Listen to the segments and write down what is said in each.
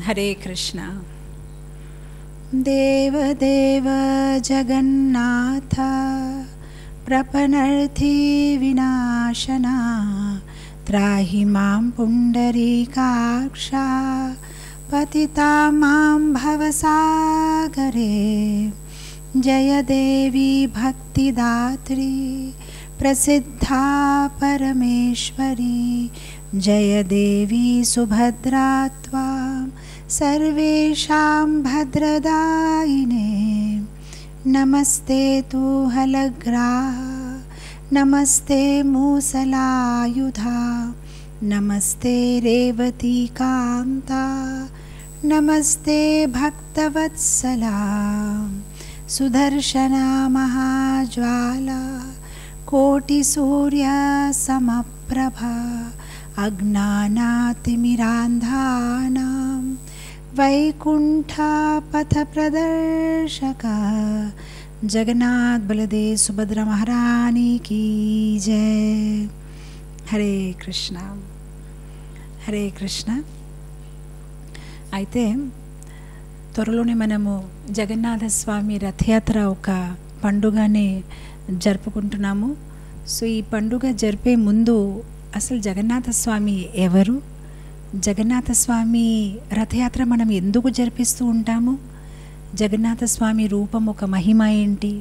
హరే కృష్ణ. దేవదేవ జగన్నాథ ప్రపనర్థి వినాశన త్రాహి మాం పుండరీకాక్ష పతితాం మాం భవసాగరే. జయ దేవి భక్తిదాత్రి ప్రసిద్ధా పరమేశ్వరి. జయ దేవి సుభద్రా త్వాం సర్వేషాం భద్రదాయినే. నమస్తే తు హలగ్రాహ నమస్తే మూసలాయుధ నమస్తే రేవతీకాంత నమస్తే భక్తవత్సలా. సుదర్శన మహాజ్వాలా కోటి సూర్య సమప్రభ అజ్ఞానాతిమిరాంధానాం వైకుంఠ పథ ప్రదర్శక. జగన్నాథ్ బలదేవ్ సుభద్ర మహారాణి కీ జయ. హరే కృష్ణ హరే కృష్ణ. అయితే త్వరలోనే మనము జగన్నాథ స్వామి రథయాత్ర ఒక పండుగని జరుపుకుంటున్నాము. సో ఈ పండుగ జరిపే ముందు అసలు జగన్నాథ స్వామి ఎవరు, జగన్నాథ స్వామి రథయాత్ర మనం ఎందుకు జరిపిస్తూ ఉంటాము, జగన్నాథ స్వామి రూపం ఒక మహిమ ఏంటి,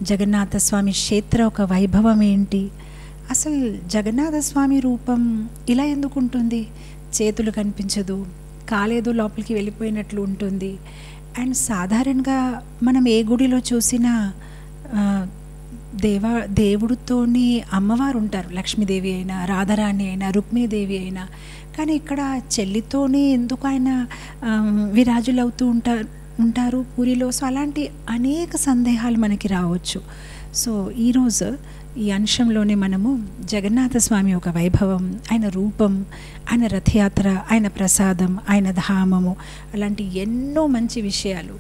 జగన్నాథ స్వామి క్షేత్ర ఒక వైభవం ఏంటి, అసలు జగన్నాథ స్వామి రూపం ఇలా ఎందుకు ఉంటుంది, చేతులు కనిపించదు, కాలేదో లోపలికి వెళ్ళిపోయినట్లు ఉంటుంది. అండ్ సాధారణంగా మనం ఏ గుడిలో చూసినా దేవుడితోని అమ్మవారు ఉంటారు, లక్ష్మీదేవి అయినా రాధారాణి అయినా రుక్మిణీదేవి అయినా. కానీ ఇక్కడ చెల్లితోనే ఎందుకు ఆయన విరాజులవుతూ ఉంటారు పూరిలో. సో అలాంటి అనేక సందేహాలు మనకి రావచ్చు. సో ఈరోజు ఈ అంశంలోనే మనము జగన్నాథ స్వామి ఒక వైభవం, ఆయన రూపం, ఆయన రథయాత్ర, ఆయన ప్రసాదం, ఆయన ధామము, అలాంటి ఎన్నో మంచి విషయాలు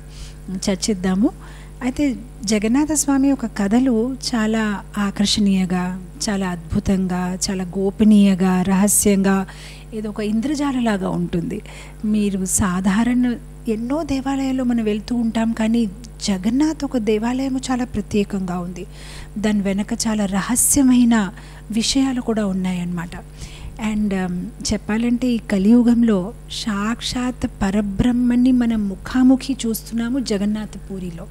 చర్చిద్దాము. అయితే జగన్నాథ స్వామి యొక్క కథలు చాలా ఆకర్షణీయంగా, చాలా అద్భుతంగా, చాలా గోపనీయంగా, రహస్యంగా, ఏదో ఒక ఇంద్రజాలలాగా ఉంటుంది. మీరు సాధారణ ఎన్నో దేవాలయాల్లో మనం వెళ్తూ ఉంటాం, కానీ జగన్నాథ్ ఒక దేవాలయం చాలా ప్రత్యేకంగా ఉంది. దాని వెనక చాలా రహస్యమైన విషయాలు కూడా ఉన్నాయన్నమాట. అండ్ చెప్పాలంటే ఈ కలియుగంలో సాక్షాత్ పరబ్రహ్మని మనం ముఖాముఖి చూస్తున్నాము జగన్నాథ్ పూరిలో.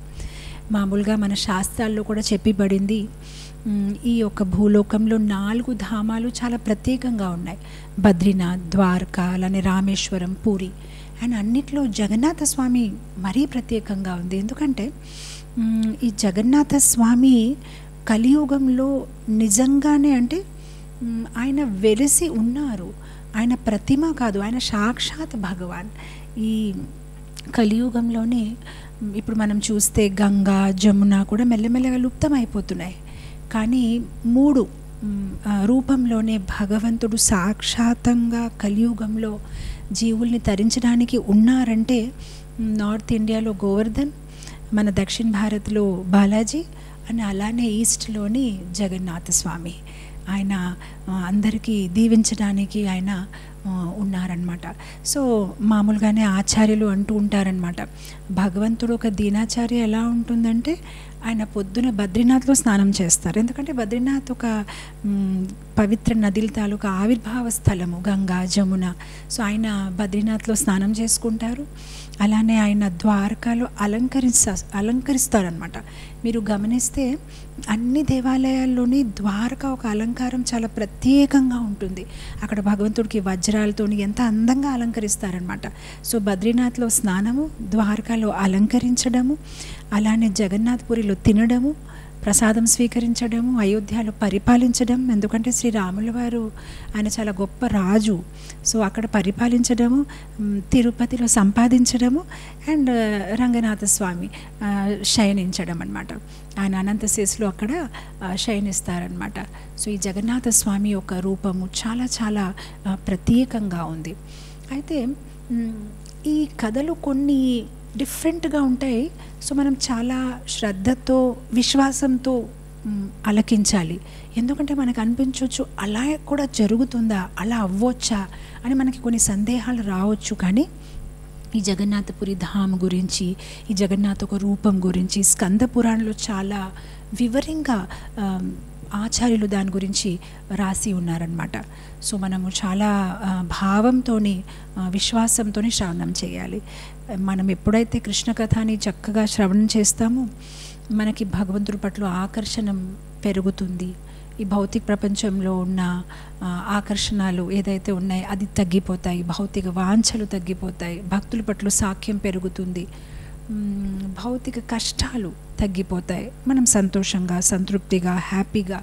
మామూలుగా మన శాస్త్రాల్లో కూడా చెప్పబడింది, ఈ యొక్క భూలోకంలో 4 ధామాలు చాలా ప్రత్యేకంగా ఉన్నాయి. బద్రీనాథ్, ద్వారకా, అలానే రామేశ్వరం, పూరి. అండ్ అన్నిట్లో జగన్నాథ స్వామి మరీ ప్రత్యేకంగా ఉంది. ఎందుకంటే ఈ జగన్నాథ స్వామి కలియుగంలో నిజంగానే అంటే ఆయన వెలిసి ఉన్నారు. ఆయన ప్రతిమ కాదు, ఆయన సాక్షాత్ భగవాన్. ఈ కలియుగంలోనే ఇప్పుడు మనం చూస్తే గంగా, జమున కూడా మెల్లమెల్లగా లుప్తమైపోతున్నాయి. కానీ 3 రూపంలోనే భగవంతుడు సాక్షాత్తంగా కలియుగంలో జీవుల్ని తరించడానికి ఉన్నారంటే నార్త్ ఇండియాలో గోవర్ధన్, మన దక్షిణ భారత్లో బాలాజీ, అని అలానే ఈస్ట్లోని జగన్నాథ స్వామి. ఆయన అందరికీ దీవించడానికి ఆయన ఉన్నారనమాట. సో మామూలుగానే ఆచార్యులు అంటూ ఉంటారనమాట, భగవంతుడు ఒక దీనాచార్య ఎలా ఉంటుందంటే ఆయన పొద్దున బద్రీనాథ్లో స్నానం చేస్తారు. ఎందుకంటే బద్రీనాథ్ ఒక పవిత్ర నదుల తాలూకా ఆవిర్భావ స్థలము, గంగా, జమున. సో ఆయన బద్రీనాథ్లో స్నానం చేసుకుంటారు. అలానే ఆయన ద్వారకాలో అలంకరిస్తారనమాట. మీరు గమనిస్తే అన్ని దేవాలయాల్లోని ద్వారక ఒక అలంకారం చాలా ప్రత్యేకంగా ఉంటుంది. అక్కడ భగవంతుడికి వజ్రాలతో ఎంత అందంగా అలంకరిస్తారనమాట. సో బద్రీనాథ్లో స్నానము, ద్వారకాలో అలంకరించడము, అలానే జగన్నాథ్పురిలో తినడము, ప్రసాదం స్వీకరించడము, అయోధ్యలో పరిపాలించడం. ఎందుకంటే శ్రీరాముల వారు ఆయన చాలా గొప్ప రాజు. సో అక్కడ పరిపాలించడము, తిరుపతిలో సంపాదించడము, అండ్ రంగనాథ స్వామి శయనించడం అన్నమాట. ఆయన అనంతశేషులో అక్కడ శయనిస్తారనమాట. సో ఈ జగన్నాథ స్వామి యొక్క రూపము చాలా చాలా ప్రత్యేకంగా ఉంది. అయితే ఈ కథలు కొన్ని డిఫరెంట్గా ఉంటాయి. సో మనం చాలా శ్రద్ధతో, విశ్వాసంతో ఆలకించాలి. ఎందుకంటే మనకు అనిపించవచ్చు అలా కూడా జరుగుతుందా, అలా అవ్వచ్చా అని మనకి కొన్ని సందేహాలు రావచ్చు. కానీ ఈ జగన్నాథపురి ధామ్ గురించి, ఈ జగన్నాథ ఒక రూపం గురించి స్కంద పురాణంలో చాలా వివరంగా ఆచార్యులు దాని గురించి రాసి ఉన్నారనమాట. సో మనము చాలా భావంతో, విశ్వాసంతో శ్రవణం చేయాలి. మనం ఎప్పుడైతే కృష్ణ కథని చక్కగా శ్రవణం చేస్తామో మనకి భగవంతుడి పట్ల ఆకర్షణ పెరుగుతుంది. ఈ భౌతిక ప్రపంచంలో ఉన్న ఆకర్షణలు ఏదైతే ఉన్నాయో అది తగ్గిపోతాయి, భౌతిక వాంఛలు తగ్గిపోతాయి, భక్తుల పట్ల సాఖ్యం పెరుగుతుంది, భౌతిక కష్టాలు తగ్గిపోతాయి. మనం సంతోషంగా, సంతృప్తిగా, హ్యాపీగా,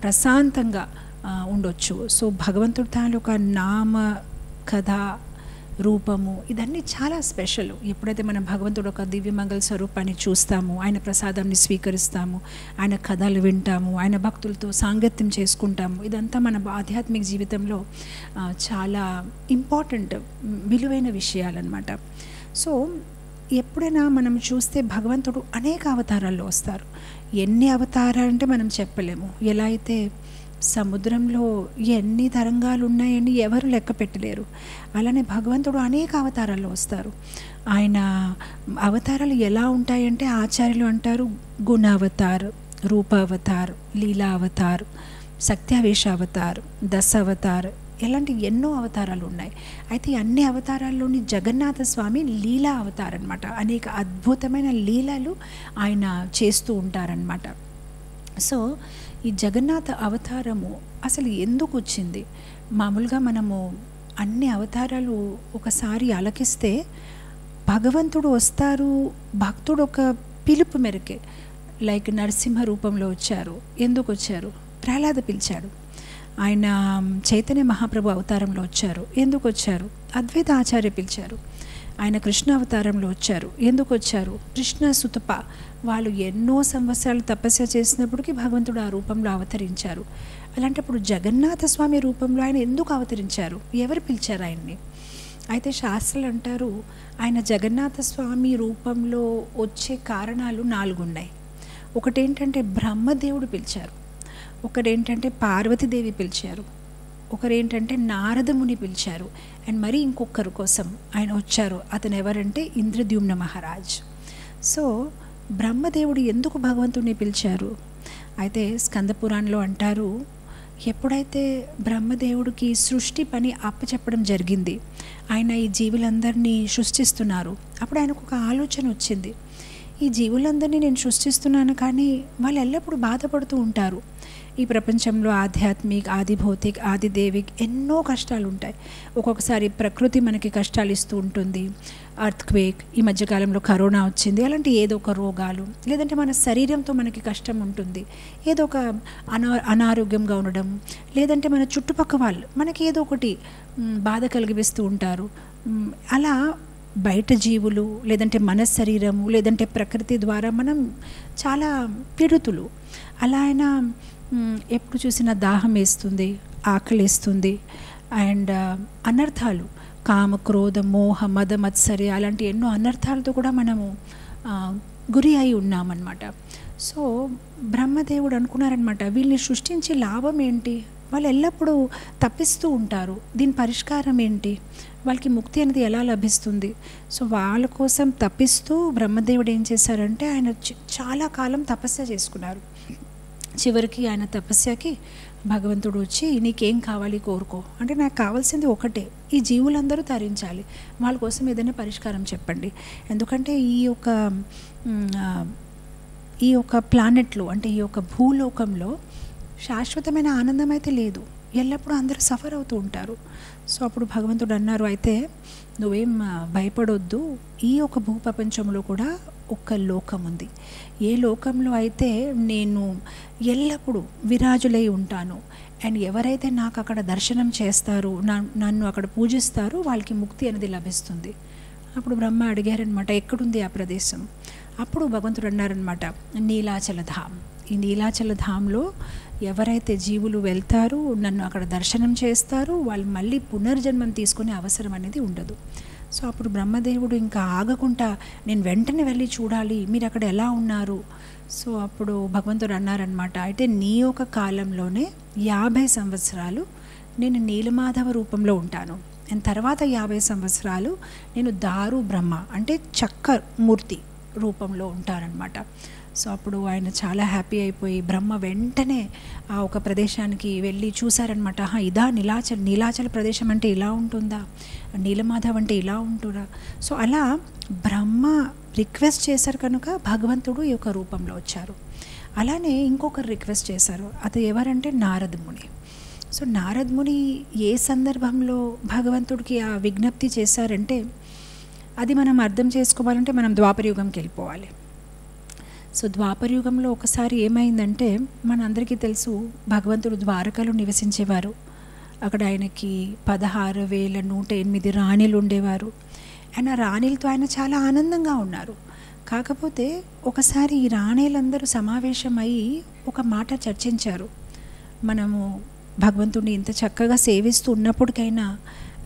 ప్రశాంతంగా ఉండొచ్చు. సో భగవంతుడి తాలూకా నామ, కథ, రూపము ఇదన్నీ చాలా స్పెషల్. ఎప్పుడైతే మనం భగవంతుడు ఒక దివ్యమంగళ స్వరూపాన్ని చూస్తాము, ఆయన ప్రసాదాన్ని స్వీకరిస్తాము, ఆయన కథలు వింటాము, ఆయన భక్తులతో సాంగత్యం చేసుకుంటాము, ఇదంతా మన ఆధ్యాత్మిక జీవితంలో చాలా ఇంపార్టెంట్, విలువైన విషయాలన్నమాట. సో ఎప్పుడైనా మనం చూస్తే భగవంతుడు అనేక అవతారాల్లో వస్తారు. ఎన్ని అవతారాలు అంటే మనం చెప్పలేము. ఎలా అయితే సముద్రంలో ఎన్ని తరంగాలు ఉన్నాయని ఎవరు లెక్క పెట్టలేరు, అలానే భగవంతుడు అనేక అవతారాల్లో వస్తారు. ఆయన అవతారాలు ఎలా ఉంటాయంటే ఆచార్యులు అంటారు గుణావతార్, రూపావతార్, లీలావతార్, సత్యావేశావతార్, దశావతార్, ఇలాంటి ఎన్నో అవతారాలు ఉన్నాయి. అయితే అన్ని అవతారాల్లోని జగన్నాథ స్వామి లీలా అవతార్ అనమాట. అనేక అద్భుతమైన లీలలు ఆయన చేస్తూ ఉంటారనమాట. సో ఈ జగన్నాథ అవతారము అసలు ఎందుకు వచ్చింది? మామూలుగా మనము అన్ని అవతారాలు ఒకసారి ఆలకిస్తే భగవంతుడు వస్తారు, భక్తుడు ఒక పిలుపు మేరకే. లైక్ నరసింహ రూపంలో వచ్చారు. ఎందుకు వచ్చారు? ప్రహ్లాద పిలిచాడు. ఆయన చైతన్య మహాప్రభు అవతారంలో వచ్చారు. ఎందుకు వచ్చారు? అద్వైత ఆచార్య పిలిచారు. ఆయన కృష్ణ అవతారంలో వచ్చారు. ఎందుకు వచ్చారు? కృష్ణ సుతప వాళ్ళు ఎన్నో సంవత్సరాలు తపస్య చేసినప్పటికీ భగవంతుడు ఆ రూపంలో అవతరించారు. అలాంటప్పుడు జగన్నాథ స్వామి రూపంలో ఆయన ఎందుకు అవతరించారు? ఎవరు పిలిచారు ఆయన్ని? అయితే శాస్త్రాలు అంటారు ఆయన జగన్నాథ స్వామి రూపంలో వచ్చే కారణాలు 4 ఉన్నాయి. ఒకటేంటంటే బ్రహ్మదేవుడు పిలిచారు, ఒకటేంటంటే పార్వతీదేవి పిలిచారు, ఒకరేంటంటే నారదముని పిలిచారు, అండ్ మరి ఇంకొకరి కోసం ఆయన వచ్చారు. అతను ఎవరంటే ఇంద్రద్యుమ్న మహారాజ్. సో బ్రహ్మదేవుడు ఎందుకు భగవంతుడిని పిలిచారు? అయితే స్కంద పురాణంలో అంటారు ఎప్పుడైతే బ్రహ్మదేవుడికి సృష్టి పని అప్పచెప్పడం జరిగింది, ఆయన ఈ జీవులందరినీ సృష్టిస్తున్నారు, అప్పుడు ఆయనకు ఒక ఆలోచన వచ్చింది. ఈ జీవులందరినీ నేను సృష్టిస్తున్నాను, కానీ వాళ్ళు ఎల్లప్పుడూ బాధపడుతూ ఉంటారు. ఈ ప్రపంచంలో ఆధ్యాత్మిక్, ఆది భౌతిక్, ఆది దేవిక్ ఎన్నో కష్టాలు ఉంటాయి. ఒక్కొక్కసారి ప్రకృతి మనకి కష్టాలు ఇస్తూ ఉంటుంది, అర్త్క్వేక్, ఈ మధ్యకాలంలో కరోనా వచ్చింది, అలాంటి ఏదో ఒక రోగాలు, లేదంటే మన శరీరంతో మనకి కష్టం ఉంటుంది, ఏదో ఒక అనారోగ్యంగా ఉండడం, లేదంటే మన చుట్టుపక్కల వాళ్ళు మనకి ఏదో ఒకటి బాధ కలిగిస్తూ ఉంటారు. అలా బయట జీవులు, లేదంటే మన శరీరము, లేదంటే ప్రకృతి ద్వారా మనం చాలా పీడితులు. అలా ఆయన ఎప్పుడు చూసినా దాహం వేస్తుంది, ఆకలి వేస్తుంది, అండ్ అనర్థాలు, కామ, క్రోధ, మోహ, మద, మత్సర్య అలాంటి ఎన్నో అనర్థాలతో కూడా మనము గురి అయి ఉన్నామన్నమాట. సో బ్రహ్మదేవుడు అనుకున్నారనమాట, వీళ్ళని సృష్టించి లాభం ఏంటి? వాళ్ళు ఎల్లప్పుడూ తప్పిస్తూ ఉంటారు, దీని పరిష్కారం ఏంటి? వాళ్ళకి ముక్తి అనేది ఎలా లభిస్తుంది? సో వాళ్ళ కోసం తప్పిస్తూ బ్రహ్మదేవుడు ఏం చేశారంటే ఆయన చాలా కాలం తపస్య చేసుకున్నారు. చివరికి ఆయన తపస్యకి భగవంతుడు వచ్చి నీకేం కావాలి కోరుకో అంటే, నాకు కావాల్సింది ఒకటే, ఈ జీవులందరూ తరించాలి, వాళ్ళ కోసం ఏదైనా పరిష్కారం చెప్పండి. ఎందుకంటే ఈ యొక్క ప్లానెట్లో, అంటే ఈ యొక్క భూలోకంలో శాశ్వతమైన ఆనందం అయితే లేదు, ఎల్లప్పుడూ అందరూ సఫర్ అవుతూ ఉంటారు. సో అప్పుడు భగవంతుడు అన్నారు, అయితే నువ్వేం భయపడొద్దు, ఈ ఒక భూప్రపంచంలో కూడా ఒక లోకం ఉంది. ఏ లోకంలో అయితే నేను ఎల్లప్పుడూ విరాజులై ఉంటాను, అండ్ ఎవరైతే నాకు అక్కడ దర్శనం చేస్తారో, నన్ను అక్కడ పూజిస్తారో వాళ్ళకి ముక్తి అనేది లభిస్తుంది. అప్పుడు బ్రహ్మ అడిగారనమాట, ఎక్కడుంది ఆ ప్రదేశం? అప్పుడు భగవంతుడు అన్నారనమాట, నీలాచల ధామ్. ఈ నీలాచల ధామ్లో ఎవరైతే జీవులు వెళ్తారో, నన్ను అక్కడ దర్శనం చేస్తారో, వాళ్ళు మళ్ళీ పునర్జన్మం తీసుకునే అవసరం అనేది ఉండదు. సో అప్పుడు బ్రహ్మదేవుడు ఇంకా ఆగకుండా, నేను వెంటనే వెళ్ళి చూడాలి, మీరు అక్కడ ఎలా ఉన్నారు? సో అప్పుడు భగవంతుడు అన్నారనమాట, అయితే నీ యొక్క కాలంలోనే 50 సంవత్సరాలు నేను నీలమాధవ రూపంలో ఉంటాను. అండ్ తర్వాత 50 సంవత్సరాలు నేను దారు బ్రహ్మ అంటే చక్క మూర్తి రూపంలో ఉంటానన్నమాట. సో అప్పుడు ఆయన చాలా హ్యాపీ అయిపోయి బ్రహ్మ వెంటనే ఆ ఒక ప్రదేశానికి వెళ్ళి చూశారనమాట. ఇదా నీలాచల ప్రదేశం అంటే ఇలా ఉంటుందా, నీలమాధవ్ అంటే ఇలా ఉంటుందా. సో అలా బ్రహ్మ రిక్వెస్ట్ చేశారు కనుక భగవంతుడు ఈ యొక్క రూపంలో వచ్చారు. అలానే ఇంకొకరు రిక్వెస్ట్ చేశారు, అది ఎవరంటే నారద ముని. సో నారద ముని ఏ సందర్భంలో భగవంతుడికి ఆ విజ్ఞప్తి చేశారంటే, అది మనం అర్థం చేసుకోవాలంటే మనం ద్వాపరయుగంకి వెళ్ళిపోవాలి. సో ద్వాపరయుగంలో ఒకసారి ఏమైందంటే, మనందరికీ తెలుసు భగవంతుడు ద్వారకలో నివసించేవారు. అక్కడ ఆయనకి 16,108 రాణిలు ఉండేవారు. ఆయన రాణిలతో ఆయన చాలా ఆనందంగా ఉన్నారు. కాకపోతే ఒకసారి ఈ రాణిలందరూ సమావేశమై ఒక మాట చర్చించారు. మనము భగవంతుడిని ఇంత చక్కగా సేవిస్తూ ఉన్నప్పటికైనా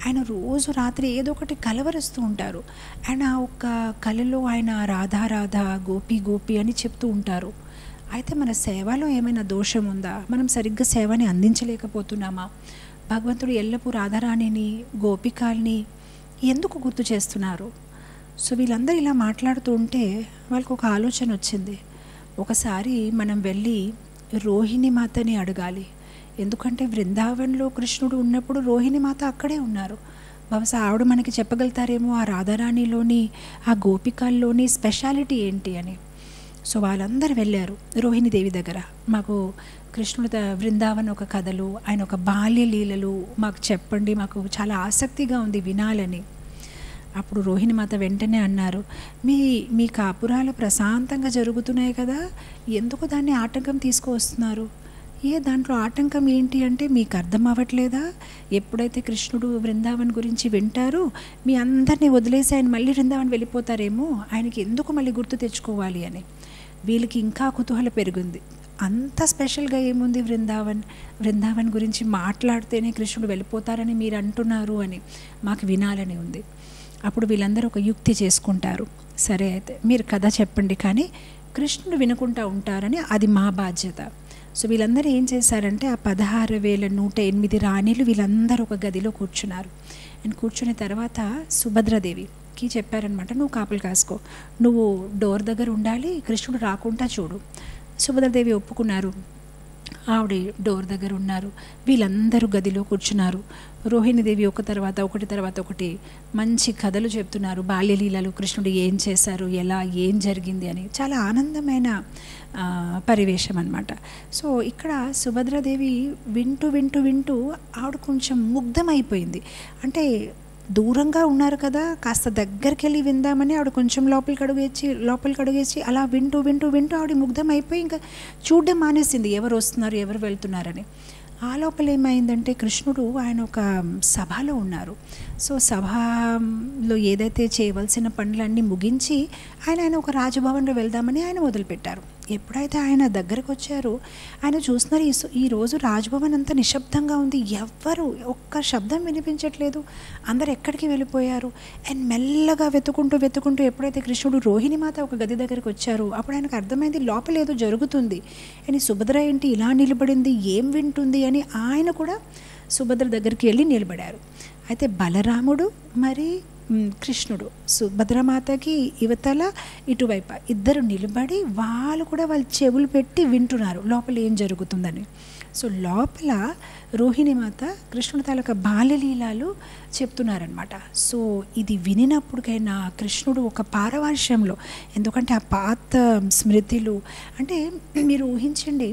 ఆయన రోజు రాత్రి ఏదో ఒకటి కలవరుస్తూ ఉంటారు. ఆయన ఒక కళలో ఆయన రాధా రాధా గోపి గోపి అని చెప్తూ ఉంటారు. అయితే మన సేవలో ఏమైనా దోషం ఉందా, మనం సరిగ్గా సేవని అందించలేకపోతున్నామా, భగవంతుడు ఎల్లప్పుడూ రాధారాణిని గోపికాల్ని ఎందుకు గుర్తు చేస్తున్నారు. సో వీళ్ళందరూ ఇలా మాట్లాడుతూ ఉంటే వాళ్ళకు ఒక ఆలోచన వచ్చింది, ఒకసారి మనం వెళ్ళి రోహిణి మాతని అడగాలి. ఎందుకంటే బృందావన్లో కృష్ణుడు ఉన్నప్పుడు రోహిణి మాత అక్కడే ఉన్నారు. బహుశా ఆవిడ మనకి చెప్పగలుగుతారేమో ఆ రాధారాణిలోని ఆ గోపికల్లోని స్పెషాలిటీ ఏంటి అని. సో వాళ్ళందరూ వెళ్ళారు రోహిణీదేవి దగ్గర. మాకు కృష్ణుడు బృందావన్ ఒక కథలు, ఆయన ఒక బాల్య లీలలు మాకు చెప్పండి, మాకు చాలా ఆసక్తిగా ఉంది వినాలని. అప్పుడు రోహిణి మాత వెంటనే అన్నారు, మీ కాపురాలు ప్రశాంతంగా జరుగుతున్నాయి కదా, ఎందుకు దాన్ని ఆటంకం తీసుకువస్తున్నారు. దాంట్లో ఆటంకం ఏంటి అంటే మీకు అర్థం అవ్వట్లేదా, ఎప్పుడైతే కృష్ణుడు బృందావన్ గురించి వింటారో మీ అందరినీ వదిలేసి ఆయన మళ్ళీ బృందావన్ వెళ్ళిపోతారేమో, ఆయనకి ఎందుకు మళ్ళీ గుర్తు తెచ్చుకోవాలి అని. వీళ్ళకి ఇంకా కుతూహలం పెరిగింది. అంత స్పెషల్గా ఏముంది బృందావన్ గురించి మాట్లాడితేనే కృష్ణుడు వెళ్ళిపోతారని మీరు అంటున్నారు అని మాకు వినాలని ఉంది. అప్పుడు వీళ్ళందరూ ఒక యుక్తి చేసుకుంటారు, సరే అయితే మీరు కథ చెప్పండి కానీ కృష్ణుడు వినుకుంటూ ఉంటారని, అది మా బాధ్యత. సో వీళ్ళందరూ ఏం చేశారంటే ఆ 16,108 రాణిలు వీళ్ళందరూ ఒక గదిలో కూర్చున్నారు. అండ్ కూర్చున్న తర్వాత సుభద్రాదేవికి చెప్పారనమాట, నువ్వు కాపులు కాసుకో, నువ్వు డోర్ దగ్గర ఉండాలి, కృష్ణుడు రాకుండా చూడు. సుభద్రాదేవి ఒప్పుకున్నారు. ఆవిడ డోర్ దగ్గర ఉన్నారు. వీళ్ళందరూ గదిలో కూర్చున్నారు. రోహిణీదేవి ఒక తర్వాత ఒకటి మంచి కథలు చెప్తున్నారు, బాల్యలీలలు, కృష్ణుడు ఏం చేశారు, ఎలా ఏం జరిగింది అని. చాలా ఆనందమైన పరివేశం అన్నమాట. సో ఇక్కడ సుభద్రాదేవి వింటూ ఆవిడ కొంచెం ముగ్ధమైపోయింది. అంటే దూరంగా ఉన్నారు కదా, కాస్త దగ్గరికి వెళ్ళి విందామని ఆవిడ కొంచెం లోపలికి అడుగేసి అలా వింటూ ఆవిడ ముగ్ధం అయిపోయి ఇంకా చూడడం మానేసింది, ఎవరు వస్తున్నారు ఎవరు వెళ్తున్నారని. ఆ లోపల ఏమైందంటే కృష్ణుడు ఆయన ఒక సభలో ఉన్నారు. సో సభలో ఏదైతే చేయవలసిన పనులన్నీ ముగించి ఆయన ఒక రాజభవన్లో వెళ్దామని ఆయన మొదలుపెట్టారు. ఎప్పుడైతే ఆయన దగ్గరకు వచ్చారో ఆయన చూస్తున్నారు, ఈరోజు రాజ్భవన్ అంతా నిశ్శబ్దంగా ఉంది, ఎవ్వరు ఒక్క శబ్దం వినిపించట్లేదు, అందరు ఎక్కడికి వెళ్ళిపోయారు. అండ్ మెల్లగా వెతుకుంటూ ఎప్పుడైతే కృష్ణుడు రోహిణి మాత ఒక గది దగ్గరికి వచ్చారో అప్పుడు ఆయనకు అర్థమైంది లోపల ఏదో జరుగుతుంది అని. సుభద్ర ఏంటి ఇలా నిలబడింది, ఏం వింటుంది అని ఆయన కూడా సుభద్ర దగ్గరికి వెళ్ళి నిలబడారు. అయితే బలరాముడు మరి కృష్ణుడు సుభద్రమాతకి యువతల ఇటువైపు ఇద్దరు నిలబడి వాళ్ళు కూడా వాళ్ళ చెవులు పెట్టి వింటున్నారు లోపల ఏం జరుగుతుందని. సో లోపల రోహిణి మాత కృష్ణుడి తాలూకా బాల్యలీలాలు చెప్తున్నారనమాట. సో ఇది వినినప్పటికైనా కృష్ణుడు ఒక పారవార్శ్యంలో, ఎందుకంటే ఆ పాత స్మృతులు అంటే మీరు ఊహించండి,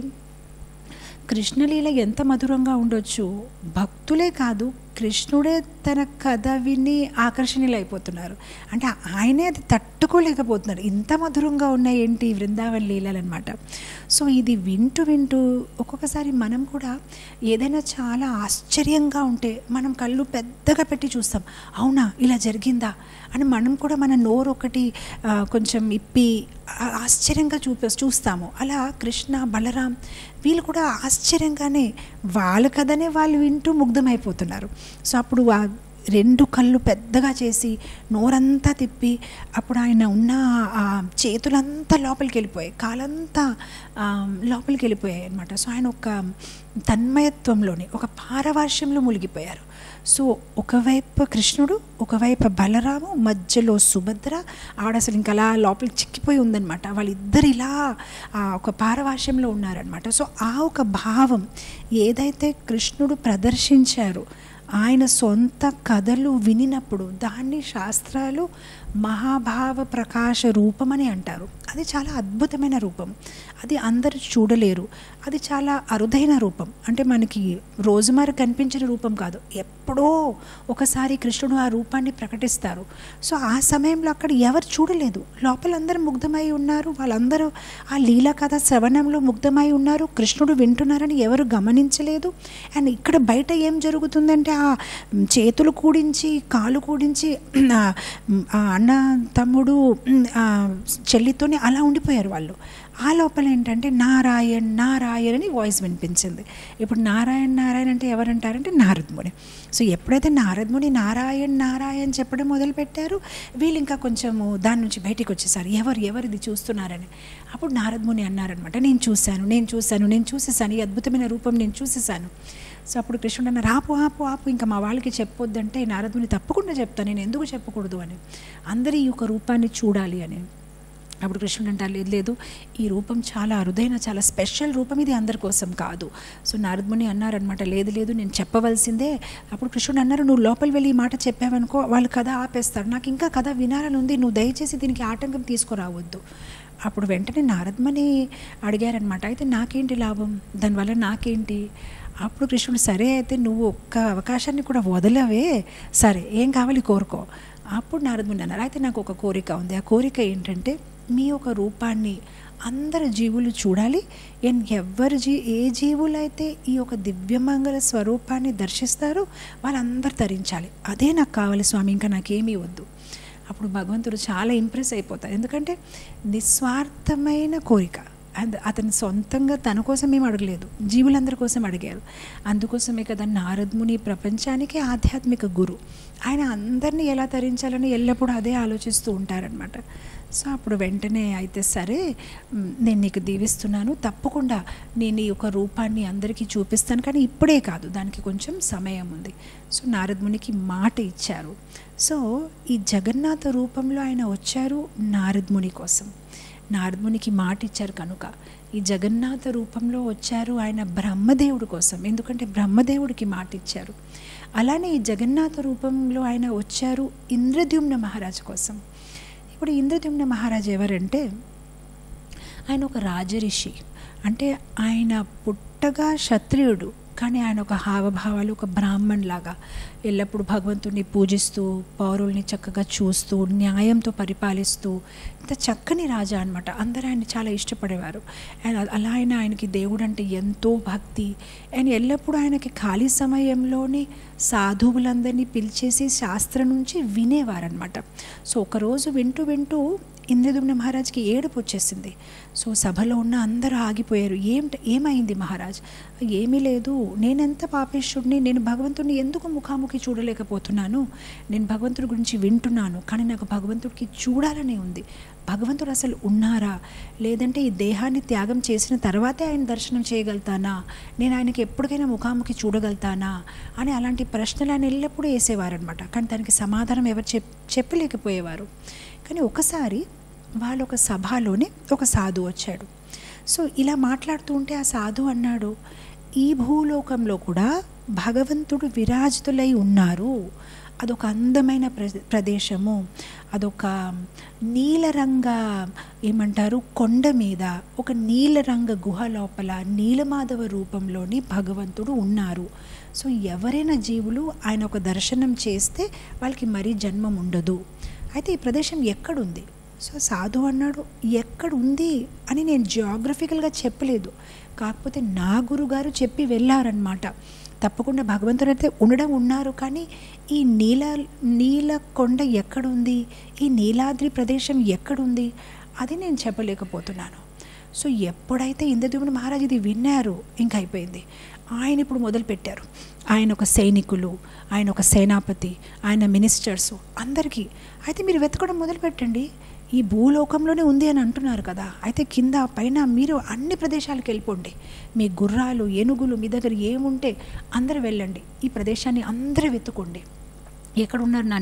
కృష్ణలీల ఎంత మధురంగా ఉండొచ్చు. భక్తులే కాదు కృష్ణుడే తన కథ విని ఆకర్షణీయులు అయిపోతున్నారు. అంటే ఆయనే అది తట్టుకోలేకపోతున్నారు, ఇంత మధురంగా ఉన్నాయి ఏంటి బృందావన్ లీలలు అనమాట. సో ఇది వింటూ ఒక్కొక్కసారి మనం కూడా ఏదైనా చాలా ఆశ్చర్యంగా ఉంటే మనం కళ్ళు పెద్దగా పెట్టి చూస్తాం, అవునా ఇలా జరిగిందా అని మనం కూడా మన నోరు ఒకటి కొంచెం ఇప్పి ఆశ్చర్యంగా చూస్తాము. అలా కృష్ణ బలరాం వీళ్ళు కూడా ఆశ్చర్యంగానే వాళ్ళ కథనే వాళ్ళు వింటూ ముగ్ధమైపోతున్నారు. సో అప్పుడు 2 కళ్ళు పెద్దగా చేసి నోరంతా తిప్పి అప్పుడు ఆయన ఉన్న ఆ చేతులంతా లోపలికి వెళ్ళిపోయాయి, కాలంతా లోపలికి వెళ్ళిపోయాయి అనమాట. సో ఆయన ఒక తన్మయత్వంలోని ఒక పారవార్శ్యంలో మునిగిపోయారు. సో ఒకవైపు కృష్ణుడు, ఒకవైపు బలరాము, మధ్యలో సుభద్ర. ఆవిడ అసలు ఇంకా అలా లోపలికి చిక్కిపోయి ఉందనమాట. వాళ్ళిద్దరు ఇలా ఒక పారవార్శ్యంలో ఉన్నారనమాట. సో ఆ ఒక భావం ఏదైతే కృష్ణుడు ప్రదర్శించారు, ఆయన సొంత కథలు వినినప్పుడు దాన్ని శాస్త్రాలు మహాభావ ప్రకాశ రూపం అని అంటారు. అది చాలా అద్భుతమైన రూపం, అది అందరూ చూడలేరు, అది చాలా అరుదైన రూపం. అంటే మనకి రోజుమారు కనిపించిన రూపం కాదు, ఎప్పుడో ఒకసారి కృష్ణుడు ఆ రూపాన్ని ప్రకటిస్తారు. సో ఆ సమయంలో అక్కడ ఎవరు చూడలేదు, లోపల అందరూ ముగ్ధమై ఉన్నారు, వాళ్ళందరూ ఆ లీలా కథ శ్రవణంలో ముగ్ధమై ఉన్నారు, కృష్ణుడు వింటున్నారని ఎవరు గమనించలేదు. అండ్ ఇక్కడ బయట ఏం జరుగుతుందంటే ఆ చేతులు కూడించి కాలు కూడించి అన్న తమ్ముడు చెల్లితోని అలా ఉండిపోయారు వాళ్ళు. ఆ లోపల ఏంటంటే నారాయణ్ నారాయణ్ అని వాయిస్ వినిపించింది. ఇప్పుడు నారాయణ్ నారాయణ్ అంటే ఎవరంటారంటే నారదముని. సో ఎప్పుడైతే నారదముని నారాయణ్ నారాయణ్ చెప్పడం మొదలుపెట్టారు, వీళ్ళు ఇంకా కొంచెము దాని నుంచి బయటికి వచ్చేసారు, ఎవరు ఇది చూస్తున్నారని. అప్పుడు నారదముని అన్నారనమాట, నేను చూసేసాను, ఈ అద్భుతమైన రూపం నేను చూసేసాను. సో అప్పుడు కృష్ణుడు అన్నారు, ఆపు ఇంకా మా వాళ్ళకి చెప్పొద్దంటే నారదుని తప్పకుండా చెప్తాను, నేను ఎందుకు చెప్పకూడదు అని, అందరి ఈ ఒక రూపాన్ని చూడాలి అని. అప్పుడు కృష్ణుడు అంటారు, లేదు ఈ రూపం చాలా అరుదైన చాలా స్పెషల్ రూపం, ఇది అందరి కోసం కాదు. సో నారదముని అన్నారనమాట, లేదు నేను చెప్పవలసిందే. అప్పుడు కృష్ణుడు అన్నారు, నువ్వు లోపలి వెళ్ళి ఈ మాట చెప్పావనుకో వాళ్ళు కథ ఆపేస్తారు, నాకు ఇంకా కథ వినాలని ఉంది, నువ్వు దయచేసి దీనికి ఆటంకం తీసుకురావద్దు. అప్పుడు వెంటనే నారదముని అడిగారనమాట, అయితే నాకేంటి లాభం, దానివల్ల నాకేంటి? అప్పుడు కృష్ణుడు, సరే అయితే నువ్వు ఒక్క అవకాశాన్ని కూడా వదలవే, సరే ఏం కావాలి కోరుకో. అప్పుడు నారదముని అన్నారు, అయితే నాకు ఒక కోరిక ఉంది, ఆ కోరిక ఏంటంటే మీ ఒక రూపాన్ని అందరు జీవులు చూడాలి, ఏ జీవులైతే ఈ యొక్క దివ్యమంగళ స్వరూపాన్ని దర్శిస్తారో వాళ్ళందరూ తరించాలి, అదే నాకు కావాలి స్వామి, ఇంకా నాకేమీ వద్దు. అప్పుడు భగవంతుడు చాలా ఇంప్రెస్ అయిపోతారు, ఎందుకంటే నిస్వార్థమైన కోరిక, అతని సొంతంగా తన కోసం ఏం అడగలేదు, జీవులందరి కోసం అడిగారు. అందుకోసమే కదా నారదముని ప్రపంచానికి ఆధ్యాత్మిక గురు, ఆయన అందరినీ ఎలా తరించాలని ఎల్లప్పుడూ అదే ఆలోచిస్తూ ఉంటారనమాట. సో అప్పుడు వెంటనే అయితే సరే నేను నీకు దీవిస్తున్నాను, తప్పకుండా నేను ఈ యొక్క రూపాన్ని అందరికీ చూపిస్తాను, కానీ ఇప్పుడే కాదు, దానికి కొంచెం సమయం ఉంది. సో నారదమునికి మాట ఇచ్చారు. సో ఈ జగన్నాథ రూపంలో ఆయన వచ్చారు నారదముని కోసం, నారదమునికి మాట ఇచ్చారు కనుక ఈ జగన్నాథ రూపంలో వచ్చారు ఆయన బ్రహ్మదేవుడి కోసం, ఎందుకంటే బ్రహ్మదేవుడికి మాట ఇచ్చారు. అలానే ఈ జగన్నాథ రూపంలో ఆయన వచ్చారు ఇంద్రద్యుమ్న మహారాజు కోసం. ఇప్పుడు ఇంద్రద్యుమ్న మహారాజు ఎవరంటే ఆయన ఒక రాజరిషి, అంటే ఆయన పుట్టగా క్షత్రియుడు, కానీ ఆయన ఒక హావభావాలు ఒక బ్రాహ్మణ్ లాగా ఎల్లప్పుడూ భగవంతుడిని పూజిస్తూ పౌరుల్ని చక్కగా చూస్తూ న్యాయంతో పరిపాలిస్తూ ఇంత చక్కని రాజా అనమాట. అందరూ ఆయన చాలా ఇష్టపడేవారు. అలా ఆయనకి దేవుడు అంటే ఎంతో భక్తి. ఆయన ఎల్లప్పుడూ ఆయనకి ఖాళీ సమయంలోనే సాధువులందరినీ పిలిచేసి శాస్త్రం నుంచి వినేవారనమాట. సో ఒకరోజు వింటూ ఇంద్రద్యుమ్న మహారాజ్కి ఏడుపు వచ్చేసింది. సో సభలో ఉన్న అందరూ ఆగిపోయారు. ఏమైంది మహారాజ్? ఏమీ లేదు, నేనెంత పాపేశ్వరుడిని, నేను భగవంతుడిని ఎందుకు ముఖాముఖి చూడలేకపోతున్నాను, నేను భగవంతుడి గురించి వింటున్నాను, కానీ నాకు భగవంతుడికి చూడాలనే ఉంది. భగవంతుడు అసలు ఉన్నారా, లేదంటే ఈ దేహాన్ని త్యాగం చేసిన తర్వాతే ఆయన దర్శనం చేయగలుగుతానా, నేను ఆయనకి ఎప్పటికైనా ముఖాముఖి చూడగలుగుతానా అని అలాంటి ప్రశ్నలు ఆయన ఎల్లప్పుడూ వేసేవారనమాట. కానీ దానికి సమాధానం ఎవరు చెప్పలేకపోయేవారు. కానీ ఒకసారి వాళ్ళ ఒక సభలోనే ఒక సాధువు వచ్చాడు. సో ఇలా మాట్లాడుతూ ఉంటే ఆ సాధువు అన్నాడు, ఈ భూలోకంలో కూడా భగవంతుడు విరాజితులై ఉన్నారు, అదొక అందమైన ప్రదేశము, అదొక నీలరంగ ఏమంటారు కొండ మీద ఒక నీలరంగ గుహ లోపల నీలమాధవ రూపంలోని భగవంతుడు ఉన్నారు. సో ఎవరైనా జీవులు ఆయన ఒక దర్శనం చేస్తే వాళ్ళకి మరీ జన్మం ఉండదు. అయితే ఈ ప్రదేశం ఎక్కడుంది? సో సాధువు అన్నాడు, ఎక్కడుంది అని నేను జియోగ్రఫికల్గా చెప్పలేదు, కాకపోతే నా గురుగారు చెప్పి వెళ్ళారనమాట. తప్పకుండా భగవంతుడు అయితే ఉన్నారు, కానీ ఈ నీల కొండ ఎక్కడుంది, ఈ నీలాద్రి ప్రదేశం ఎక్కడుంది అది నేను చెప్పలేకపోతున్నాను. సో ఎప్పుడైతే ఇంద్రద్యుమ్న మహారాజు ఇది విన్నారు, ఇంకా అయిపోయింది. ఆయన ఇప్పుడు మొదలుపెట్టారు. ఆయన ఒక సైనికులు, ఆయన ఒక సేనాపతి, ఆయన మినిస్టర్స్ అందరికీ. అయితే మీరు వెతకడం మొదలుపెట్టండి. ఈ భూలోకంలోనే ఉంది అని అంటున్నారు కదా, అయితే కింద పైన మీరు అన్ని ప్రదేశాలకు వెళ్ళిపోండి. మీ గుర్రాలు, ఏనుగులు మీ దగ్గర ఏముంటే అందరూ వెళ్ళండి. ఈ ప్రదేశాన్ని అందరూ వెతుకోండి. ఎక్కడున్నారు నా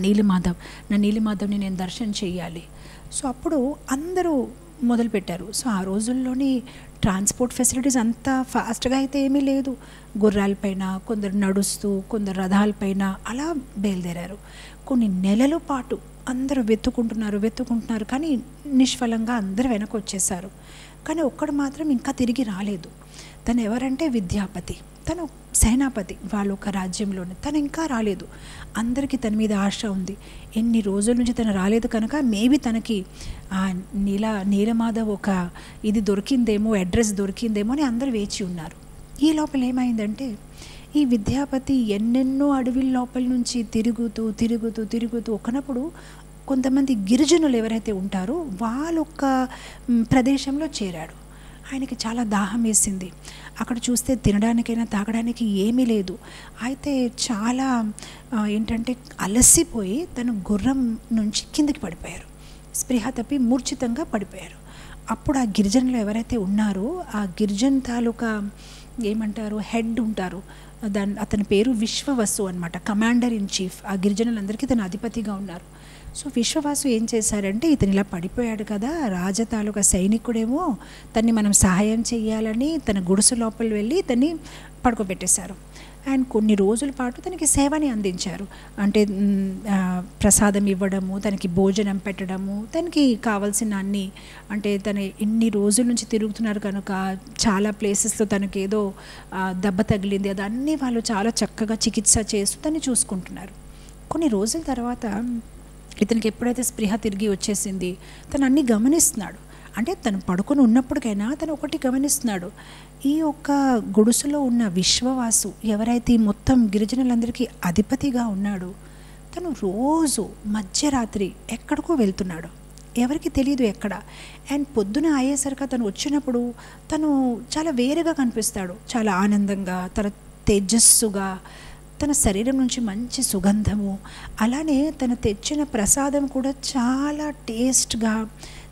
నీలిమాధవ్ని నేను దర్శనం చేయాలి. సో అప్పుడు అందరూ మొదలుపెట్టారు. సో ఆ రోజుల్లోని ట్రాన్స్పోర్ట్ ఫెసిలిటీస్ అంత ఫాస్ట్గా అయితే ఏమీ లేదు. గుర్రాలపైన, కొందరు నడుస్తూ, కొందరు రథాలపైన అలా బయలుదేరారు. కొన్ని నెలల పాటు అందరూ వెతుకుంటున్నారు, కానీ నిష్ఫలంగా అందరూ వెనక్కి వచ్చేసారు. కానీ ఒక్కడు మాత్రం ఇంకా తిరిగి రాలేదు. తను ఎవరంటే విద్యాపతి, తను సేనాపతి వాళ్ళ ఒక రాజ్యంలోనే. తను ఇంకా రాలేదు. అందరికీ తన మీద ఆశ ఉంది. ఎన్ని రోజుల నుంచి తను రాలేదు కనుక మేబీ తనకి నీలమాధవ్ ఒక ఇది దొరికిందేమో, అడ్రస్ దొరికిందేమో అని అందరూ వేచి ఉన్నారు. ఈ లోపల ఏమైందంటే, ఈ విద్యాపతి ఎన్నెన్నో అడవిల లోపల నుంచి తిరుగుతూ ఒకనప్పుడు కొంతమంది గిరిజనులు ఎవరైతే ఉంటారో వాళ్ళొక్క ప్రదేశంలో చేరాడు. ఆయనకి చాలా దాహం వేసింది. అక్కడ చూస్తే తినడానికైనా తాగడానికి ఏమీ లేదు. అయితే చాలా ఏంటంటే అలసిపోయి తను గుర్రం నుంచి కిందికి పడిపోయారు. స్పృహ తప్పి మూర్ఛితంగా పడిపోయారు. అప్పుడు ఆ గిరిజనులు ఎవరైతే ఉన్నారో ఆ గిరిజన్ తాలూకా ఏమంటారు హెడ్ ఉంటారు, అతని పేరు విశ్వవసు అన్నమాట, కమాండర్ ఇన్ చీఫ్. ఆ గిరిజనులందరికీ తను అధిపతిగా ఉన్నారు. సో విశ్వవాసు ఏం చేశారంటే, ఇతను ఇలా పడిపోయాడు కదా, రాజతాలూకా సైనికుడేమో, తన్ని మనం సహాయం చేయాలని తన గుడిసె లోపల వెళ్ళి తన్ని పడుకోబెట్టేశారు. అండ్ కొన్ని రోజుల పాటు తనకి సేవని అందించారు. అంటే ప్రసాదం ఇవ్వడము, తనకి భోజనం పెట్టడము, తనకి కావాల్సిన అన్ని, అంటే తన ఎన్ని రోజుల నుంచి తిరుగుతున్నారు కనుక చాలా ప్లేసెస్లో తనకి ఏదో దెబ్బ తగిలింది, అదన్నీ వాళ్ళు చాలా చక్కగా చికిత్స చేస్తూ తను చూసుకుంటున్నారు. కొన్ని రోజుల తర్వాత ఇతనికి ఎప్పుడైతే స్పృహ తిరిగి వచ్చేసింది, తను అన్నీ గమనిస్తున్నాడు. అంటే తను పడుకొని ఉన్నప్పటికైనా తను ఒకటి గమనిస్తున్నాడు. ఈ యొక్క గుడుసులో ఉన్న విశ్వవాసు ఎవరైతే మొత్తం గిరిజనులందరికీ అధిపతిగా ఉన్నాడో, తను రోజు మధ్యరాత్రి ఎక్కడికో వెళ్తున్నాడు, ఎవరికి తెలియదు ఎక్కడ. అండ్ పొద్దున అయ్యేసరికి తను వచ్చినప్పుడు తను చాలా వేరుగా కనిపిస్తాడు, చాలా ఆనందంగా, తన తేజస్సుగా, తన శరీరం నుంచి మంచి సుగంధము, అలానే తను తెచ్చిన ప్రసాదం కూడా చాలా టేస్ట్గా,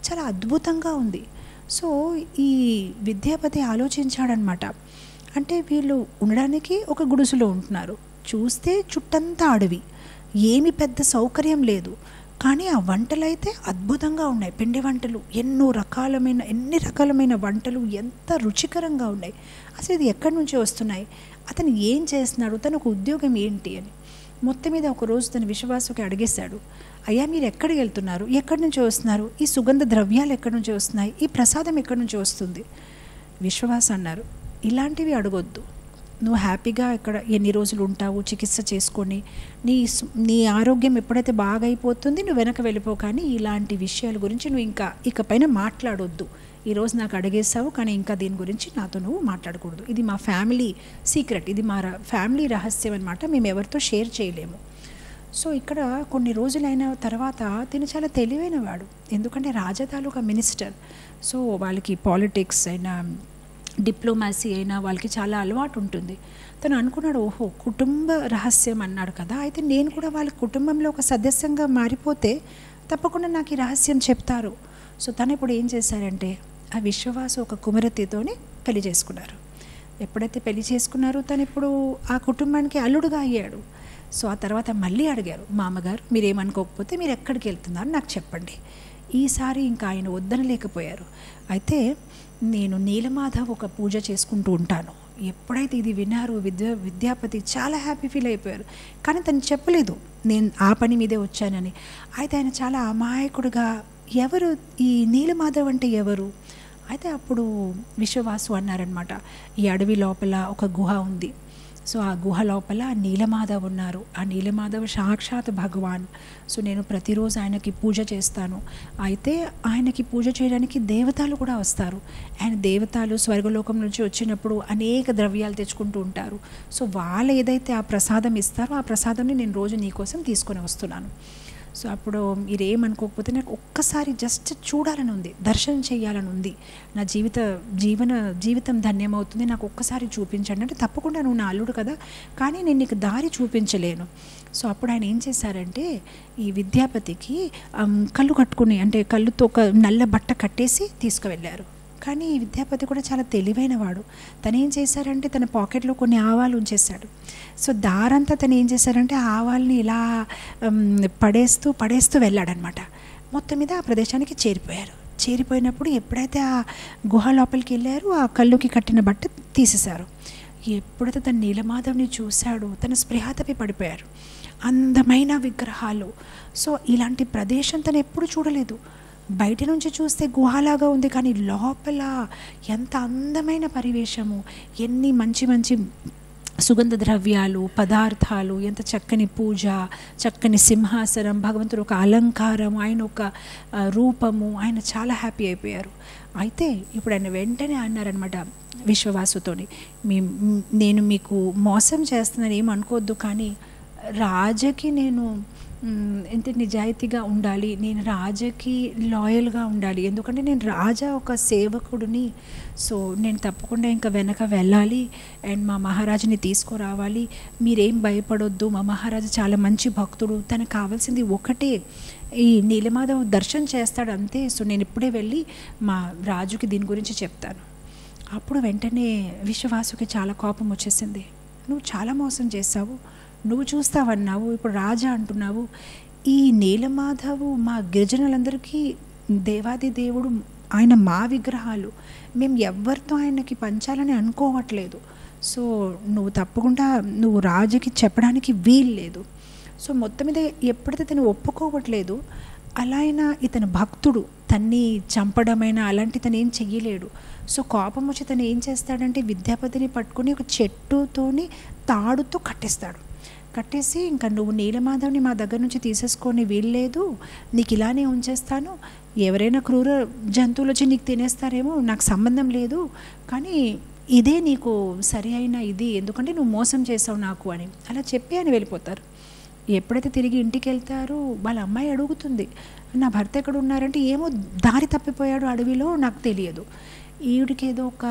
చాలా అద్భుతంగా ఉంది. సో ఈ విద్యాపతి ఆలోచించాడనమాట, అంటే వీళ్ళు ఉండడానికి ఒక గుడిసెలో ఉంటున్నారు, చూస్తే చుట్టంతా అడవి, ఏమి పెద్ద సౌకర్యం లేదు, కానీ ఆ వంటలు అయితే అద్భుతంగా ఉన్నాయి. పిండి వంటలు ఎన్ని రకాలమైన వంటలు ఎంత రుచికరంగా ఉన్నాయి. అసలు ఇది ఎక్కడి నుంచి వస్తున్నాయి, అతను ఏం చేస్తున్నాడు, తనకు ఉద్యోగం ఏంటి అని. మొత్తం మీద ఒకరోజు తన విశ్వాసుకి అడిగేశాడు, అయ్యా మీరు ఎక్కడికి వెళ్తున్నారు, ఎక్కడి నుంచి వస్తున్నారు, ఈ సుగంధ ద్రవ్యాలు ఎక్కడి నుంచి వస్తున్నాయి, ఈ ప్రసాదం ఎక్కడి నుంచి వస్తుంది. విశ్వాస అన్నారు, ఇలాంటివి అడగొద్దు, నువ్వు హ్యాపీగా ఇక్కడ ఎన్ని రోజులు ఉంటావు, చికిత్స చేసుకొని నీ ఆరోగ్యం ఎప్పుడైతే బాగా అయిపోతుంది నువ్వు వెనక వెళ్ళిపో, కానీ ఇలాంటి విషయాల గురించి నువ్వు ఇకపైన మాట్లాడొద్దు. ఈరోజు నాకు అడిగేసావు, కానీ ఇంకా దీని గురించి నాతో నువ్వు మాట్లాడకూడదు, ఇది మా ఫ్యామిలీ సీక్రెట్, ఇది మా ఫ్యామిలీ రహస్యం అన్నమాట, మేము ఎవరితో షేర్ చేయలేము. సో ఇక్కడ కొన్ని రోజులైన తర్వాత తిను చాలా తెలివైన వాడు, ఎందుకంటే రాజతాలూకా మినిస్టర్. సో వాళ్ళకి పాలిటిక్స్ అయినా డిప్లొమాసీ అయినా వాళ్ళకి చాలా అలవాటు ఉంటుంది. తను అనుకున్నాడు, ఓహో కుటుంబ రహస్యం అన్నాడు కదా, అయితే నేను కూడా వాళ్ళ కుటుంబంలో ఒక సదస్యంగా మారిపోతే తప్పకుండా నాకు ఈ రహస్యం చెప్తారు. సో తను ఇప్పుడు ఏం చేశారంటే, ఆ విశ్వవాసు ఒక కుమార్తెతోని పెళ్లి చేసుకున్నారు. ఎప్పుడైతే పెళ్లి చేసుకున్నారో తను ఇప్పుడు ఆ కుటుంబానికి అల్లుడుగా అయ్యాడు. సో ఆ తర్వాత మళ్ళీ అడిగారు, మామగారు మీరేమనుకోకపోతే మీరు ఎక్కడికి వెళ్తున్నారు నాకు చెప్పండి. ఈసారి ఇంకా ఆయన వద్దనలేకపోయారు. అయితే నేను నీలమాధవ్ ఒక పూజ చేసుకుంటూ ఉంటాను. ఎప్పుడైతే ఇది విన్నారో విద్యాపతి చాలా హ్యాపీ ఫీల్ అయిపోయారు, కానీ తను చెప్పలేదు నేను ఆ పని మీదే వచ్చానని. అయితే ఆయన చాలా అమాయకుడుగా, ఎవరు ఈ నీలమాధవ్ అంటే ఎవరు? అయితే అప్పుడు విశ్వవాసు అన్నారనమాట, ఈ అడవి లోపల ఒక గుహ ఉంది, సో ఆ గుహ లోపల నీలమాధవ్ ఉన్నారు, ఆ నీలమాధవ్ సాక్షాత్ భగవాన్. సో నేను ప్రతిరోజు ఆయనకి పూజ చేస్తాను. అయితే ఆయనకి పూజ చేయడానికి దేవతలు కూడా వస్తారు. ఆయన దేవతలు స్వర్గలోకం నుంచి వచ్చినప్పుడు అనేక ద్రవ్యాలు తెచ్చుకుంటూ ఉంటారు. సో వాళ్ళు ఏదైతే ఆ ప్రసాదం ఇస్తారో ఆ ప్రసాదాన్ని నేను రోజు నీకోసం తీసుకొని వస్తున్నాను. సో అప్పుడు మీరేమనుకోకపోతే నాకు ఒక్కసారి జస్ట్ చూడాలని ఉంది, దర్శనం చేయాలని ఉంది, నా జీవితం ధన్యమవుతుంది, నాకు ఒక్కసారి చూపించండి అంటే, తప్పకుండా నువ్వు నా అల్లుడు కదా, కానీ నేను నీకు దారి చూపించలేను. సో అప్పుడు ఆయన ఏం చేశారంటే ఈ విద్యాపతికి కళ్ళు కట్టుకుని, అంటే కళ్ళుతో ఒక నల్ల బట్ట కట్టేసి తీసుకువెళ్ళారు. కానీ ఈ విద్యాపతి కూడా చాలా తెలివైన వాడు. తను ఏం చేశారంటే తన పాకెట్లో కొన్ని ఆవాలు ఉంచేశాడు. సో దారంతా తను ఏం చేశారంటే ఆవాల్ని ఇలా పడేస్తూ వెళ్ళాడనమాట. మొత్తం మీద ఆ ప్రదేశానికి చేరిపోయినప్పుడు ఎప్పుడైతే ఆ గుహ లోపలికి వెళ్ళారో ఆ కళ్ళుకి కట్టిన బట్ట తీసేశారు. ఎప్పుడైతే తను నీలమాధవ్ని చూశాడో తన స్పృహ తప్పి పడిపోయారు. అందమైన విగ్రహాలు. సో ఇలాంటి ప్రదేశం తను ఎప్పుడు చూడలేదు. బయట నుంచి చూస్తే గుహలాగా ఉంది, కానీ లోపల ఎంత అందమైన పరివేశము, ఎన్ని మంచి మంచి సుగంధ ద్రవ్యాలు, పదార్థాలు, ఎంత చక్కని పూజ, చక్కని సింహాసనం, భగవంతుడు ఒక అలంకారం, ఆయన ఒక రూపము, ఆయన చాలా హ్యాపీ అయిపోయారు. అయితే ఇప్పుడు ఆయన వెంటనే అన్నారనమాట విశ్వవాసుతోని, నేను మీకు మోసం చేస్తున్నాను ఏమనుకోవద్దు, కానీ రాజకి నేను ఎంత నిజాయితీగా ఉండాలి, నేను రాజాకి లాయల్గా ఉండాలి, ఎందుకంటే నేను రాజా ఒక సేవకుడిని. సో నేను తప్పకుండా ఇంకా వెనక వెళ్ళాలి అండ్ మా మహారాజుని తీసుకురావాలి, మీరేం భయపడొద్దు, మా మహారాజు చాలా మంచి భక్తుడు, తనకు కావాల్సింది ఒకటే, ఈ నీలమాధవ్ దర్శనం చేస్తాడు అంతే. సో నేను ఇప్పుడే వెళ్ళి మా రాజుకి దీని గురించి చెప్తాను. అప్పుడు వెంటనే విశ్వవాసుకి చాలా కోపం వచ్చేసింది. నువ్వు చాలా మోసం చేశావు, నువ్వు చూస్తావన్నావు, ఇప్పుడు రాజా అంటున్నావు. ఈ నీలమాధవు మా గిరిజనులందరికీ దేవాది దేవుడు, ఆయన మా విగ్రహాలు, మేము ఎవరితో ఆయనకి పంచాలని అనుకోవట్లేదు. సో నువ్వు తప్పకుండా నువ్వు రాజుకి చెప్పడానికి వీలు లేదు. సో మొత్తం మీద ఎప్పుడైతే తను ఒప్పుకోవట్లేదు, అలా అయినా ఇతను భక్తుడు, తన్ని చంపడమైనా అలాంటి తను ఏం చెయ్యలేడు. సో కోపం వచ్చి తను ఏం చేస్తాడంటే విద్యాపతిని పట్టుకుని ఒక చెట్టుతోని తాడుతో కట్టేసి ఇంకా నువ్వు నీలమాధవ్ని మా దగ్గర నుంచి తీసేసుకొని వీల్లేదు, నీకు ఇలానే ఉంచేస్తాను, ఎవరైనా క్రూర జంతువులు వచ్చి నీకు తినేస్తారేమో, నాకు సంబంధం లేదు, కానీ ఇదే నీకు సరి అయిన ఇది, ఎందుకంటే నువ్వు మోసం చేసావు నాకు అని అలా చెప్పి అని వెళ్ళిపోతారు. ఎప్పుడైతే తిరిగి ఇంటికి వెళ్తారో వాళ్ళ అమ్మాయి అడుగుతుంది, నా భర్త ఎక్కడ ఉన్నారంటే, ఏమో దారి తప్పిపోయాడు అడవిలో, నాకు తెలియదు. ఈవిడికి ఏదో ఒక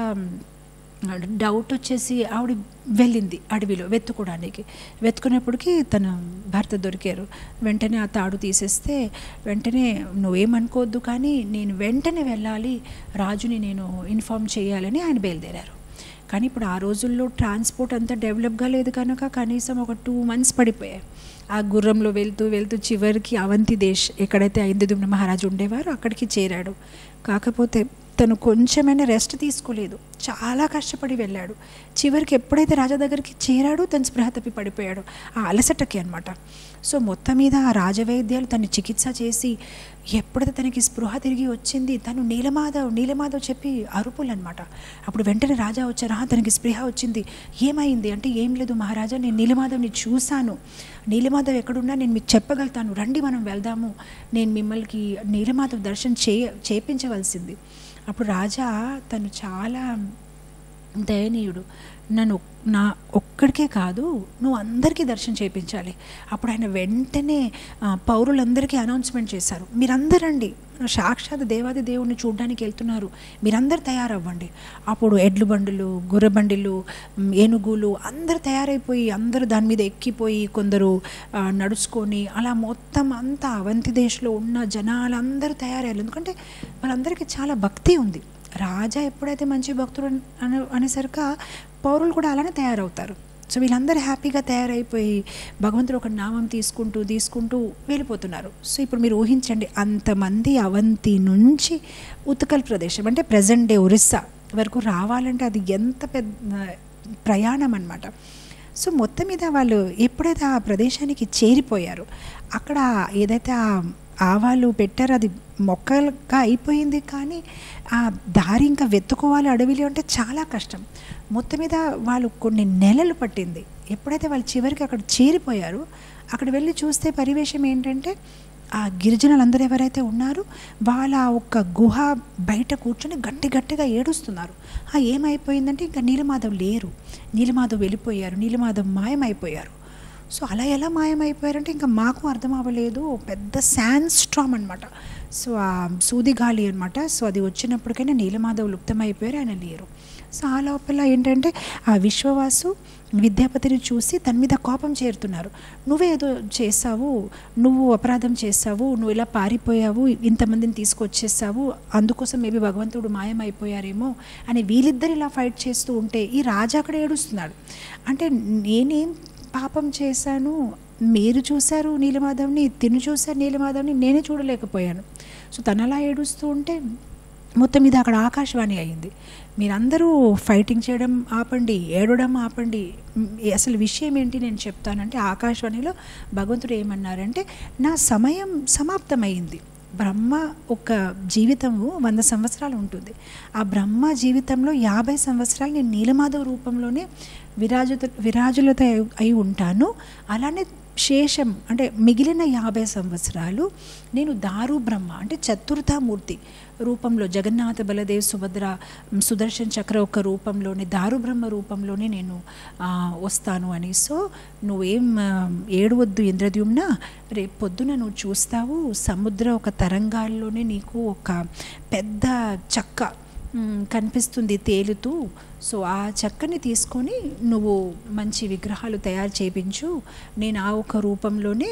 డౌట్ వచ్చేసి ఆవిడ వెళ్ళింది అడవిలో వెతుకునేప్పటికీ తన భర్త దొరికారు. వెంటనే ఆ తాడు తీసేస్తే వెంటనే నువ్వేమనుకోవద్దు, కానీ నేను వెంటనే వెళ్ళాలి, రాజుని నేను ఇన్ఫార్మ్ చేయాలని ఆయన బయలుదేరారు. కానీ ఇప్పుడు ఆ రోజుల్లో ట్రాన్స్పోర్ట్ అంతా డెవలప్గా లేదు కనుక కనీసం ఒక 2 months పడిపోయాయి. ఆ గుర్రంలో వెళ్తూ చివరికి అవంతిదేశ్, ఎక్కడైతే ఇంద్రద్యుమ్న మహారాజు ఉండేవారో అక్కడికి చేరాడు. కాకపోతే తను కొంచెమైనా రెస్ట్ తీసుకోలేదు, చాలా కష్టపడి వెళ్ళాడు. చివరికి ఎప్పుడైతే రాజా దగ్గరికి చేరాడో తను స్పృహ తప్పి పడిపోయాడు, ఆ అలసటకి అనమాట. సో మొత్తం మీద ఆ రాజవైద్యాలు తను చికిత్స చేసి ఎప్పుడైతే తనకి స్పృహ తిరిగి వచ్చింది, తను నీలమాధవ్ చెప్పి అరుపులు అనమాట. అప్పుడు వెంటనే రాజా వచ్చారు, తనకి స్పృహ వచ్చింది, ఏమైంది అంటే, ఏం లేదు మహారాజా, నేను నీలమాధవ్ని చూశాను, నీలమాధవ్ ఎక్కడున్నా నేను మీకు చెప్పగలుగుతాను, రండి మనం వెళ్దాము, నేను మిమ్మల్ని నీలమాధవ్ దర్శనం చేయించవలసింది. అప్పుడు రాజా తను చాలా దయనీయుడు, నా ఒక్కడికే కాదు, నువ్వు అందరికీ దర్శనం చేయించాలి. అప్పుడు ఆయన వెంటనే పౌరులందరికీ అనౌన్స్మెంట్ చేశారు, మీరందరూ రండి, సాక్షాత్ దేవాది దేవుడిని చూడడానికి వెళ్తున్నారు, మీరందరూ తయారవ్వండి. అప్పుడు ఎడ్లు బండులు, గుర్ర బండిలు, ఏనుగులు అందరూ తయారైపోయి, అందరూ దాని మీద ఎక్కిపోయి, కొందరు నడుచుకొని, అలా మొత్తం అంతా అవంతిదేశ్లో ఉన్న జనాలందరూ తయారయ్యారు. ఎందుకంటే వాళ్ళందరికీ చాలా భక్తి ఉంది. రాజా ఎప్పుడైతే మంచి భక్తుడు అనేసరికి పౌరులు కూడా అలానే తయారవుతారు. సో వీళ్ళందరూ హ్యాపీగా తయారైపోయి భగవంతుడు ఒక నామం తీసుకుంటూ వెళ్ళిపోతున్నారు. సో ఇప్పుడు మీరు ఊహించండి, అంతమంది అవంతి నుంచి ఉత్కల్ ప్రదేశం అంటే ప్రజెంట్ డే ఒరిస్సా వరకు రావాలంటే అది ఎంత పెద్ద ప్రయాణం అన్నమాట. సో మొత్తం మీద వాళ్ళు ఎప్పుడైతే ఆ ప్రదేశానికి చేరిపోయారు, అక్కడ ఏదైతే ఆవాలు పెట్టారో అది మొక్కలుగా అయిపోయింది, కానీ ఆ దారి ఇంకా వెతుకోవాలి అడవిలో అంటే చాలా కష్టం. మొత్తం మీద వాళ్ళు కొన్ని నెలలు పట్టింది. ఎప్పుడైతే వాళ్ళు చివరికి అక్కడ చేరిపోయారో, అక్కడ వెళ్ళి చూస్తే పరివేశం ఏంటంటే, ఆ గిరిజనులందరూ ఎవరైతే ఉన్నారో వాళ్ళ ఒక్క గుహ బయట కూర్చొని గట్టిగా ఏడుస్తున్నారు. ఏమైపోయిందంటే ఇంకా నీలమాధవ్ లేరు, నీలమాధవ్ వెళ్ళిపోయారు, నీలమాధవ్ మాయమైపోయారు. సో అలా ఎలా మాయమైపోయారంటే ఇంకా మాకు అర్థం అవ్వలేదు. పెద్ద శాండ్ స్ట్రామ్ అనమాట. సో ఆ సూది గాలి అనమాట. సో అది వచ్చినప్పటికైనా నీలమాధవ్ లుప్తమైపోయారు, ఆయన లేరు. సో ఆ లోపల ఏంటంటే ఆ విశ్వవాసు విద్యాపతిని చూసి తన మీద కోపం చేరుతున్నారు. నువ్వే ఏదో చేసావు, నువ్వు అపరాధం చేసావు, నువ్వు ఇలా పారిపోయావు, ఇంతమందిని తీసుకొచ్చేసావు, అందుకోసం మేబీ భగవంతుడు మాయమైపోయారేమో అని వీళ్ళిద్దరు ఇలా ఫైట్ చేస్తూ ఉంటే ఈ రాజా అక్కడ ఏడుస్తున్నాడు. అంటే నేనేం పాపం చేశాను, మీరు చూశారు నీలమాధవ్ని, తిను చూశారు నీలమాధవ్ని, నేనే చూడలేకపోయాను. సో తను అలా ఏడుస్తూ ఉంటే మొత్తం మీద అక్కడ ఆకాశవాణి అయింది. మీరందరూ ఫైటింగ్ చేయడం ఆపండి, ఏడవడం ఆపండి, అసలు విషయం ఏంటి నేను చెప్తానంటే ఆకాశవాణిలో భగవంతుడు ఏమన్నారంటే నా సమయం సమాప్తమైంది. బ్రహ్మ ఒక జీవితము 100 సంవత్సరాలు ఉంటుంది. ఆ బ్రహ్మ జీవితంలో 50 సంవత్సరాలు నేను నీలమాధవ్ రూపంలోనే విరాజులత అయి ఉంటాను. అలానే శేషం అంటే మిగిలిన 50 సంవత్సరాలు నేను దారు బ్రహ్మ అంటే చతుర్థమూర్తి రూపంలో జగన్నాథ బలదేవ్ సుభద్ర సుదర్శన్ చక్ర ఒక రూపంలోనే దారు బ్రహ్మ రూపంలోనే నేను వస్తాను అని. సో నువ్వేం ఏడవద్దు ఇంద్రద్యుమ్న, రేపు పొద్దున నువ్వు చూస్తావు సముద్ర ఒక తరంగాల్లోనే నీకు ఒక పెద్ద చక్క కనిపిస్తుంది తేలుతూ. సో ఆ చక్కని తీసుకొని నువ్వు మంచి విగ్రహాలు తయారు చేయించు, నేను ఆ ఒక రూపంలోనే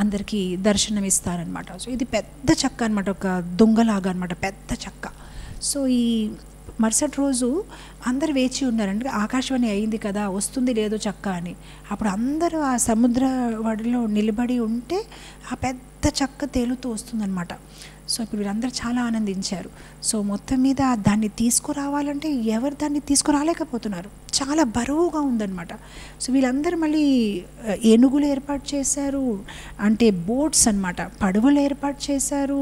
అందరికీ దర్శనం ఇస్తానన్నమాట. సో ఇది పెద్ద చక్క అనమాట, ఒక దొంగలాగా అనమాట, పెద్ద చక్క. సో ఈ మరుసటి రోజు అందరు వేచి ఉన్నారంటే ఆకాశవాణి అయింది కదా, వస్తుంది లేదో చక్క అని. అప్పుడు అందరూ ఆ సముద్ర వడిలో నిలబడి ఉంటే ఆ పెద్ద చక్క తేలుతూ వస్తుందన్నమాట. సో ఇప్పుడు వీళ్ళందరూ చాలా ఆనందించారు. సో మొత్తం మీద దాన్ని తీసుకురావాలంటే ఎవరు దాన్ని తీసుకురాలేకపోతున్నారు, చాలా బరువుగా ఉందన్నమాట. సో వీళ్ళందరూ మళ్ళీ ఏనుగులు ఏర్పాటు చేశారు, అంటే బోట్స్ అన్నమాట, పడవలు ఏర్పాటు చేశారు,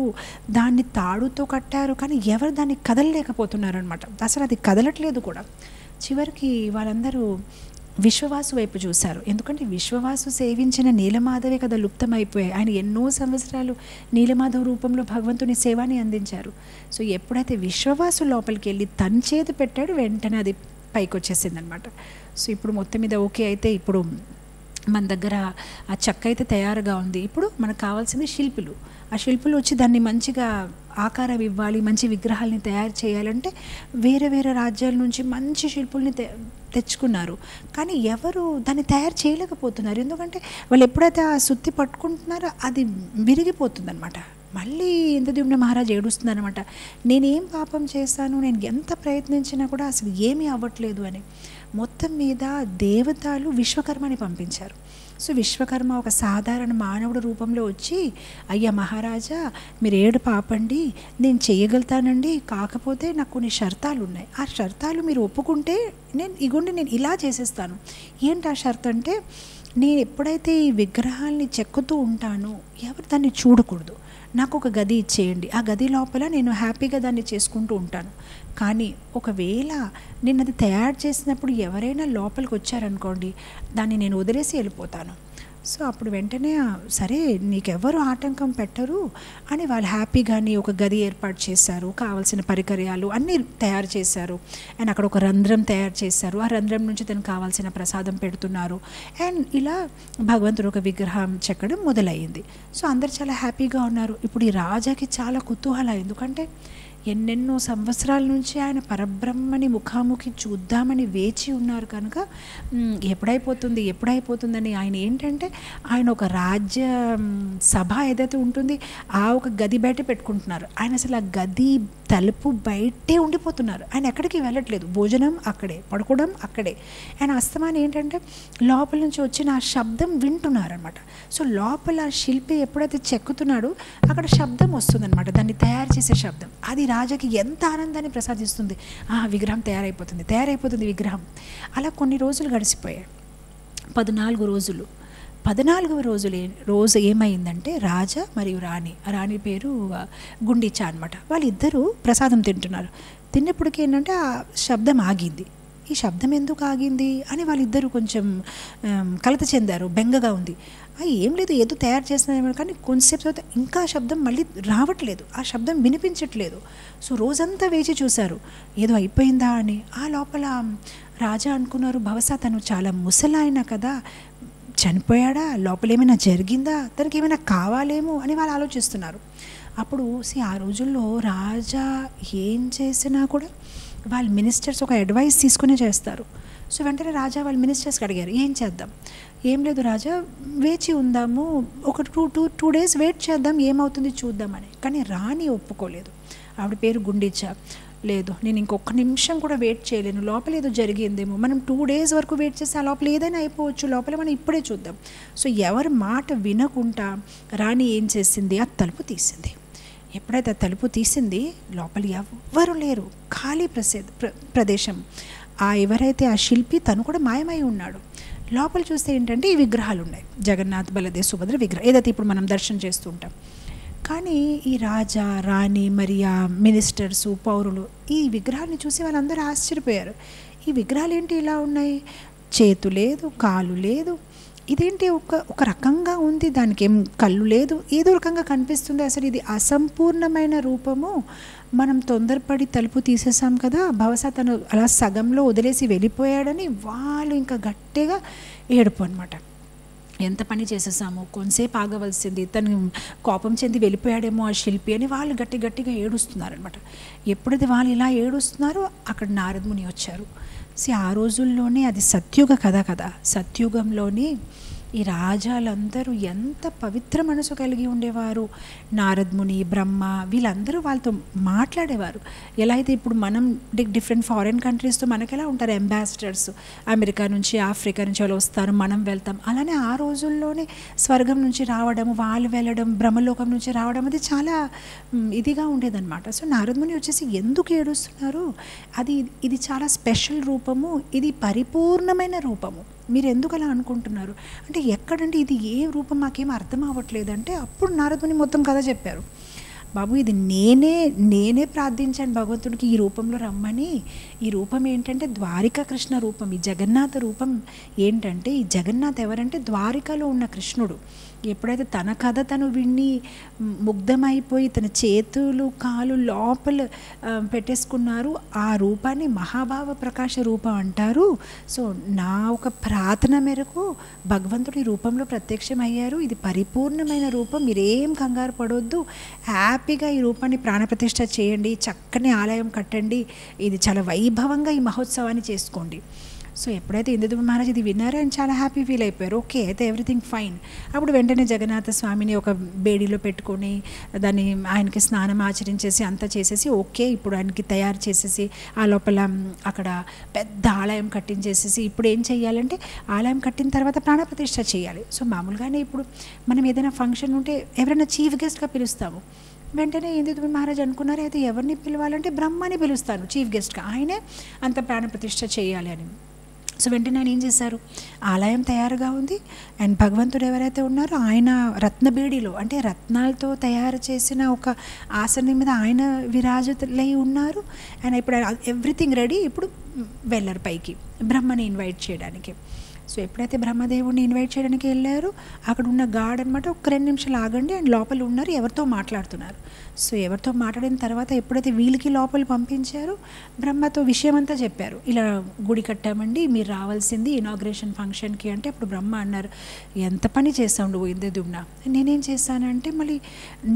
దాన్ని తాడుతో కట్టారు, కానీ ఎవరు దాన్ని కదలలేకపోతున్నారు అనమాట. అసలు అది కదలట్లేదు కూడా. చివరికి వాళ్ళందరూ విశ్వవాసు వైపు చూశారు. ఎందుకంటే విశ్వవాసు సేవించిన నీలమాధవే కదా లుప్తమైపోయాయి. ఆయన ఎన్నో సంవత్సరాలు నీలమాధవ రూపంలో భగవంతుని సేవాని అందించారు. సో ఎప్పుడైతే విశ్వవాసు లోపలికి వెళ్ళి తన చేతి పెట్టాడు, వెంటనే అది పైకి వచ్చేసింది అనమాట. సో ఇప్పుడు మొత్తం మీద ఓకే అయితే ఇప్పుడు మన దగ్గర ఆ చెక్క అయితే తయారుగా ఉంది. ఇప్పుడు మనకు కావాల్సింది శిల్పులు. ఆ శిల్పులు వచ్చి దాన్ని మంచిగా ఆకారం ఇవ్వాలి, మంచి విగ్రహాలని తయారు చేయాలంటే వేరే వేరే రాజ్యాల నుంచి మంచి శిల్పుల్ని తెచ్చుకున్నారు. కానీ ఎవరు దాన్ని తయారు చేయలేకపోతున్నారు. ఎందుకంటే వాళ్ళు ఎప్పుడైతే ఆ సుత్తి పట్టుకుంటున్నారో అది విరిగిపోతుంది అనమాట. మళ్ళీ ఇంద్రద్యుమ్న మహారాజు ఏడుస్తుందనమాట, నేనేం పాపం చేశాను, నేను ఎంత ప్రయత్నించినా కూడా అసలు ఏమీ అవ్వట్లేదు అని. మొత్తం మీద దేవతలు విశ్వకర్మని పంపించారు. సో విశ్వకర్మ ఒక సాధారణ మానవుడు రూపంలో వచ్చి, అయ్యా మహారాజా మీరు ఏడు పాపండి, నేను చేయగలుగుతానండి, కాకపోతే నాకు కొన్ని షరతాలు ఉన్నాయి, ఆ షరతాలు మీరు ఒప్పుకుంటే నేను ఇలా చేసేస్తాను. ఏంటి ఆ షరతు అంటే, నేను ఎప్పుడైతే ఈ విగ్రహాల్ని చెక్కుతూ ఉంటానో ఎవరు దాన్ని చూడకూడదు, నాకు ఒక గది ఇచ్చేయండి, ఆ గది లోపల నేను హ్యాపీగా దాన్ని చేసుకుంటూ ఉంటాను. కానీ ఒకవేళ నేను అది తయారు చేసినప్పుడు ఎవరైనా లోపలికి వచ్చారనుకోండి, దాన్ని నేను వదిలేసి వెళ్ళిపోతాను. సో అప్పుడు వెంటనే సరే నీకెవరు ఆటంకం పెట్టరు అని వాళ్ళు హ్యాపీగాని ఒక గది ఏర్పాటు చేశారు, కావాల్సిన పరికరాలు అన్నీ తయారు చేశారు. అండ్ అక్కడ ఒక రంధ్రం తయారు చేశారు, ఆ రంధ్రం నుంచి తనకు కావాల్సిన ప్రసాదం పెడుతున్నారు. అండ్ ఇలా భగవంతుడు ఒక విగ్రహం చెక్కడం మొదలయ్యింది. సో అందరు చాలా హ్యాపీగా ఉన్నారు. ఇప్పుడు ఈ రాజాకి చాలా కుతూహలం, ఎందుకంటే ఎన్నెన్నో సంవత్సరాల నుంచి ఆయన పరబ్రహ్మని ముఖాముఖి చూద్దామని వేచి ఉన్నారు కనుక ఎప్పుడైపోతుందని ఆయన ఏంటంటే ఆయన ఒక రాజ్య సభ ఏదైతే ఉంటుంది ఆ ఒక గది బయట పెట్టుకుంటున్నారు. ఆయన అసలు ఆ గది తలుపు బయటే ఉండిపోతున్నారు, ఆయన ఎక్కడికి వెళ్ళట్లేదు, భోజనం అక్కడే, పడుకోవడం అక్కడే. ఆయన అస్తమానం ఏంటంటే లోపల నుంచి వచ్చిన ఆ శబ్దం వింటున్నారనమాట. సో లోపల శిల్పి ఎప్పుడైతే చెక్కుతున్నాడో అక్కడ శబ్దం వస్తుందన్నమాట, దాన్ని తయారు చేసే శబ్దం. అది రాజాకి ఎంత ఆనందాన్ని ప్రసాదిస్తుంది. విగ్రహం తయారైపోతుంది విగ్రహం. అలా కొన్ని రోజులు గడిచిపోయాయి. 14వ రోజు ఏమైందంటే రాజా మరియు రాణి పేరు గుండిచా అనమాట, వాళ్ళిద్దరూ ప్రసాదం తింటున్నారు. తిన్నప్పటికీ ఏంటంటే ఆ శబ్దం ఆగింది. ఈ శబ్దం ఎందుకు ఆగింది అని వాళ్ళిద్దరూ కొంచెం కలత చెందారు, బెంగగా ఉంది. ఏం లేదు, ఏదో తయారు చేస్తున్నారేమో, కానీ కొంతసేపు తర్వాత ఇంకా శబ్దం మళ్ళీ రావట్లేదు, ఆ శబ్దం వినిపించట్లేదు. సో రోజంతా వేచి చూశారు ఏదో అయిపోయిందా అని. ఆ లోపల రాజా అనుకున్నారు, బహుశా తను చాలా ముసలాయన కదా, చనిపోయాడా, లోపల ఏమైనా జరిగిందా, తనకి ఏమైనా కావాలేమో అని వాళ్ళు ఆలోచిస్తున్నారు. అప్పుడు ఆ రోజుల్లో రాజా ఏం చేసినా కూడా వాళ్ళ మినిస్టర్స్ ఒక అడ్వైస్ తీసుకునే చేస్తారు. సో వెంటనే రాజా వాళ్ళ మినిస్టర్స్కి అడిగారు, ఏం చేద్దాం? ఏం లేదు రాజా, వేచి ఉందాము, ఒక టూ డేస్ వెయిట్ చేద్దాం, ఏమవుతుంది చూద్దామని. కానీ రాణి ఒప్పుకోలేదు. ఆవిడ పేరు గుండిచా. లేదు, నేను ఇంకొక నిమిషం కూడా వెయిట్ చేయలేను, లోపల ఏదో జరిగిందేమో, మనం 2 days వరకు వెయిట్ చేస్తే ఆ లోపల ఏదైనా అయిపోవచ్చు, లోపల మనం ఇప్పుడే చూద్దాం. సో ఎవరి మాట వినకుండా రాణి ఏం చేసింది, ఆ తలుపు తీసింది. ఎప్పుడైతే ఆ తలుపు తీసింది, లోపల ఎవ్వరు లేరు, ఖాళీ ప్రదేశం. ఎవరైతే ఆ శిల్పి తను కూడా మాయమై ఉన్నాడు. లోపల చూస్తే ఏంటంటే ఈ విగ్రహాలు ఉన్నాయి, జగన్నాథ్, బలదేవ్, సుభద్ర విగ్రహం, ఏదైతే ఇప్పుడు మనం దర్శనం చేస్తూ ఉంటాం. కానీ ఈ రాజా, రాణి, మరి ఆ మినిస్టర్సు, పౌరులు ఈ విగ్రహాన్ని చూసి వాళ్ళందరూ ఆశ్చర్యపోయారు. ఈ విగ్రహాలు ఏంటి ఇలా ఉన్నాయి, చేతు లేదు, కాలు లేదు, ఇదేంటి ఒక రకంగా ఉంది, దానికి ఏం కళ్ళు లేదు, ఏదో రకంగా కనిపిస్తుంది, అసలు ఇది అసంపూర్ణమైన రూపము, మనం తొందరపడి తలుపు తీసేసాం కదా, బహుశా తను అలా సగంలో వదిలేసి వెళ్ళిపోయాడని వాళ్ళు ఇంకా గట్టిగా ఏడుపు అనమాట. ఎంత పని చేసేసాము, కొంతసేపు ఆగవలసింది, తను కోపం చెంది వెళ్ళిపోయాడేమో ఆ శిల్పి అని వాళ్ళు గట్టిగా ఏడుస్తున్నారనమాట. ఎప్పుడైతే వాళ్ళు ఇలా ఏడుస్తున్నారో అక్కడ నారద ముని వచ్చారు. ఆ రోజుల్లోనే అది సత్యుగ కథ కదా, సత్యుగంలోనే ఈ రాజాలందరూ ఎంత పవిత్ర మనసు కలిగి ఉండేవారు. నారద ముని, బ్రహ్మ, వీళ్ళందరూ వాళ్ళతో మాట్లాడేవారు. ఎలా అయితే ఇప్పుడు మనం డిఫరెంట్ ఫారిన్ కంట్రీస్తో మనకి ఎలా ఉంటారు అంబాసిడర్స్, అమెరికా నుంచి, ఆఫ్రికా నుంచి వాళ్ళు వస్తారు, మనం వెళ్తాం. అలానే ఆ రోజుల్లోనే స్వర్గం నుంచి రావడం, వాళ్ళు వెళ్ళడం, బ్రహ్మలోకం నుంచి రావడం, అది చాలా ఇదిగా ఉండేదన్నమాట. సో నారద ముని వచ్చేసి ఎందుకు ఏడుస్తున్నారు, ఇది చాలా స్పెషల్ రూపము, ఇది పరిపూర్ణమైన రూపము, మీరు ఎందుకు అలా అనుకుంటున్నారు అంటే, ఎక్కడంటే ఇది ఏ రూపం మాకేం అర్థం అవ్వట్లేదంటే, అప్పుడు నారద ముని మొత్తం కథ చెప్పారు. బాబు, ఇది నేనే ప్రార్థించాను భగవంతుడికి ఈ రూపంలో రమ్మని. ఈ రూపం ఏంటంటే ద్వారికా కృష్ణ రూపం. ఈ జగన్నాథ రూపం ఏంటంటే, ఈ జగన్నాథ్ ఎవరంటే ద్వారికలో ఉన్న కృష్ణుడు. ఎప్పుడైతే తన కథ తను విని ముగ్ధమైపోయి తన చేతులు కాలు లోపల పెట్టేసుకున్నారు, ఆ రూపాన్ని మహాభావ ప్రకాశ రూపం అంటారు. సో నా ఒక ప్రార్థన మేరకు భగవంతుడి రూపంలో ప్రత్యక్షమయ్యారు. ఇది పరిపూర్ణమైన రూపం, మీరేం కంగారు పడొద్దు, హ్యాపీగా ఈ రూపాన్ని ప్రాణప్రతిష్ఠ చేయండి, చక్కని ఆలయం కట్టండి, ఇది చాలా వైభవంగా ఈ మహోత్సవాన్ని చేసుకోండి. సో ఎప్పుడైతే ఇంద్రదూత మహారాజ్ ఇది విన్నారో ఆయన చాలా హ్యాపీ ఫీల్ అయిపోయారు. ఓకే, అయితే ఎవ్రీథింగ్ ఫైన్. అప్పుడు వెంటనే జగన్నాథ స్వామిని ఒక బేడీలో పెట్టుకొని దాన్ని ఆయనకి స్నానం ఆచరించేసి అంతా చేసేసి, ఓకే ఇప్పుడు ఆయనకి తయారు చేసేసి ఆ లోపల అక్కడ పెద్ద ఆలయం కట్టించేసేసి, ఇప్పుడు ఏం చేయాలంటే ఆలయం కట్టిన తర్వాత ప్రాణప్రతిష్ఠ చేయాలి. సో మామూలుగానే ఇప్పుడు మనం ఏదైనా ఫంక్షన్ ఉంటే ఎవరైనా చీఫ్ గెస్ట్గా పిలుస్తాము. వెంటనే ఇంద్రదూత మహారాజ్ అనుకున్నారు, అయితే ఎవరిని పిలవాలంటే బ్రహ్మని పిలుస్తాను చీఫ్ గెస్ట్గా, ఆయనే అంత ప్రాణప్రతిష్ఠ చేయాలి అని. సో వెంటనే ఆయన ఏం చేశారు, ఆలయం తయారుగా ఉంది అండ్ భగవంతుడు ఎవరైతే ఉన్నారో ఆయన రత్నబేడిలో, అంటే రత్నాలతో తయారు చేసిన ఒక ఆసనం మీద ఆయన విరాజితులై ఉన్నారు. ఆయన ఇప్పుడు ఎవ్రీథింగ్ రెడీ, ఇప్పుడు వెళ్ళారు పైకి బ్రహ్మని ఇన్వైట్ చేయడానికి. సో ఎప్పుడైతే బ్రహ్మదేవుడిని ఇన్వైట్ చేయడానికి వెళ్ళారు, అక్కడ ఉన్న గార్డ్ అనమాట, ఒక 2 నిమిషాలు ఆగండి, ఆయన లోపల ఉన్నారు, ఎవరితో మాట్లాడుతున్నారు. సో ఎవరితో మాట్లాడిన తర్వాత ఎప్పుడైతే వీళ్ళకి లోపల పంపించారు, బ్రహ్మతో విషయం అంతా చెప్పారు, ఇలా గుడి కట్టామండి, మీరు రావాల్సింది ఇనాగ్రేషన్ ఫంక్షన్కి అంటే. అప్పుడు బ్రహ్మ అన్నారు, ఎంత పని చేస్తావు నువ్వు ఇంద్రద్యుమ్న. నేనేం చేశానంటే, మళ్ళీ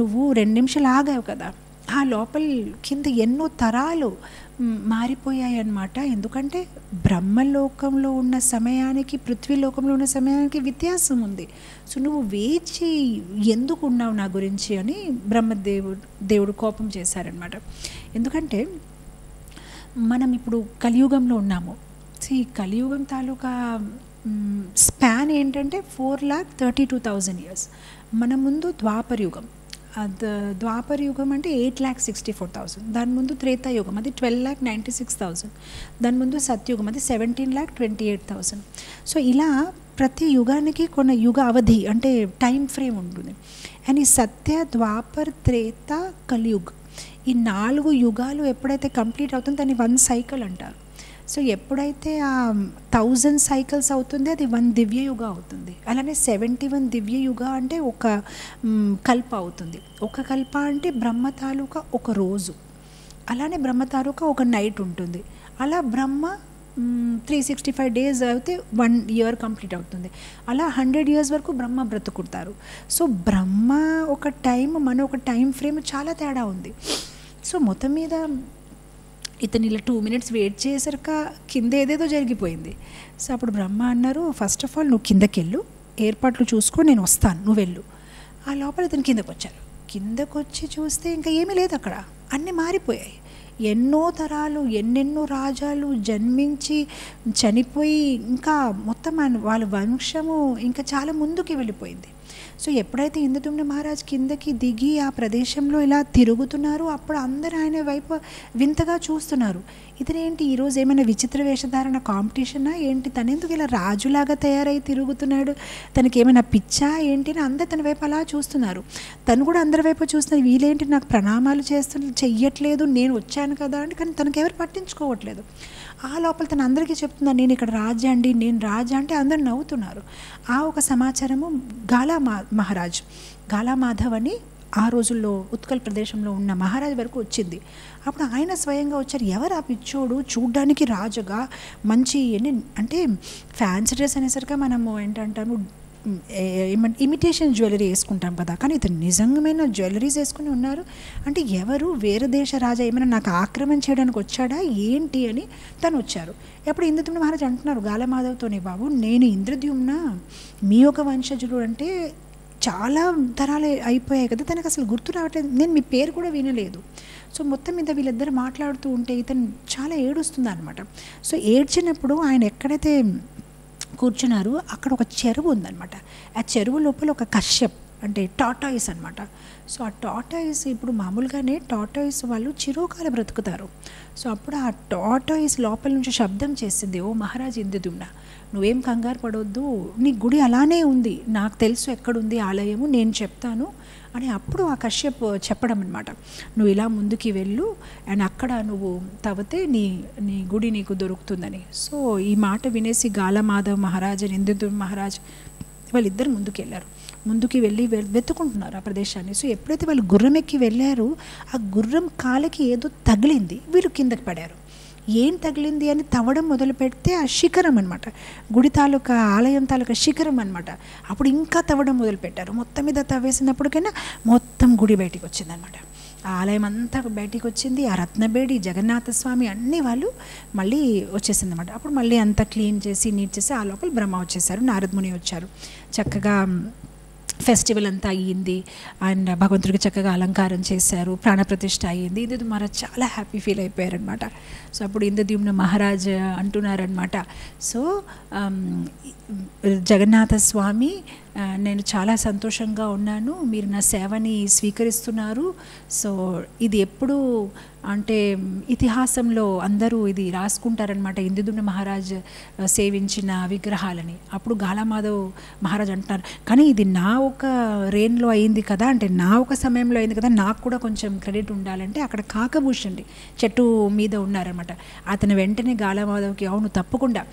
నువ్వు 2 నిమిషాలు ఆగావు కదా, ఆ లోపల కింద ఎన్నో తరాలు మారిపోయాయి అన్నమాట. ఎందుకంటే బ్రహ్మలోకంలో ఉన్న సమయానికి పృథ్వీలోకంలో ఉన్న సమయానికి వ్యత్యాసం ఉంది. సో నువ్వు వేచి ఎందుకు ఉన్నావు నా గురించి అని దేవుడు కోపం చేశారనమాట. ఎందుకంటే మనం ఇప్పుడు కలియుగంలో ఉన్నాము. కలియుగం తాలూకా స్పాన్ ఏంటంటే 4,32,000 years. మన ముందు ద్వాపరయుగం, ద్వాపరయుగం అంటే 8,64,000. దాని ముందు త్రేతాయుగం, అది 12,96,000. దాని ముందు సత్యుగం, అది 17,28,000. సో ఇలా ప్రతి యుగానికి కొన్ని యుగ అవధి అంటే టైం ఫ్రేమ్ ఉంటుంది. అండ్ ఈ సత్య, ద్వాపర్, త్రేత, కలియుగ్, ఈ 4 యుగాలు ఎప్పుడైతే కంప్లీట్ అవుతుందో దాన్ని 1 cycle అంటారు. సో ఎప్పుడైతే ఆ 1000 cycles అవుతుంది, అది 1 దివ్య యుగ అవుతుంది. అలానే 71 దివ్య యుగ అంటే ఒక కల్ప అవుతుంది. ఒక కల్ప అంటే బ్రహ్మ తాలూకా ఒక రోజు, అలానే బ్రహ్మ తాలూకా ఒక నైట్ ఉంటుంది. అలా బ్రహ్మ 365 డేస్ అయితే 1 year కంప్లీట్ అవుతుంది. అలా 100 years వరకు బ్రహ్మ బ్రతుకుతారు. సో బ్రహ్మ ఒక టైం, మన ఒక టైం ఫ్రేమ్ చాలా తేడా ఉంది. సో మొత్తం మీద ఇతను ఇలా 2 minutes వెయిట్ చేసరిక కింద ఏదేదో జరిగిపోయింది. సో అప్పుడు బ్రహ్మ అన్నారు, ఫస్ట్ ఆఫ్ ఆల్ నువ్వు కిందకి వెళ్ళు, ఏర్పాట్లు చూసుకో, నేను వస్తాను, నువ్వు వెళ్ళు. ఆ లోపల ఇతను కిందకు వచ్చారు. కిందకు వచ్చి చూస్తే ఇంకా ఏమీ లేదు అక్కడ, అన్నీ మారిపోయాయి. ఎన్నో తరాలు, ఎన్నెన్నో రాజాలు జన్మించి చనిపోయి ఇంకా మొత్తం వాళ్ళ వంశము ఇంకా చాలా ముందుకి వెళ్ళిపోయింది. సో ఎప్పుడైతే ఇంద్రద్యుమ్న మహారాజ్ కిందకి దిగి ఆ ప్రదేశంలో ఇలా తిరుగుతున్నారు, అప్పుడు అందరూ ఆయన వైపు వింతగా చూస్తున్నారు. ఇతనేంటి ఈరోజు ఏమైనా విచిత్ర వేషధారణ కాంపిటీషనా ఏంటి, తనెందుకు ఇలా రాజులాగా తయారై తిరుగుతున్నాడు, తనకి ఏమైనా పిచ్చా ఏంటి అని అందరు తన వైపు అలా చూస్తున్నారు. తను కూడా అందరి వైపు చూస్తున్నారు, వీళ్ళేంటి నాకు ప్రణామాలు చెయ్యట్లేదు, నేను వచ్చాను కదా అంటే, కానీ తనకు ఎవరు పట్టించుకోవట్లేదు. ఆ లోపల తను అందరికీ చెప్తున్నాను, నేను ఇక్కడ రాజా అండి, నేను రాజా అంటే అందరు నవ్వుతున్నారు. ఆ ఒక సమాచారము మహారాజ్ గాలా మాధవ్ అని ఆ రోజుల్లో ఉత్కల్ ప్రదేశంలో ఉన్న మహారాజ్ వరకు వచ్చింది. అప్పుడు ఆయన స్వయంగా వచ్చారు, ఎవరు ఆ పిచ్చోడు, చూడ్డానికి రాజుగా మంచి అంటే ఫ్యాన్సీ డ్రెస్ అనేసరికి మనము ఏంటంటాము ఇమిటేషన్ జ్యువెలరీ వేసుకుంటాం కదా, కానీ ఇతను నిజంగామైన జ్యువెలరీస్ వేసుకుని ఉన్నారు. అంటే ఎవరు, వేరే దేశ రాజా ఏమైనా నాకు ఆక్రమణ చేయడానికి వచ్చాడా ఏంటి అని తను వచ్చారు. ఎప్పుడు ఇంద్రద్యుమ్న మహారాజ్ అంటున్నారు గాలమాధవ్తోనే, బాబు నేను ఇంద్రద్యుమ్న మీ యొక్క వంశజుడు అంటే చాలా తరాలు అయిపోయాయి కదా, తనకు అసలు గుర్తు రావట్లేదు, నేను మీ పేరు కూడా వినలేదు. సో మొత్తం మీద వీళ్ళిద్దరు మాట్లాడుతూ ఉంటే ఇతను చాలా ఏడుస్తుంది అనమాట. సో ఏడ్చినప్పుడు ఆయన ఎక్కడైతే కూర్చున్నారు అక్కడ ఒక చెరువు ఉందన్నమాట. ఆ చెరువు లోపల ఒక కశ్యప్ అంటే టాటాయిస్ అనమాట. సో ఆ టాటాయిస్ ఇప్పుడు మామూలుగానే టాటాయిస్ వాళ్ళు చిరకాల బ్రతుకుతారు. సో అప్పుడు ఆ టాటాయిస్ లోపల నుంచి శబ్దం చేసింది, ఓ మహారాజ్ ఇంద్రద్యుమ్న, నువ్వేం కంగారు పడవద్దు, నీ గుడి అలానే ఉంది, నాకు తెలుసు ఎక్కడుంది ఆలయము, నేను చెప్తాను అని అప్పుడు ఆ కశ్యప్ చెప్పడం అనమాట. నువ్వు ఇలా ముందుకి వెళ్ళు అండ్ అక్కడ నువ్వు తవ్వితే నీ గుడి నీకు దొరుకుతుందని. సో ఈ మాట వినేసి గాలమాధవ్ మహారాజ్ అండ్ ఇంద్రద్యుమ్న మహారాజ్ వాళ్ళిద్దరు ముందుకు వెళ్ళారు. ముందుకి వెళ్ళి వెతుకుంటున్నారు ఆ ప్రదేశాన్ని. సో ఎప్పుడైతే వాళ్ళు గుర్రం ఎక్కి వెళ్ళారో ఆ గుర్రం కాలికి ఏదో తగిలింది, వీళ్ళు కిందకి పడారు. ఏం తగిలింది అని తవ్వడం మొదలు పెడితే ఆ శిఖరం అనమాట, గుడి తాలూకా ఆలయం తాలూకా శిఖరం అనమాట. అప్పుడు ఇంకా తవ్వడం మొదలుపెట్టారు. మొత్తం మీద తవ్వేసినప్పటికైనా మొత్తం గుడి బయటికి వచ్చిందనమాట. ఆ ఆలయం అంతా బయటికి వచ్చింది. ఆ రత్నబేడి జగన్నాథ స్వామి అన్నీ వాళ్ళు మళ్ళీ వచ్చేసింది అనమాట. అప్పుడు మళ్ళీ అంతా క్లీన్ చేసి నీట్ చేసి ఆ లోపల బ్రహ్మ వచ్చేసారు, నారద ముని వచ్చారు. చక్కగా ఫెస్టివల్ అంతా అయ్యింది అండ్ భగవంతుడికి చక్కగా అలంకారం చేశారు, ప్రాణప్రతిష్ఠ అయ్యింది. ఇంద్రద్యుమ్న మహారాజ్ చాలా హ్యాపీ ఫీల్ అయిపోయారనమాట. సో అప్పుడు ఇంద్రద్యుమ్న మహారాజ్ అంటున్నారనమాట, సో జగన్నాథ స్వామి నేను చాలా సంతోషంగా ఉన్నాను, మీరు నా సేవని స్వీకరిస్తున్నారు. సో ఇది ఎప్పుడు అంటే ఇతిహాసంలో అందరూ ఇది రాసుకుంటారనమాట, ఇంద్రద్యుమ్న మహారాజ్ సేవించిన విగ్రహాలని. అప్పుడు గాలమాధవ్ మహారాజ్ అంటున్నారు, కానీ ఇది నా ఒక రేన్లో అయింది కదా, అంటే నా ఒక సమయంలో అయింది కదా, నాకు కూడా కొంచెం క్రెడిట్ ఉండాలంటే అక్కడ కాకభూషణుడి చెట్టు మీద ఉన్నారనమాట. అతను వెంటనే గాలమాధవ్కి, అవును తప్పకుండా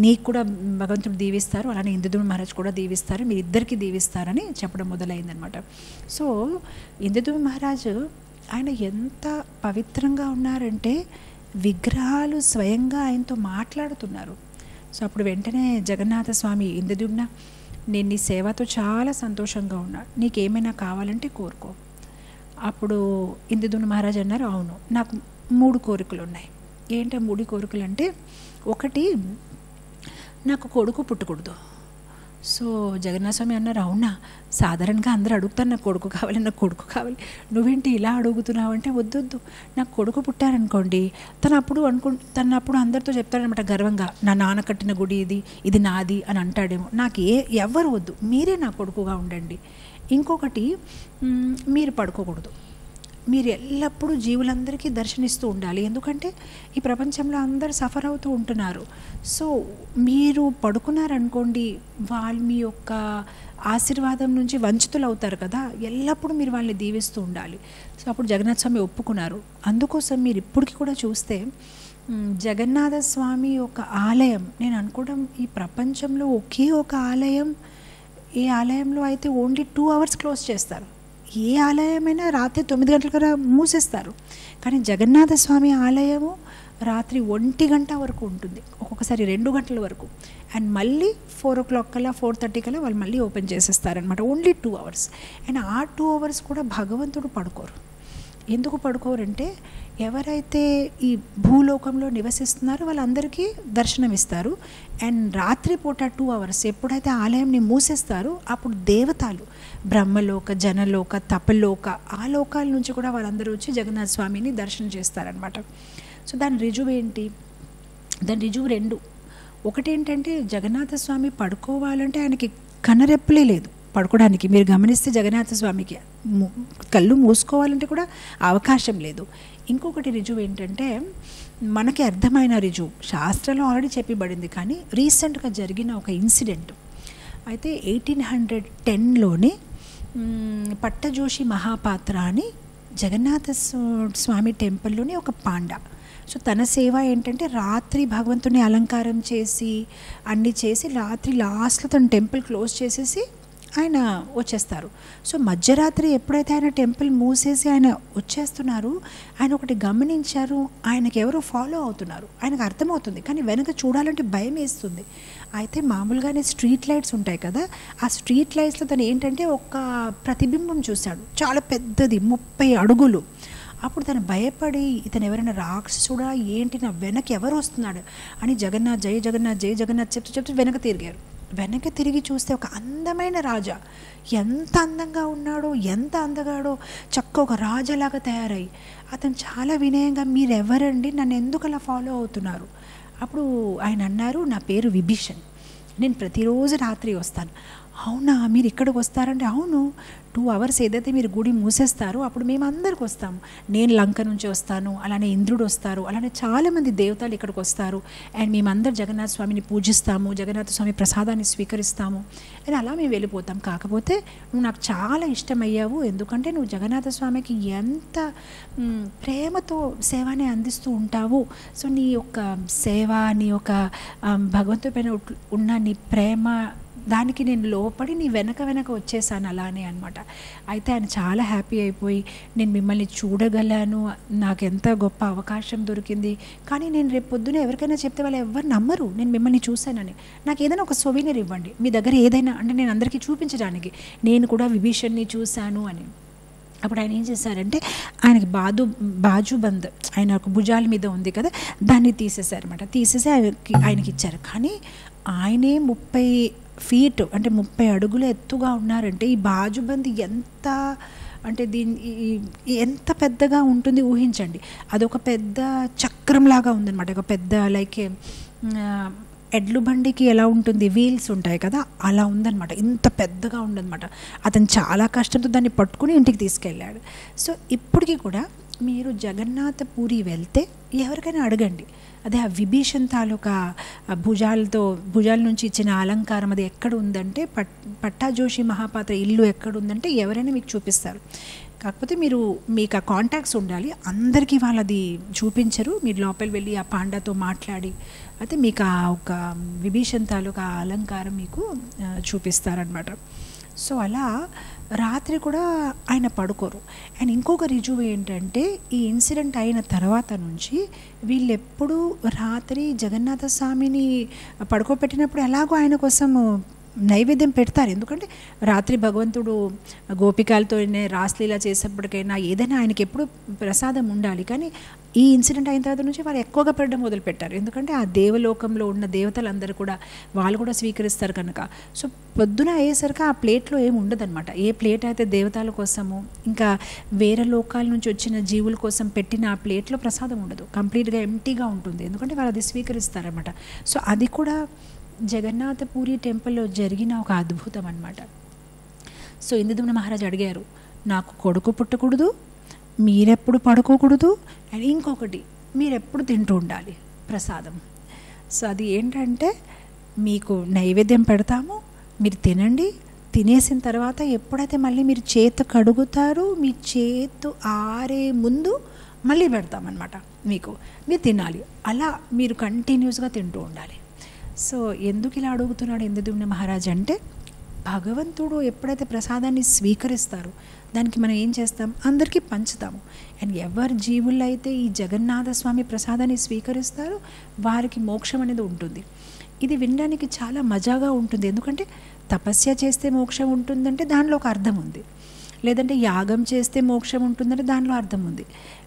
నీకు కూడా భగవంతుడు దీవిస్తారు, అలానే ఇంద్రద్యుమ్న మహారాజ్ కూడా దీవిస్తారు, మీరు ఇద్దరికి దీవిస్తారని చెప్పడం మొదలైందనమాట. సో ఇంద్రద్యుమ్న మహారాజు ఆయన ఎంత పవిత్రంగా ఉన్నారంటే విగ్రహాలు స్వయంగా ఆయనతో మాట్లాడుతున్నారు. సో అప్పుడు వెంటనే జగన్నాథ స్వామి, ఇంద్రద్యుమ్న నేను నీ సేవతో చాలా సంతోషంగా ఉన్నా, నీకేమైనా కావాలంటే కోరుకో. అప్పుడు ఇంద్రద్యుమ్న మహారాజ్ అన్నారు, అవును నాకు 3 కోరికలు ఉన్నాయి. ఏంటో 3 కోరికలు అంటే, ఒకటి నాకు కొడుకు పుట్టకూడదు. సో జగన్నాథ స్వామి అన్నారు, అవునా, సాధారణంగా అందరూ అడుగుతారు నాకు కొడుకు కావాలి, నాకు కొడుకు కావాలి, నువ్వేంటి ఇలా అడుగుతున్నావు అంటే, వద్దొద్దు నాకు కొడుకు పుట్టారనుకోండి తను అప్పుడు అందరితో చెప్తాడనమాట గర్వంగా, నా నాన్న కట్టిన గుడి ఇది నాది అని అంటాడేమో. నాకు ఎవ్వరు వద్దు, మీరే నా కొడుకుగా ఉండండి. ఇంకొకటి, మీరు పడుకోకూడదు, మీరు ఎల్లప్పుడూ జీవులందరికీ దర్శనిస్తూ ఉండాలి, ఎందుకంటే ఈ ప్రపంచంలో అందరు సఫర్ అవుతూ ఉంటున్నారు. సో మీరు పడుకున్నారనుకోండి వాళ్ళు మీ యొక్క ఆశీర్వాదం నుంచి వంచితులు అవుతారు కదా, ఎల్లప్పుడూ మీరు వాళ్ళని దీవిస్తూ ఉండాలి. సో అప్పుడు జగన్నాథ స్వామి ఒప్పుకున్నారు. అందుకోసం మీరు ఇప్పటికి కూడా చూస్తే జగన్నాథ స్వామి ఒక ఆలయం, నేను అనుకోవడం ఈ ప్రపంచంలో ఒకే ఒక ఆలయం, ఈ ఆలయంలో అయితే ఓన్లీ 2 hours క్లోజ్ చేస్తారు. ఏ ఆలయమైనా రాత్రి 9 గంటల కల్లా మూసేస్తారు. కానీ జగన్నాథ స్వామి ఆలయము రాత్రి 1 గంట వరకు ఉంటుంది, ఒక్కొక్కసారి 2 గంటల వరకు. అండ్ మళ్ళీ 4 o'clock కల్లా 4:30 కల్లా వాళ్ళు మళ్ళీ ఓపెన్ చేసేస్తారనమాట. Only 2 hours. అండ్ ఆ 2 hours కూడా భగవంతుడు పడుకోరు. ఎందుకు పడుకోరంటే ఎవరైతే ఈ భూలోకంలో నివసిస్తున్నారో వాళ్ళందరికీ దర్శనం ఇస్తారు. అండ్ రాత్రిపూట 2 hours ఎప్పుడైతే ఆలయంని మూసేస్తారో అప్పుడు దేవతలు బ్రహ్మలోక, జనలోక, తపలోక, ఆ లోకాల నుంచి కూడా వాళ్ళందరూ వచ్చి జగన్నాథ స్వామిని దర్శనం చేస్తారనమాట. సో దాని రుజువు ఏంటి? దాని రుజువు 2. ఒకటేంటంటే జగన్నాథ స్వామి పడుకోవాలంటే ఆయనకి కనరెప్పలే లేదు పడుకోవడానికి. మీరు గమనిస్తే జగన్నాథ స్వామికి కళ్ళు మూసుకోవాలంటే కూడా అవకాశం లేదు. ఇంకొకటి రుజువు ఏంటంటే మనకి అర్థమైన రుజువు శాస్త్రంలో ఆల్రెడీ చెప్పబడింది, కానీ రీసెంట్గా జరిగిన ఒక ఇన్సిడెంట్. అయితే 1810లోనే పట్టజోషి మహాపాత్ర అని జగన్నాథ స్వామి టెంపుల్లోని ఒక పాండా. సో తన సేవ ఏంటంటే రాత్రి భగవంతుని అలంకారం చేసి అన్నీ చేసి రాత్రి లాస్ట్లో తన టెంపుల్ క్లోజ్ చేసేసి ఆయన వచ్చేస్తారు. సో మధ్యరాత్రి ఎప్పుడైతే ఆయన టెంపుల్ మూసేసి ఆయన వచ్చేస్తున్నారు, ఆయన ఒకటి గమనించారు, ఆయనకి ఎవరు ఫాలో అవుతున్నారు. ఆయనకు అర్థమవుతుంది, కానీ వెనక చూడాలంటే భయం వేస్తుంది. అయితే మామూలుగానే స్ట్రీట్ లైట్స్ ఉంటాయి కదా, ఆ స్ట్రీట్ లైట్స్లో తను ఏంటంటే ఒక ప్రతిబింబం చూశాడు, చాలా పెద్దది, 30 అడుగులు. అప్పుడు తను భయపడి ఇతను ఎవరైనా రాక్షసుడా ఏంటి, నా వెనక ఎవరు వస్తున్నాడు అని జగన్నాథ్ జై జగన్నాథ్ జై జగన్నాథ్ చెప్తూ వెనక తిరిగారు. వెనక తిరిగి చూస్తే ఒక అందమైన రాజా, ఎంత అందంగా ఉన్నాడో, ఎంత అందగాడో, చక్క ఒక రాజాలాగా తయారై అతను చాలా వినయంగా మీరెవరండి, నన్ను ఎందుకు అలా ఫాలో అవుతున్నారు? అప్పుడు ఆయన అన్నారు, నా పేరు విభీషణ్, నేను ప్రతిరోజు రాత్రి వస్తాను. అవునా, మీరు ఇక్కడికి వస్తారంటే అవును, 2 hours ఏదైతే మీరు గుడి మూసేస్తారో అప్పుడు మేము అందరికి వస్తాము. నేను లంక నుంచి వస్తాను, అలానే ఇంద్రుడు వస్తారు, అలానే చాలామంది దేవతలు ఇక్కడికి వస్తారు. అండ్ మేమందరు జగన్నాథ స్వామిని పూజిస్తాము, జగన్నాథ స్వామి ప్రసాదాన్ని స్వీకరిస్తాము, అండ్ అలా మేము వెళ్ళిపోతాం. కాకపోతే నువ్వు నాకు చాలా ఇష్టమయ్యావు, ఎందుకంటే నువ్వు జగన్నాథ స్వామికి ఎంత ప్రేమతో సేవని అందిస్తూ ఉంటావు. సో నీ యొక్క సేవ, నీ యొక్క భగవంతుడి పైన ఉన్న నీ ప్రేమ, దానికి నేను లోపడి నీ వెనక వచ్చేసాను అలానే అనమాట. అయితే ఆయన చాలా హ్యాపీ అయిపోయి, నేను మిమ్మల్ని చూడగలను, నాకు ఎంత గొప్ప అవకాశం దొరికింది, కానీ నేను రేపు పొద్దున ఎవరికైనా చెప్తే వాళ్ళు ఎవరు నమ్మరు నేను మిమ్మల్ని చూశానని. నాకు ఏదైనా ఒక సొవెనీర్ ఇవ్వండి మీ దగ్గర ఏదైనా, అంటే నేను అందరికీ చూపించడానికి, నేను కూడా విభీషణ్ని చూశాను అని. అప్పుడు ఆయన ఏం చేశారంటే ఆయనకి బాజుబంద్ ఆయన ఒక భుజాల మీద ఉంది కదా, దాన్ని తీసేశారనమాట. తీసేసి ఆయనకి ఇచ్చారు. కానీ ఆయనే 30 feet అంటే 30 అడుగులు ఎత్తుగా ఉన్నారంటే ఈ బాజుబంద్ ఎంత అంటే ఎంత పెద్దగా ఉంటుంది ఊహించండి. అదొక పెద్ద చక్రంలాగా ఉందన్నమాట, ఒక పెద్ద లైక్ ఎడ్లు బండికి ఎలా ఉంటుంది వీల్స్ ఉంటాయి కదా, అలా ఉందన్నమాట. ఇంత పెద్దగా ఉండదన్నమాట. అతను చాలా కష్టంతో దాన్ని పట్టుకుని ఇంటికి తీసుకెళ్ళాడు. సో ఇప్పటికీ కూడా మీరు జగన్నాథ పూరి వెళ్తే ఎవరికైనా అడగండి, అదే ఆ విభీషణ్ తాలూకా భుజాల నుంచి ఇచ్చిన అలంకారం అది ఎక్కడ ఉందంటే పట్టాజోషి మహాపాత్ర ఇల్లు ఎక్కడ ఉందంటే ఎవరైనా మీకు చూపిస్తారు. కాకపోతే మీకు ఆ కాంటాక్ట్స్ ఉండాలి, అందరికీ వాళ్ళది చూపించరు. మీరు లోపలికి వెళ్ళి ఆ పాండాతో మాట్లాడి అయితే మీకు ఆ ఒక విభీషణ్ తాలూకా అలంకారం మీకు చూపిస్తారనమాట. సో అలా రాత్రి కూడా ఆయన పడుకోరు. అండ్ ఇంకొక రుజువు ఏంటంటే ఈ ఇన్సిడెంట్ అయిన తర్వాత నుంచి వీళ్ళు ఎప్పుడూ రాత్రి జగన్నాథ స్వామిని పడుకోబెట్టినప్పుడు ఎలాగో ఆయన కోసం నైవేద్యం పెడతారు. ఎందుకంటే రాత్రి భగవంతుడు గోపికలతో రాసలీల చేసేప్పటికైనా ఏదైనా ఆయనకి ఎప్పుడు ప్రసాదం ఉండాలి. కానీ ఈ ఇన్సిడెంట్ అయిన తర్వాత నుంచి వాళ్ళు ఎక్కువగా పెట్టడం మొదలుపెట్టారు. ఎందుకంటే ఆ దేవలోకంలో ఉన్న దేవతలందరూ కూడా వాళ్ళు కూడా స్వీకరిస్తారు కనుక. సో పొద్దున అయ్యేసరికి ఆ ప్లేట్లో ఏమి ఉండదన్నమాట. ఏ ప్లేట్ అయితే దేవతల కోసము ఇంకా వేరే లోకాల నుంచి వచ్చిన జీవుల కోసం పెట్టిన ఆ ప్లేట్లో ప్రసాదం ఉండదు, కంప్లీట్గా ఎంటీగా ఉంటుంది. ఎందుకంటే వాళ్ళు అది స్వీకరిస్తారన్నమాట. సో అది కూడా జగన్నాథపూరి టెంపుల్లో జరిగిన ఒక అద్భుతం అన్నమాట. సో ఇంద్రద్యుమ్న మహారాజు అడిగారు, నాకు కొడుకు పుట్టకూడదు, మీరెప్పుడు పడుకోకూడదు, అండ్ ఇంకొకటి మీరెప్పుడు తింటూ ఉండాలి ప్రసాదం. సో అది ఏంటంటే మీకు నైవేద్యం పెడతాము, మీరు తినండి, తినేసిన తర్వాత ఎప్పుడైతే మళ్ళీ మీరు చేతు కడుగుతారో మీ చేతు ఆరే ముందు మళ్ళీ పెడతామన్నమాట, మీరు తినాలి. అలా మీరు కంటిన్యూస్గా తింటూ ఉండాలి. సో ఎందుకు ఇలా అడుగుతున్నాడు ఇంద్రద్యుమ్న మహారాజ్ అంటే భగవంతుడు ఎప్పుడైతే ప్రసాదాన్ని స్వీకరిస్తారో దానికి మనం ఏం చేస్తాం, అందరికీ పంచుతాము. అండ్ ఎవరి జీవుల్లో అయితే ఈ జగన్నాథ స్వామి ప్రసాదాన్ని స్వీకరిస్తారో వారికి మోక్షం అనేది ఉంటుంది. ఇది వినడానికి చాలా మజాగా ఉంటుంది. ఎందుకంటే తపస్య చేస్తే మోక్షం ఉంటుందంటే దానిలో ఒక అర్థం ఉంది, లేదంటే యాగం చేస్తే మోక్షం ఉంటుందంటే దానిలో అర్థం ఉంది,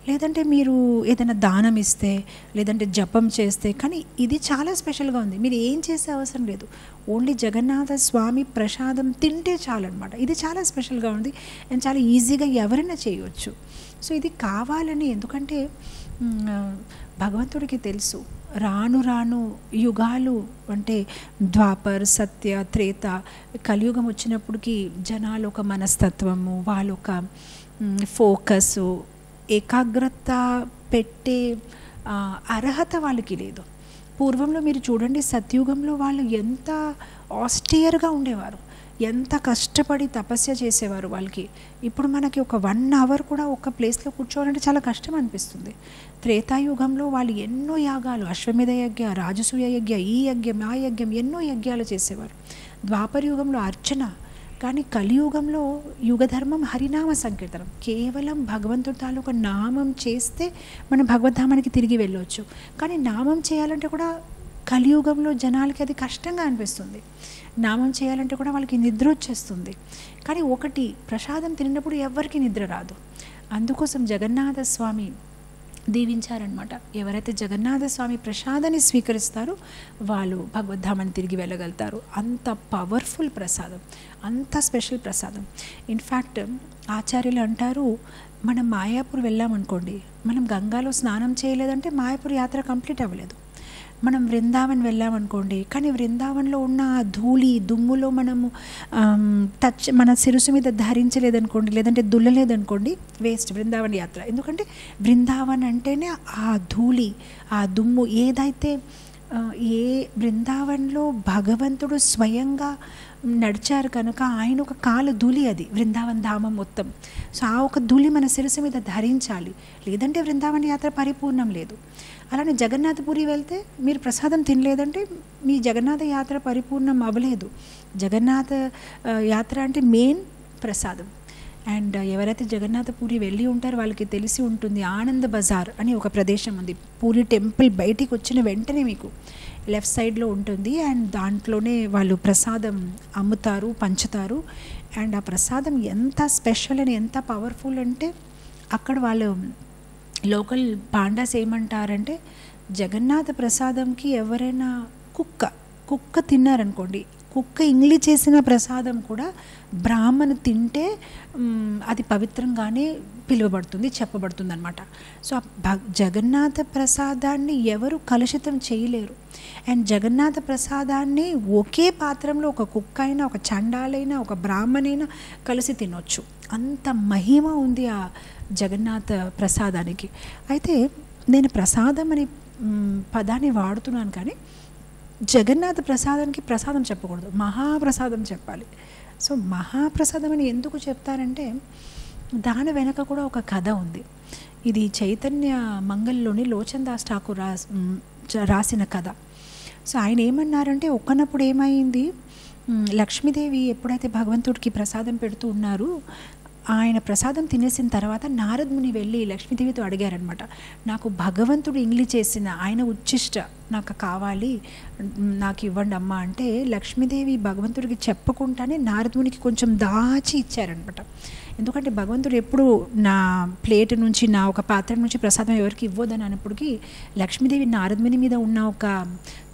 లేదంటే మీరు ఏదైనా దానం ఇస్తే, లేదంటే జపం చేస్తే. కానీ ఇది చాలా స్పెషల్గా ఉంది. మీరు ఏం చేసే అవసరం లేదు, ఓన్లీ జగన్నాథ స్వామి ప్రసాదం తింటే చాలన్నమాట. ఇది చాలా స్పెషల్గా ఉంది అండ్ చాలా ఈజీగా ఎవరైనా చేయవచ్చు. సో ఇది కావాలని, ఎందుకంటే భగవంతుడికి తెలుసు రాను రాను యుగాలు అంటే ద్వాపర్, సత్య, త్రేత, కలియుగం వచ్చినప్పటికీ జనాలు ఒక మనస్తత్వము, వాళ్ళు ఒక ఫోకస్, ఏకాగ్రత పెట్టే అర్హత వాళ్ళకి లేదు. పూర్వంలో మీరు చూడండి, సత్యుగంలో వాళ్ళు ఎంత ఆస్టియర్గా ఉండేవారు, ఎంత కష్టపడి తపస్య చేసేవారు వాళ్ళకి. ఇప్పుడు మనకి ఒక 1 అవర్ కూడా ఒక ప్లేస్లో కూర్చోవాలంటే చాలా కష్టం అనిపిస్తుంది. త్రేతాయుగంలో వాళ్ళు ఎన్నో యాగాలు, అశ్వమేధ యజ్ఞ, రాజసూయ యజ్ఞ, ఈ యజ్ఞం ఆ యజ్ఞం, ఎన్నో యజ్ఞాలు చేసేవారు. ద్వాపర యుగంలో అర్చన. కానీ కలియుగంలో యుగధర్మం హరినామ సంకీర్తనం. కేవలం భగవంతుడి తాలూకా నామం చేస్తే మనం భగవద్ధామానికి తిరిగి వెళ్ళవచ్చు. కానీ నామం చేయాలంటే కూడా కలియుగంలో జనాలకి అది కష్టంగా అనిపిస్తుంది. నామం చేయాలంటే కూడా వాళ్ళకి నిద్ర వచ్చేస్తుంది. కానీ ఒకటి, ప్రసాదం తిన్నప్పుడు ఎవరికి నిద్ర రాదు. అందుకోసం జగన్నాథ స్వామి దీవించారనమాట. ఎవరైతే జగన్నాథ స్వామి ప్రసాదాన్ని స్వీకరిస్తారో వాళ్ళు భగవద్ధామాన్ని తిరిగి వెళ్ళగలుగుతారు. అంత పవర్ఫుల్ ప్రసాదం, అంత స్పెషల్ ప్రసాదం. ఇన్ఫ్యాక్ట్ ఆచార్యులు అంటారు, మనం మాయాపూర్ వెళ్ళామనుకోండి, మనం గంగాలో స్నానం చేయలేదంటే మాయాపూర్ యాత్ర కంప్లీట్ అవ్వలేదు. మనం బృందావన్ వెళ్ళామనుకోండి, కానీ బృందావన్లో ఉన్న ఆ ధూళి దుమ్ములో మనము మన శిరస్సు మీద ధరించలేదనుకోండి, లేదంటే దుల్లలేదనుకోండి, వేస్ట్ బృందావన్ యాత్ర. ఎందుకంటే బృందావన్ అంటేనే ఆ ధూళి, ఆ దుమ్ము. ఏదైతే ఏ బృందావన్లో భగవంతుడు స్వయంగా నడిచారు కనుక ఆయన ఒక కాలు ధూళి, అది బృందావన్ ధామం మొత్తం. సో ఆ ఒక ధూళి మన శిరస్సు మీద ధరించాలి, లేదంటే బృందావన్ యాత్ర పరిపూర్ణం లేదు. అలానే జగన్నాథపురి వెళ్తే మీరు ప్రసాదం తినలేదంటే మీ జగన్నాథ యాత్ర పరిపూర్ణం అవ్వలేదు. జగన్నాథ యాత్ర అంటే మెయిన్ ప్రసాదం. అండ్ ఎవరైతే జగన్నాథపురి వెళ్ళి ఉంటారో వాళ్ళకి తెలిసి ఉంటుంది, ఆనంద్ బజార్ అని ఒక ప్రదేశం ఉంది. పూరి టెంపుల్ బయటికి వచ్చిన వెంటనే మీకు లెఫ్ట్ సైడ్లో ఉంటుంది. అండ్ దాంట్లోనే వాళ్ళు ప్రసాదం అమ్ముతారు, పంచుతారు. అండ్ ఆ ప్రసాదం ఎంత స్పెషల్ అని, ఎంత పవర్ఫుల్ అంటే అక్కడ వాళ్ళు లోకల్ పాండాస్ ఏమంటారంటే, జగన్నాథ ప్రసాదంకి ఎవరైనా కుక్క తిన్నారనుకోండి, కుక్క ఇంగ్లీ చేసిన ప్రసాదం కూడా బ్రాహ్మణు తింటే అది పవిత్రంగానే పిలువబడుతుంది, చెప్పబడుతుంది అనమాట. సో జగన్నాథ ప్రసాదాన్ని ఎవరు కలుషితం చేయలేరు. అండ్ జగన్నాథ ప్రసాదాన్ని ఒకే పాత్రలో ఒక కుక్క అయినా, ఒక చండాలైనా, ఒక బ్రాహ్మణైనా కలిసి తినొచ్చు. అంత మహిమ ఉంది ఆ జగన్నాథ ప్రసాదానికి. అయితే నేను ప్రసాదం అనే పదాన్ని వాడుతున్నాను, కానీ జగన్నాథ ప్రసాదానికి ప్రసాదం చెప్పకూడదు, మహాప్రసాదం చెప్పాలి. సో మహాప్రసాదం అని ఎందుకు చెప్తారంటే దాని వెనక కూడా ఒక కథ ఉంది. ఇది చైతన్య మంగళలోని లోచన్ దాస్ ఠాకూర్ రాసిన కథ. సో ఆయన ఏమన్నారంటే, ఒక్కనప్పుడు ఏమైంది, లక్ష్మీదేవి ఎప్పుడైతే భగవంతుడికి ప్రసాదం పెడుతూ ఉన్నారు, ఆయన ప్రసాదం తినేసిన తర్వాత నారద్ ముని వెళ్ళి లక్ష్మీదేవితో అడిగారనమాట, నాకు భగవంతుడు ఇంగ్లీ చేసిన ఆయన ఉచ్చిష్ట నాకు కావాలి, నాకు ఇవ్వండి అమ్మ అంటే, లక్ష్మీదేవి భగవంతుడికి చెప్పకుండానే నారద్ మునికి కొంచెం దాచి ఇచ్చారనమాట. ఎందుకంటే భగవంతుడు ఎప్పుడు నా ప్లేట్ నుంచి, నా ఒక పాత్ర నుంచి ప్రసాదం ఎవరికి ఇవ్వదని అన్నప్పటికీ లక్ష్మీదేవి నారద్ ముని మీద ఉన్న ఒక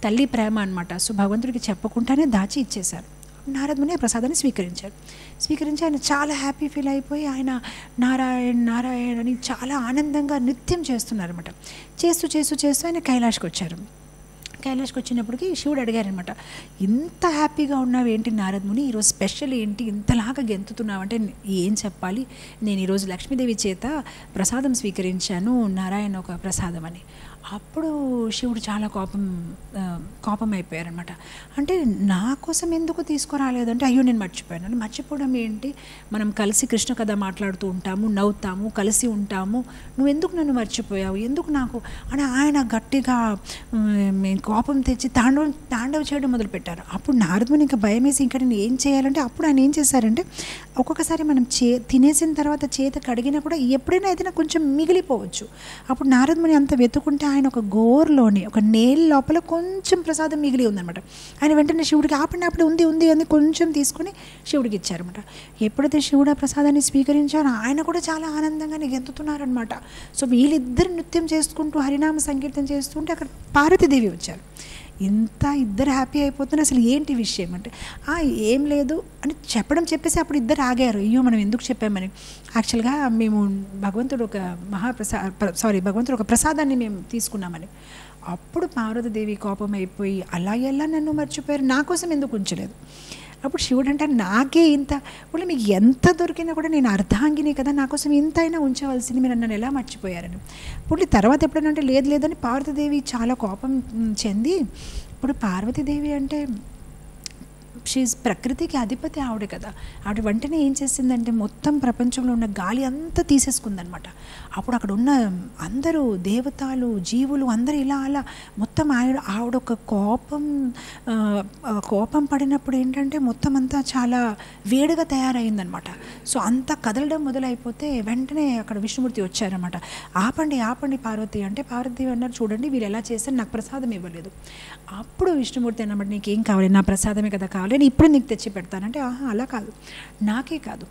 తల్లి ప్రేమ అనమాట. సో భగవంతుడికి చెప్పకుండానే దాచి ఇచ్చేశారు. నారద్ ముని ఆ ప్రసాదాన్ని స్వీకరించి ఆయన చాలా హ్యాపీ ఫీల్ అయిపోయి ఆయన నారాయణ్ నారాయణ్ అని చాలా ఆనందంగా నృత్యం చేస్తున్నారనమాట. చేస్తూ ఆయన కైలాష్కి వచ్చారు. కైలాష్కి వచ్చినప్పటికీ శివుడు అడిగారనమాట, ఇంత హ్యాపీగా ఉన్నావు ఏంటి నారద్ ముని, ఈరోజు స్పెషల్ ఏంటి, ఇంతలాగా గెంతుతున్నావు అంటే ఏం చెప్పాలి, నేను ఈరోజు లక్ష్మీదేవి చేత ప్రసాదం స్వీకరించాను, నారాయణ ఒక ప్రసాదం అని. అప్పుడు శివుడు చాలా కోపం అయిపోయారనమాట. అంటే నా కోసం ఎందుకు తీసుకురాలేదంటే, అయ్యో నేను మర్చిపోయాను అని. మర్చిపోవడం ఏంటి, మనం కలిసి కృష్ణ కథ మాట్లాడుతూ ఉంటాము, నవ్వుతాము, కలిసి ఉంటాము, నువ్వు ఎందుకు నన్ను మర్చిపోయావు, ఎందుకు నాకు అని ఆయన గట్టిగా కోపం తెచ్చి తాండవ చేయడం మొదలుపెట్టారు. అప్పుడు నారదుని ఇంకా భయం వేసి ఇంకా నేను ఏం చేయాలంటే, అప్పుడు ఆయన ఏం చేశారంటే, ఒక్కొక్కసారి మనం తినేసిన తర్వాత చేత కడిగినా కూడా ఎప్పుడైనా ఏదైనా కొంచెం మిగిలిపోవచ్చు. అప్పుడు నారదుని అంత వెతుకుంటే ఆయన ఒక గోర్లోని ఒక నేల లోపల కొంచెం ప్రసాదం మిగిలి ఉందన్నమాట. ఆయన వెంటనే శివుడికి ఆపడినప్పుడు ఉంది అని కొంచెం తీసుకుని శివుడికి ఇచ్చారన్నమాట. ఎప్పుడైతే శివుడు ఆ ప్రసాదాన్ని స్వీకరించారో ఆయన కూడా చాలా ఆనందంగా గెంతుతున్నారనమాట. సో వీళ్ళిద్దరు నృత్యం చేసుకుంటూ హరినామ సంకీర్తన చేస్తుంటే అక్కడ పార్వతీదేవి వచ్చారు. ఇంత ఇద్దరు హ్యాపీ అయిపోతున్నారు. అసలు ఏంటి విషయం అంటే, ఏం లేదు అని చెప్పేసి అప్పుడు ఇద్దరు ఆగారు. అయ్యో మనం ఎందుకు చెప్పామని. యాక్చువల్గా మేము భగవంతుడు ఒక ప్రసాదాన్ని మేము తీసుకున్నామని. అప్పుడు పార్వతీదేవి కోపం అయిపోయి, అలా ఎలా నన్ను మర్చిపోయారు, నా కోసం ఎందుకు ఉంచలేదు. అప్పుడు శివుడు అంటే, నాకే ఇంత ఇప్పుడు మీకు ఎంత దొరికినా కూడా నేను అర్ధాంగిని కదా, నా కోసం ఇంత అయినా ఉంచవలసింది, మీరు నన్ను ఎలా మర్చిపోయారని. ఇప్పుడు తర్వాత ఎప్పుడైనా లేదని పార్వతీదేవి చాలా కోపం చెంది, ఇప్పుడు పార్వతీదేవి అంటే షీజ్ ప్రకృతికి అధిపతి ఆవిడ కదా. ఆవిడ వెంటనే ఏం చేసిందంటే మొత్తం ప్రపంచంలో ఉన్న గాలి అంతా తీసేసుకుందనమాట. అప్పుడు అక్కడ ఉన్న అందరూ దేవతలు జీవులు అందరూ ఇలా అలా మొత్తం ఆవిడ ఒక కోపం పడినప్పుడు ఏంటంటే మొత్తం అంతా చాలా వేడిగా తయారైందనమాట. సో అంతా కదలడం మొదలైపోతే వెంటనే అక్కడ విష్ణుమూర్తి వచ్చారనమాట. ఆపండి పార్వతి అంటే, పార్వతీదేవి అన్నారు, చూడండి వీళ్ళు ఎలా చేశారు, నాకు ప్రసాదం ఇవ్వలేదు. అప్పుడు విష్ణుమూర్తి అన్నమాట, నీకేం కావాలి, నా ప్రసాదమే కదా కావాలి, నేను ఇప్పుడు నీకు తెచ్చి పెడతానంటే, అలా కాదు, నాకే కాదు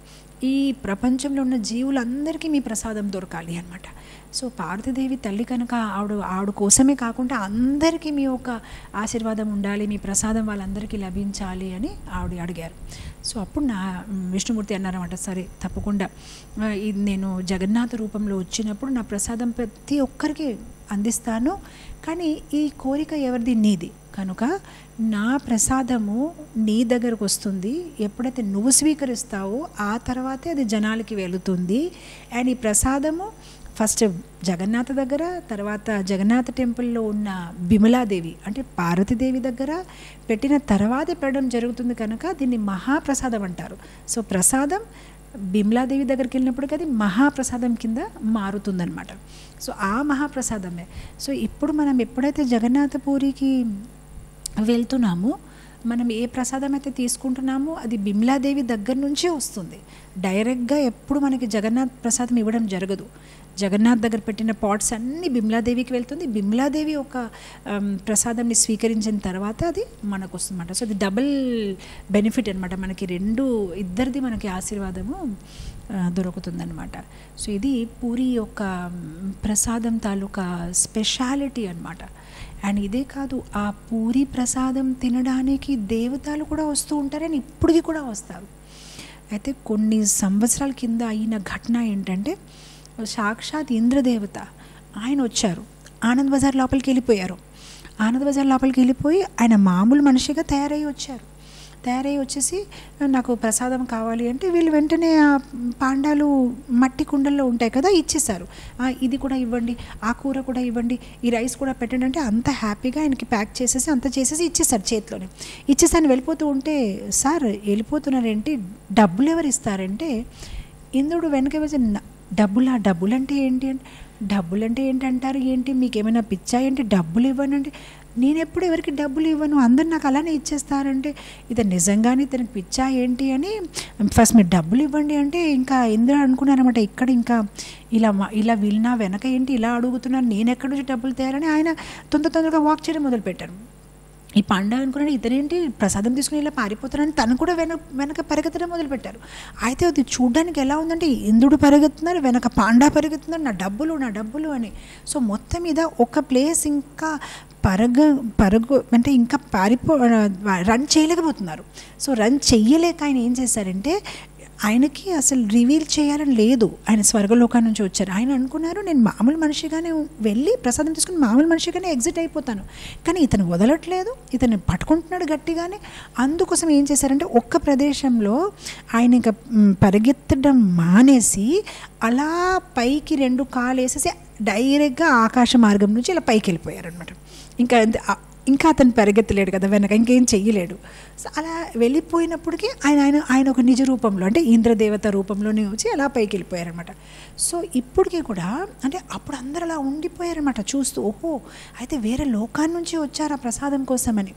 ఈ ప్రపంచంలో ఉన్న జీవులందరికీ మీ ప్రసాదం దొరకాలి అనమాట. సో పార్వతీదేవి తల్లి కనుక ఆవిడ కోసమే కాకుండా అందరికీ మీ యొక్క ఆశీర్వాదం ఉండాలి, మీ ప్రసాదం వాళ్ళందరికీ లభించాలి అని ఆవిడ అడిగారు. సో అప్పుడు విష్ణుమూర్తి అన్నారన్నమాట, సరే తప్పకుండా ఇది నేను జగన్నాథ రూపంలో వచ్చినప్పుడు నా ప్రసాదం ప్రతి ఒక్కరికి అందిస్తాను, కానీ ఈ కోరిక ఎవరిది, నీది కనుక నా ప్రసాదము నీ దగ్గరకు వస్తుంది. ఎప్పుడైతే నువ్వు స్వీకరిస్తావో ఆ తర్వాతే అది జనాలకి వెళుతుంది. అండ్ ఈ ప్రసాదము ఫస్ట్ జగన్నాథ దగ్గర, తర్వాత జగన్నాథ టెంపుల్లో ఉన్న బిమలాదేవి అంటే పార్వతీదేవి దగ్గర పెట్టిన తర్వాతే పెట్టడం జరుగుతుంది కనుక దీన్ని మహాప్రసాదం అంటారు. సో ప్రసాదం బిమలాదేవి దగ్గరికి వెళ్ళినప్పటికీ అది మహాప్రసాదం కింద మారుతుందన్నమాట. సో ఆ మహాప్రసాదమే. సో ఇప్పుడు మనం ఎప్పుడైతే జగన్నాథపూరికి వెళ్తున్నామో మనం ఏ ప్రసాదం అయితే తీసుకుంటున్నామో అది బిమలాదేవి దగ్గర నుంచే వస్తుంది. డైరెక్ట్గా ఎప్పుడు మనకి జగన్నాథ్ ప్రసాదం ఇవ్వడం జరగదు. జగన్నాథ్ దగ్గర పెట్టిన పాట్స్ అన్నీ బిమలాదేవికి వెళ్తుంది. బిమలాదేవి ఒక ప్రసాదాన్ని స్వీకరించిన తర్వాత అది మనకు వస్తుందన్నమాట. సో అది డబుల్ బెనిఫిట్ అనమాట, మనకి ఇద్దరిది మనకి ఆశీర్వాదము దొరుకుతుందన్నమాట. సో ఇది పూరి యొక్క ప్రసాదం తాలూకా స్పెషాలిటీ అనమాట. అండ్ ఇదే కాదు, ఆ పూరి ప్రసాదం తినడానికి దేవతలు కూడా వస్తూ ఉంటారని ఇప్పటికీ కూడా వస్తారు. అయితే కొన్ని సంవత్సరాల కింద అయిన ఘటన ఏంటంటే, సాక్షాత్ ఇంద్రదేవత ఆయన వచ్చారు, ఆనంద్ బజార్ లోపలికి వెళ్ళిపోయారు. ఆనంద్ బజార్ లోపలికి వెళ్ళిపోయి ఆయన మామూలు మనిషిగా తయారై వచ్చేసి నాకు ప్రసాదం కావాలి అంటే వీళ్ళు వెంటనే ఆ పాండాలు మట్టి కుండల్లో ఉంటాయి కదా, ఇచ్చేసారు. ఇది కూడా ఇవ్వండి, ఆ కూర కూడా ఇవ్వండి, ఈ రైస్ కూడా పెట్టండి అంటే అంత హ్యాపీగా ఆయనకి ప్యాక్ చేసేసి అంత చేసేసి ఇచ్చేసారు చేతిలోనే. ఇచ్చేసి ఆయన వెళ్ళిపోతూ ఉంటే, సార్ వెళ్ళిపోతున్నారేంటి, డబ్బులు ఎవరు ఇస్తారంటే ఇంద్రుడు వెనక వేసి, డబ్బులు అంటే ఏంటి అంటే, డబ్బులు అంటే ఏంటంటారు, ఏంటి మీకు ఏమైనా పిచ్చా ఏంటి, డబ్బులు ఇవ్వనంటే, నేను ఎప్పుడు ఎవరికి డబ్బులు ఇవ్వను, అందరు నాకు అలానే ఇచ్చేస్తారంటే ఇది నిజంగానే తనకి పిచ్చా ఏంటి అని ఫస్ట్ మీరు డబ్బులు ఇవ్వండి అంటే ఇంకా ఇంద్రుడు అనుకున్నారన్నమాట, ఇక్కడ ఇంకా ఇలా వీళ్ళు నా వెనక ఏంటి ఇలా అడుగుతున్నారు, నేను ఎక్కడి నుంచి డబ్బులు తేయాలని ఆయన తొందరగా వాక్ చేయడం మొదలుపెట్టారు. ఈ పాండా అనుకున్నాడు, ఇతనేంటి ప్రసాదం తీసుకుని ఇలా పారిపోతారని తను కూడా వెనక పరిగెత్తడం మొదలుపెట్టారు. అయితే అది చూడడానికి ఎలా ఉందంటే ఇంద్రుడు పరిగెత్తున్నారు, వెనక పాండా పరిగెత్తున్నారు, నా డబ్బులు అని. సో మొత్తం మీద ఒక ప్లేస్ ఇంకా పరుగు అంటే ఇంకా రన్ చేయలేకపోతున్నారు. సో రన్ చెయ్యలేక ఆయన ఏం చేశారంటే ఆయనకి అసలు రివీల్ చేయాలని లేదు. ఆయన స్వర్గలోకాల నుంచి వచ్చారు. ఆయన అనుకున్నారు నేను మామూలు మనిషిగానే వెళ్ళి ప్రసాదం తీసుకుని మామూలు మనిషిగానే ఎగ్జిట్ అయిపోతాను. కానీ ఇతను వదలట్లేదు, ఇతను పట్టుకుంటున్నాడు గట్టిగానే. అందుకోసం ఏం చేశారంటే ఒక్క ప్రదేశంలో ఆయన ఇంకా పరిగెత్తడం మానేసి అలా పైకి 2 కాళ్ళు వేసేసి డైరెక్ట్గా ఆకాశ మార్గం నుంచి ఇలా పైకి వెళ్ళిపోయారనమాట. ఇంకా అతను పరిగెత్తలేడు కదా, వెనక ఇంకేం చెయ్యలేడు. సో అలా వెళ్ళిపోయినప్పటికీ ఆయన ఒక నిజ రూపంలో అంటే ఇంద్రదేవత రూపంలోనే వచ్చి అలా పైకి వెళ్ళిపోయారనమాట. సో ఇప్పటికీ కూడా అంటే అప్పుడు అందరూ అలా ఉండిపోయారనమాట చూస్తూ, ఓహో అయితే వేరే లోకాన్ని నుంచి వచ్చారు ఆ ప్రసాదం కోసమని.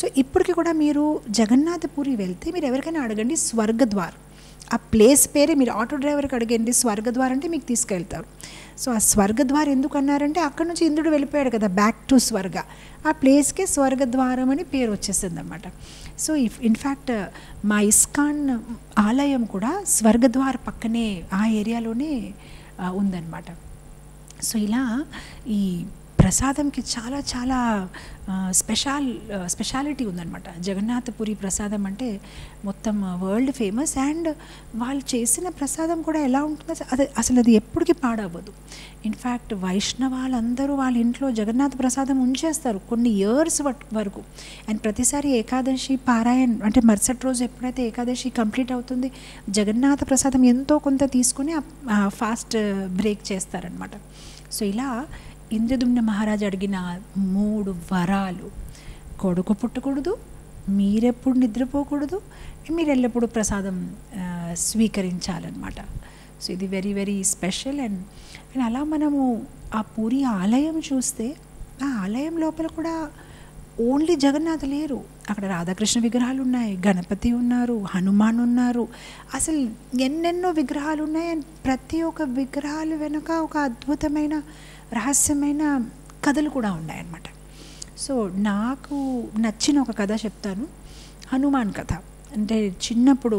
సో ఇప్పటికీ కూడా మీరు జగన్నాథపురి వెళ్తే మీరు ఎవరికైనా అడగండి స్వర్గద్వార్, ఆ ప్లేస్ పేరే మీరు ఆటో డ్రైవర్కి అడిగండి స్వర్గద్వార్ అంటే మీకు తీసుకెళ్తారు. సో ఆ స్వర్గద్వార్ ఎందుకు అన్నారంటే అక్కడ నుంచి ఇంద్రుడు వెళ్ళిపోయాడు కదా బ్యాక్ టు స్వర్గ, ఆ ప్లేస్కే స్వర్గద్వారం అని పేరు వచ్చేసింది అనమాట. సో ఇన్ఫ్యాక్ట్ మా ఇస్కాన్ ఆలయం కూడా స్వర్గద్వార్ పక్కనే ఆ ఏరియాలోనే ఉందన్నమాట. సో ఇలా ఈ ప్రసాదంకి చాలా చాలా స్పెషాలిటీ ఉందన్నమాట. జగన్నాథపురి ప్రసాదం అంటే మొత్తం వరల్డ్ ఫేమస్. అండ్ వాళ్ళు చేసిన ప్రసాదం కూడా ఎలా ఉంటుందో అది ఎప్పటికీ పాడవ్వదు. ఇన్ఫ్యాక్ట్ వైష్ణవాళ్ళందరూ వాళ్ళ ఇంట్లో జగన్నాథ ప్రసాదం ఉంచేస్తారు కొన్ని ఇయర్స్ వరకు. అండ్ ప్రతిసారి ఏకాదశి పారాయణ అంటే మరుసటి రోజు ఎప్పుడైతే ఏకాదశి కంప్లీట్ అవుతుంది జగన్నాథ ప్రసాదం ఎంతో కొంత తీసుకుని ఫాస్ట్ బ్రేక్ చేస్తారనమాట. సో ఇలా ఇంద్రదుమ్న మహారాజు అడిగిన 3 వరాలు: కొడుకు పుట్టకూడదు, మీరెప్పుడు నిద్రపోకూడదు, మీరు ఎల్లప్పుడూ ప్రసాదం స్వీకరించాలన్నమాట. సో ఇది వెరీ వెరీ స్పెషల్. అండ్ అలా మనము ఆ పూరి ఆలయం చూస్తే ఆ ఆలయం లోపల కూడా ఓన్లీ జగన్నాథ్ లేరు, అక్కడ రాధాకృష్ణ విగ్రహాలు ఉన్నాయి, గణపతి ఉన్నారు, హనుమాన్ ఉన్నారు, అసలు ఎన్నెన్నో విగ్రహాలు ఉన్నాయి. అండ్ ప్రతి ఒక్క విగ్రహాలు వెనుక ఒక అద్భుతమైన రహస్యమైన కథలు కూడా ఉన్నాయన్నమాట. సో నాకు నచ్చిన ఒక కథ చెప్తాను, హనుమాన్ కథ. అంటే చిన్నప్పుడు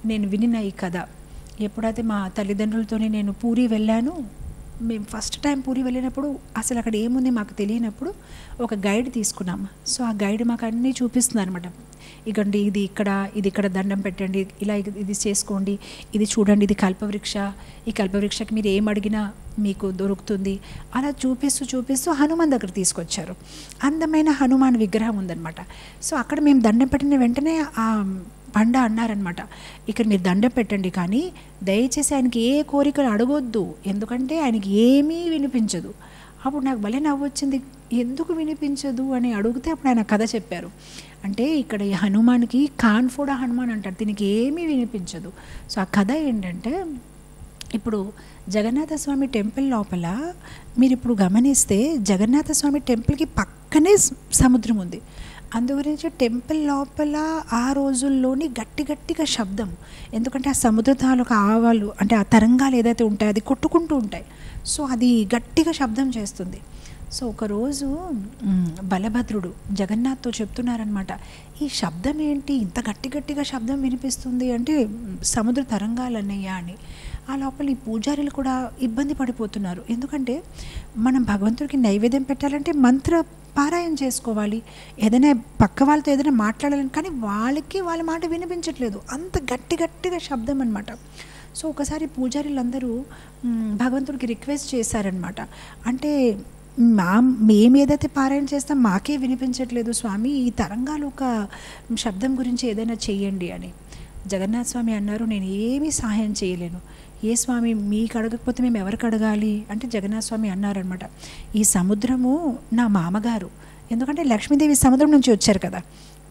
నేను వినిన ఈ కథ, ఎప్పుడైతే మా తల్లిదండ్రులతోనే నేను పూరి వెళ్ళాను, మేము ఫస్ట్ టైం పూరి వెళ్ళినప్పుడు అసలు అక్కడ ఏముంది మాకు తెలియనప్పుడు ఒక గైడ్ తీసుకున్నాము. సో ఆ గైడ్ మాకు అన్నీ చూపిస్తున్నారు అనమాట. ఇకండి ఇది ఇక్కడ దండం పెట్టండి, ఇలా ఇది చేసుకోండి, ఇది చూడండి, ఇది కల్పవృక్ష, ఈ కల్పవృక్షకి మీరు ఏం అడిగినా మీకు దొరుకుతుంది, అలా చూపిస్తూ హనుమాన్ దగ్గర తీసుకొచ్చారు. అందమైన హనుమాన్ విగ్రహం ఉందన్నమాట. సో అక్కడ మేము దండం పెట్టిన వెంటనే ఆ పండ అన్నారనమాట, ఇక్కడ మీరు దండం పెట్టండి కానీ దయచేసి ఆయనకి ఏ కోరికలు అడగొద్దు, ఎందుకంటే ఆయనకి ఏమీ వినిపించదు. అప్పుడు నాకు భలే నవ్వు వచ్చింది, ఎందుకు వినిపించదు అని అడిగితే అప్పుడు ఆయన కథ చెప్పారు. అంటే ఇక్కడ ఈ హనుమాన్కి కాన్ఫోడా హనుమాన్ అంటారు, దీనికి ఏమీ వినిపించదు. సో ఆ కథ ఏంటంటే ఇప్పుడు జగన్నాథ స్వామి టెంపుల్ లోపల మీరు ఇప్పుడు గమనిస్తే జగన్నాథ స్వామి టెంపుల్కి పక్కనే సముద్రం ఉంది. అందుగురించి టెంపుల్ లోపల ఆ రోజుల్లోని గట్టిగా శబ్దం, ఎందుకంటే ఆ సముద్ర తాలూకు ఆవాలు అంటే ఆ తరంగాలు ఏదైతే ఉంటాయో అది కొట్టుకుంటూ ఉంటాయి. సో అది గట్టిగా శబ్దం చేస్తుంది. సో ఒకరోజు బలభద్రుడు జగన్నాథ్తో చెప్తున్నారనమాట, ఈ శబ్దం ఏంటి ఇంత గట్టిగా శబ్దం వినిపిస్తుంది అంటే సముద్ర తరంగాలు అన్నయ్యా అని. ఆ లోపల ఈ పూజారులు కూడా ఇబ్బంది పడిపోతున్నారు, ఎందుకంటే మనం భగవంతుడికి నైవేద్యం పెట్టాలంటే మంత్ర పారాయణ చేసుకోవాలి, ఏదైనా పక్క వాళ్ళతో ఏదైనా మాట్లాడాలని, కానీ వాళ్ళ మాట వినిపించట్లేదు, అంత గట్టిగా శబ్దం అనమాట. సో ఒకసారి పూజారులందరూ భగవంతుడికి రిక్వెస్ట్ చేశారనమాట, అంటే మేము ఏదైతే పారాయణ చేస్తాం మాకే వినిపించట్లేదు స్వామి, ఈ తరంగాలు ఒక శబ్దం గురించి ఏదైనా చెయ్యండి అని. జగన్నాథ స్వామి అన్నారు, నేను ఏమీ సహాయం చేయలేను. ఏ స్వామి, మీకు అడగకపోతే మేము ఎవరికి అడగాలి అంటే జగన్నాథ స్వామి అన్నారనమాట, ఈ సముద్రము నా మామగారు, ఎందుకంటే లక్ష్మీదేవి సముద్రం నుంచి వచ్చారు కదా,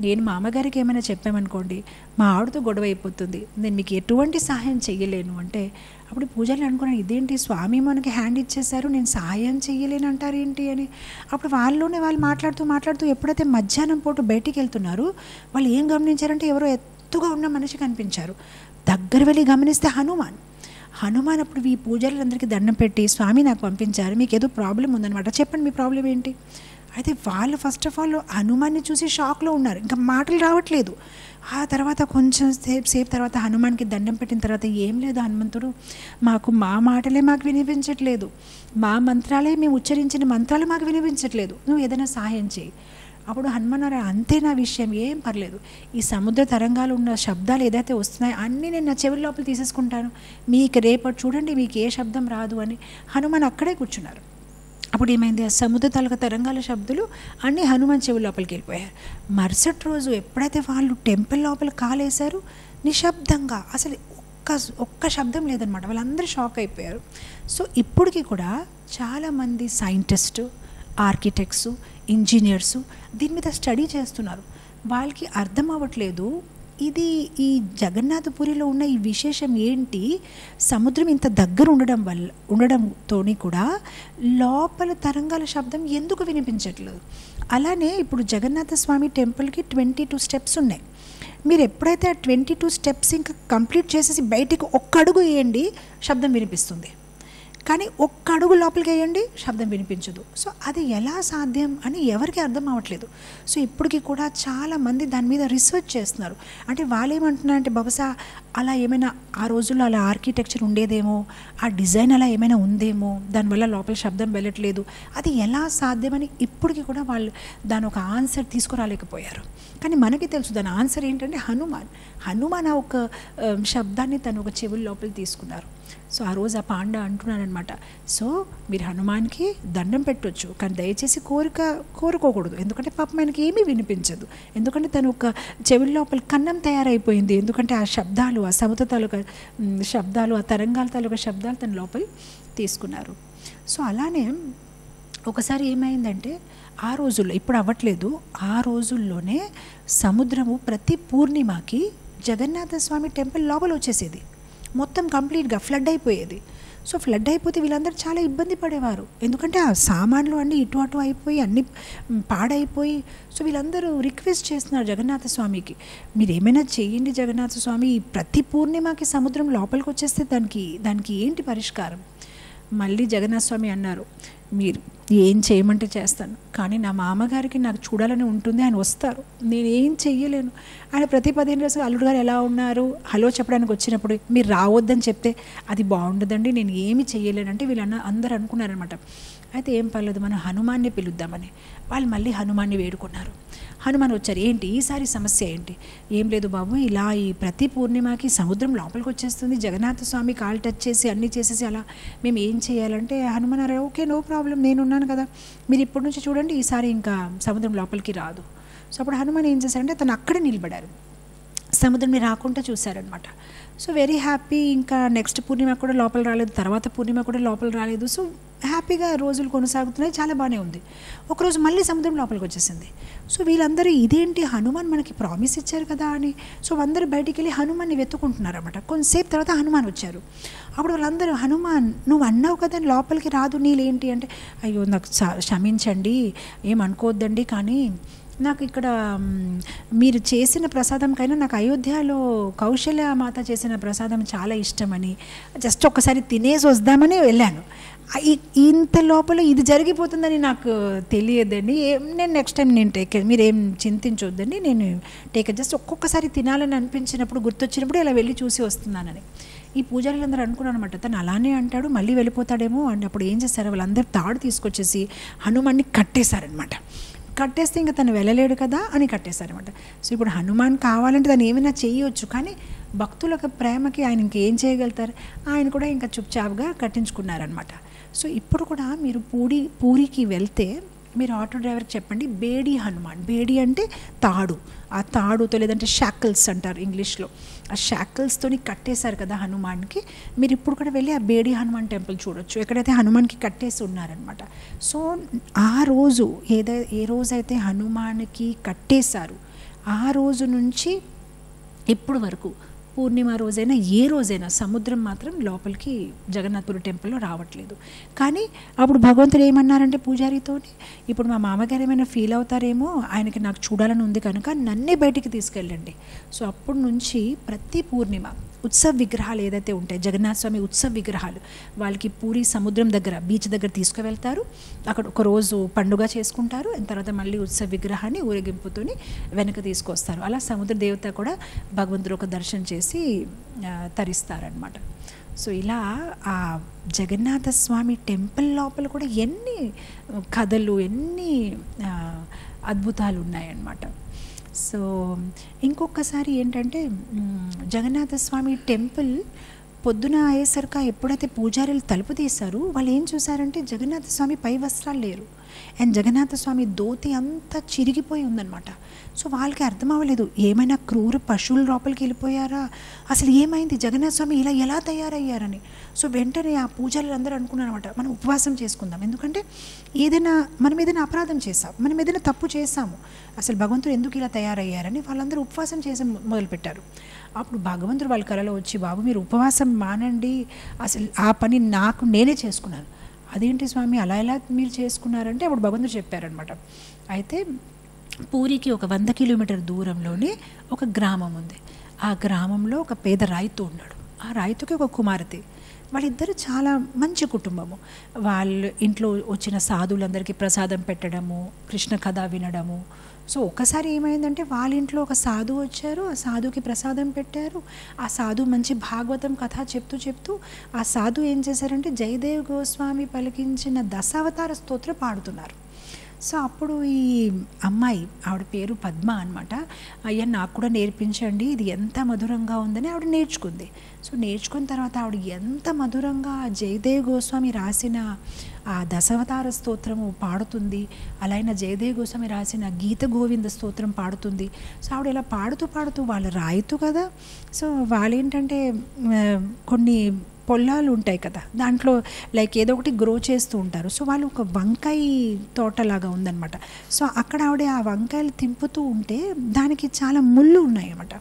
నేను మా అమ్మగారికి ఏమైనా చెప్పామనుకోండి మా ఆవిడతో గొడవ అయిపోతుంది, నేను మీకు ఎటువంటి సహాయం చెయ్యలేను అంటే అప్పుడు పూజలు అనుకున్నాను, ఇదేంటి స్వామి మనకి హ్యాండ్ ఇచ్చేశారు, నేను సహాయం చెయ్యలేను అంటారు ఏంటి అని. అప్పుడు వాళ్ళు మాట్లాడుతూ ఎప్పుడైతే మధ్యాహ్నం పూట బయటికి వెళ్తున్నారు వాళ్ళు ఏం గమనించారంటే ఎవరో ఎత్తుగా ఉన్న మనిషి కనిపించారు. దగ్గర వెళ్ళి గమనిస్తే హనుమాన్ అప్పుడు ఈ పూజలందరికీ దండం పెట్టి, స్వామి నాకు పంపించారు, మీకు ఏదో ప్రాబ్లం ఉందన్నమాట, చెప్పండి మీ ప్రాబ్లం ఏంటి. అయితే వాళ్ళు ఫస్ట్ ఆఫ్ ఆల్ హనుమాన్ని చూసి షాక్లో ఉన్నారు, ఇంకా మాటలు రావట్లేదు. ఆ తర్వాత కొంచెం సేపు తర్వాత హనుమాన్కి దండం పెట్టిన తర్వాత, ఏం లేదు హనుమంతుడు, మా మాటలే మాకు వినిపించట్లేదు, మా మంత్రాలే మేము ఉచ్చరించిన మంత్రాలు మాకు వినిపించట్లేదు, నువ్వు ఏదైనా సహాయం చేయి. అప్పుడు హనుమాన్ అంతేనా విషయం, ఏం పర్లేదు, ఈ సముద్ర తరంగాలు ఉన్న శబ్దాలు ఏదైతే వస్తున్నాయో అన్నీ నేను నా చెవుల లోపల తీసేసుకుంటాను, మీకు రేపటి చూడండి మీకు ఏ శబ్దం రాదు అని హనుమాన్ అక్కడే కూర్చున్నారు. అప్పుడు ఏమైంది, ఆ సముద్ర తాలూకా తరంగాల శబ్దాలు అన్నీ హనుమాన్ చెవుల లోపలికి వెళ్ళిపోయారు. మరుసటి రోజు ఎప్పుడైతే వాళ్ళు టెంపుల్ లోపల కాలేశారు, నిశ్శబ్దంగా అసలు ఒక్క శబ్దం లేదనమాట. వాళ్ళందరూ షాక్ అయిపోయారు. సో ఇప్పటికీ కూడా చాలామంది సైంటిస్టు, ఆర్కిటెక్ట్సు, ఇంజనీర్సు దీని మీద స్టడీ చేస్తున్నారు. వాళ్ళకి అర్థం అవ్వట్లేదు ఇది ఈ జగన్నాథపురిలో ఉన్న ఈ విశేషం ఏంటి, సముద్రం ఇంత దగ్గర ఉండడంతో కూడా లోపల తరంగాల శబ్దం ఎందుకు వినిపించట్లేదు. అలానే ఇప్పుడు జగన్నాథ స్వామి టెంపుల్కి 22 స్టెప్స్ ఉన్నాయి. మీరు ఎప్పుడైతే ఆ 22 స్టెప్స్ ఇంకా కంప్లీట్ చేసేసి బయటికి ఒక్క అడుగు వేయండి శబ్దం వినిపిస్తుంది, కానీ ఒక్క అడుగు లోపలికి వేయండి శబ్దం వినిపించదు. సో అది ఎలా సాధ్యం అని ఎవరికి అర్థం అవ్వట్లేదు. సో ఇప్పటికీ కూడా చాలామంది దాని మీద రీసెర్చ్ చేస్తున్నారు. అంటే వాళ్ళు ఏమంటున్నారంటే బహుశా అలా ఏమైనా ఆ రోజుల్లో అలా ఆర్కిటెక్చర్ ఉండేదేమో, ఆ డిజైన్ అలా ఏమైనా ఉందేమో, దానివల్ల లోపల శబ్దం వెళ్ళట్లేదు, అది ఎలా సాధ్యమని ఇప్పటికీ కూడా వాళ్ళు దాని ఒక ఆన్సర్ తీసుకురాలేకపోయారు. కానీ మనకి తెలుసు దాని ఆన్సర్ ఏంటంటే హనుమాన్ ఆ ఒక శబ్దాన్ని తను ఒక చెవుల లోపల తీసుకున్నారు. సో ఆ రోజు ఆ పాండ అంటున్నారనమాట, సో మీరు హనుమాన్కి దండం పెట్టవచ్చు, కానీ దయచేసి కోరుకోకూడదు, ఎందుకంటే పాపం ఆయనకి ఏమీ వినిపించదు, ఎందుకంటే తను ఒక చెవుల లోపల కన్నం తయారైపోయింది, ఎందుకంటే ఆ శబ్దాలు, ఆ సముద్ర తాలూకా శబ్దాలు, ఆ తరంగాల తాలూకా శబ్దాలు తన లోపల తీసుకున్నారు. సో అలానే ఒకసారి ఏమైందంటే ఆ రోజుల్లో, ఇప్పుడు అవ్వట్లేదు, ఆ రోజుల్లోనే సముద్రము ప్రతి పూర్ణిమకి జగన్నాథ స్వామి టెంపుల్ లోపల వచ్చేసేది, మొత్తం కంప్లీట్గా ఫ్లడ్ అయిపోయేది. సో ఫ్లడ్ అయిపోతే వీళ్ళందరూ చాలా ఇబ్బంది పడేవారు, ఎందుకంటే ఆ సామాన్లు అన్నీ ఇటు అటు అయిపోయి అన్నీ పాడైపోయి. సో వీళ్ళందరూ రిక్వెస్ట్ చేస్తున్నారు జగన్నాథ స్వామికి, మీరు ఏమైనా చేయండి జగన్నాథ స్వామి, ప్రతి పూర్ణిమకి సముద్రం లోపలికి వచ్చేస్తే దానికి ఏంటి పరిష్కారం. మళ్ళీ జగన్నాథ స్వామి అన్నారు, మీరు ఏం చేయమంటే చేస్తాను, కానీ నా మామగారికి నాకు చూడాలని ఉంటుంది, ఆయన వస్తారు, నేను ఏం చెయ్యలేను. ఆయన ప్రతి 15 రోజులు అల్లుడు గారు ఎలా ఉన్నారు హలో చెప్పడానికి వచ్చినప్పుడు మీరు రావద్దని చెప్తే అది బాగుండదండి, నేను ఏమి చెయ్యలేనంటే వీళ్ళు అందరూ అనుకున్నారనమాట. అయితే ఏం పర్లేదు మనం హనుమాన్ని పిలుద్దామని వాళ్ళు మళ్ళీ హనుమాన్ని వేడుకున్నారు. హనుమాన్ వచ్చారు, ఏంటి ఈసారి సమస్య ఏంటి, ఏం లేదు బాబు, ఇలా ఈ ప్రతి పూర్ణిమకి సముద్రం లోపలికి వచ్చేస్తుంది, జగన్నాథ స్వామి కాలు టచ్ చేసి అన్నీ చేసేసి అలా మేము ఏం చేయాలంటే హనుమాన్ అన్నారు, ఓకే నో ప్రాబ్లం, నేనున్నాను కదా, మీరు ఇప్పటి నుంచి చూడండి ఈసారి ఇంకా సముద్రం లోపలికి రాదు. సో అప్పుడు హనుమాన్ ఏం చేశారంటే తను అక్కడే నిలబడారు, సముద్రంని రాకుండా చూశారనమాట. So very happy. ఇంకా నెక్స్ట్ పూర్ణిమ కూడా లోపల రాలేదు, తర్వాత పూర్ణిమ కూడా లోపల రాలేదు. సో హ్యాపీగా రోజులు కొనసాగుతున్నాయి, చాలా బాగానే ఉంది. ఒకరోజు మళ్ళీ సముద్రం లోపలికి వచ్చేసింది. సో వీళ్ళందరూ ఇదేంటి, హనుమాన్ మనకి ప్రామిస్ ఇచ్చారు కదా అని సో అందరూ బయటికి వెళ్ళి హనుమాన్ని వెతుకుంటున్నారు అనమాట. కొంతసేపు తర్వాత హనుమాన్ వచ్చారు. అప్పుడు వాళ్ళందరూ, హనుమాన్ నువ్వు అన్నావు కదా లోపలికి రాదు, నీళ్ళేంటి అంటే, అయ్యో నాకు క్షమించండి, ఏమనుకోవద్దండి, కానీ నాకు ఇక్కడ మీరు చేసిన ప్రసాదం కైనా నాకు అయోధ్యలో కౌశల్య మాత చేసిన ప్రసాదం చాలా ఇష్టమని జస్ట్ ఒక్కసారి తినేసి వద్దామని వెళ్ళాను, ఇంత లోపల ఇది జరిగిపోతుందని నాకు తెలియదండి, నేను నెక్స్ట్ టైం నేను మీరేం చింతించొద్దండి, నేను జస్ట్ ఒక్కొక్కసారి తినాలని అనిపించినప్పుడు గుర్తొచ్చినప్పుడు ఇలా వెళ్ళి చూసి వస్తున్నానని. ఈ పూజారులందరూ అనుకున్నాను అనమాట, తను అలానే అంటాడు మళ్ళీ వెళ్ళిపోతాడేమో అని. అప్పుడు ఏం చేశారు, వాళ్ళందరూ తాడు తీసుకొచ్చేసి హనుమాన్ని కట్టేశారనమాట. కట్టేస్తే ఇంకా తను వెళ్ళలేడు కదా అని కట్టేశారనమాట. సో ఇప్పుడు హనుమాన్ కావాలంటే తను ఏమైనా చేయవచ్చు, కానీ భక్తులకు ప్రేమకి ఆయన ఇంకేం చేయగలుగుతారు, ఆయన కూడా ఇంకా చుప్చాప్గా కట్టించుకున్నారనమాట. సో ఇప్పుడు కూడా మీరు పూరికి వెళ్తే మీరు ఆటో డ్రైవర్కి చెప్పండి బేడి హనుమాన్, బేడి అంటే తాడు, ఆ తాడుతో లేదంటే షాకిల్స్ అంటారు ఇంగ్లీష్లో, ఆ షాకిల్స్తోని కట్టేశారు కదా హనుమాన్కి. మీరు ఇప్పుడు కూడా వెళ్ళి ఆ బేడి హనుమాన్ టెంపుల్ చూడొచ్చు, ఎక్కడైతే హనుమాన్కి కట్టేసి ఉన్నారనమాట. సో ఆ రోజు ఏ రోజైతే హనుమాన్కి కట్టేశారు ఆ రోజు నుంచి ఇప్పుడు వరకు పూర్ణిమ రోజైనా ఏ రోజైనా సముద్రం మాత్రం లోపలికి జగన్నాథపురి టెంపుల్లో రావట్లేదు. కానీ అప్పుడు భగవంతుడు ఏమన్నారంటే పూజారితోని, ఇప్పుడు మా మామగారు ఏమైనా ఫీల్ అవుతారేమో, ఆయనకి నాకు చూడాలని ఉంది కనుక నన్నే బయటికి తీసుకెళ్ళండి. సో అప్పటి నుంచి ప్రతి పూర్ణిమ ఉత్సవ విగ్రహాలు ఏదైతే ఉంటాయి, జగన్నాథ స్వామి ఉత్సవ విగ్రహాలు వాళ్ళకి పూరి సముద్రం దగ్గర బీచ్ దగ్గర తీసుకువెళ్తారు, అక్కడ ఒక రోజు పండుగ చేసుకుంటారు, తర్వాత మళ్ళీ ఉత్సవ విగ్రహాన్ని ఊరేగింపుతోని వెనక తీసుకొస్తారు. అలా సముద్ర దేవత కూడా భగవంతుడు ఒక దర్శనం చేసి తరిస్తారనమాట. సో ఇలా ఆ జగన్నాథ స్వామి టెంపుల్ లోపల కూడా ఎన్ని కథలు, ఎన్ని అద్భుతాలు ఉన్నాయన్నమాట. సో ఇంకొకసారి ఏంటంటే జగన్నాథ స్వామి టెంపుల్ పొద్దున అయ్యేసరికి ఎప్పుడైతే పూజారులు తలుపు తీశారు, వాళ్ళు ఏం చూసారంటే జగన్నాథ స్వామి పై వస్త్రాలు లేరు, అండ్ జగన్నాథ స్వామి ధోతి అంతా చిరిగిపోయి ఉందన్నమాట. సో వాళ్ళకి అర్థం అవ్వలేదు, ఏమైనా క్రూర పశువుల లోపలికి వెళ్ళిపోయారా, అసలు ఏమైంది, జగన్నాథ స్వామి ఇలా ఎలా తయారయ్యారని. సో వెంటనే ఆ పూజారులు అందరూ అనుకున్నారనమాట, మనం ఉపవాసం చేసుకుందాం, ఎందుకంటే మనం ఏదైనా అపరాధం చేసాం, మనం ఏదైనా తప్పు చేసాము, అసలు భగవంతుడు ఎందుకు ఇలా తయారయ్యారని వాళ్ళందరూ ఉపవాసం చేసి మొదలుపెట్టారు. అప్పుడు భగవంతుడు వాళ్ళ కళలో వచ్చి, బాబు మీరు ఉపవాసం మానండి, అసలు ఆ పని నేనే చేసుకున్నాను. అదేంటి స్వామి అలా ఎలా మీరు చేసుకున్నారంటే అప్పుడు భగవంతుడు చెప్పారనమాట. అయితే పూరికి ఒక 100 కిలోమీటర్ దూరంలోనే ఒక గ్రామం ఉంది. ఆ గ్రామంలో ఒక పేద రైతు ఉన్నాడు. ఆ రైతుకి ఒక కుమార్తె. వాళ్ళిద్దరు చాలా మంచి కుటుంబము. వాళ్ళు ఇంట్లో వచ్చిన సాధువులందరికీ ప్రసాదం పెట్టడము, కృష్ణ కథ వినడము. సో ఒక్కసారి ఏమైందంటే వాళ్ళ ఇంట్లో ఒక సాధువు వచ్చారు, ఆ సాధువుకి ప్రసాదం పెట్టారు. ఆ సాధువు మంచి భాగవతం కథ చెప్తూ ఆ సాధువు ఏం చేశారంటే జయదేవ్ గోస్వామి పలికించిన దశావతార స్తోత్రం పాడుతున్నారు. సో అప్పుడు ఈ అమ్మాయి, ఆవిడ పేరు పద్మ అనమాట, అయ్యా నాకు కూడా నేర్పించండి, ఇది ఎంత మధురంగా ఉందని ఆవిడ నేర్చుకుంది. సో నేర్చుకున్న తర్వాత ఆవిడ ఎంత మధురంగా జయదేవ్ గోస్వామి రాసిన ఆ దశావతార స్తోత్రము పాడుతుంది, అలాగే జయదేవ్ గోస్వామి రాసిన గీత గోవింద స్తోత్రం పాడుతుంది. సో ఆవిడ ఇలా పాడుతూ వాళ్ళు రాయితూ కదా, సో వాళ్ళేంటంటే కొన్ని పొలాలు ఉంటాయి కదా, దాంట్లో లైక్ ఏదో ఒకటి గ్రో చేస్తూ ఉంటారు. సో వాళ్ళు ఒక వంకాయ తోటలాగా ఉందన్నమాట. సో అక్కడ ఆవిడ ఆ వంకాయలు తింపుతూ ఉంటే దానికి చాలా ముళ్ళు ఉన్నాయి అన్నమాట.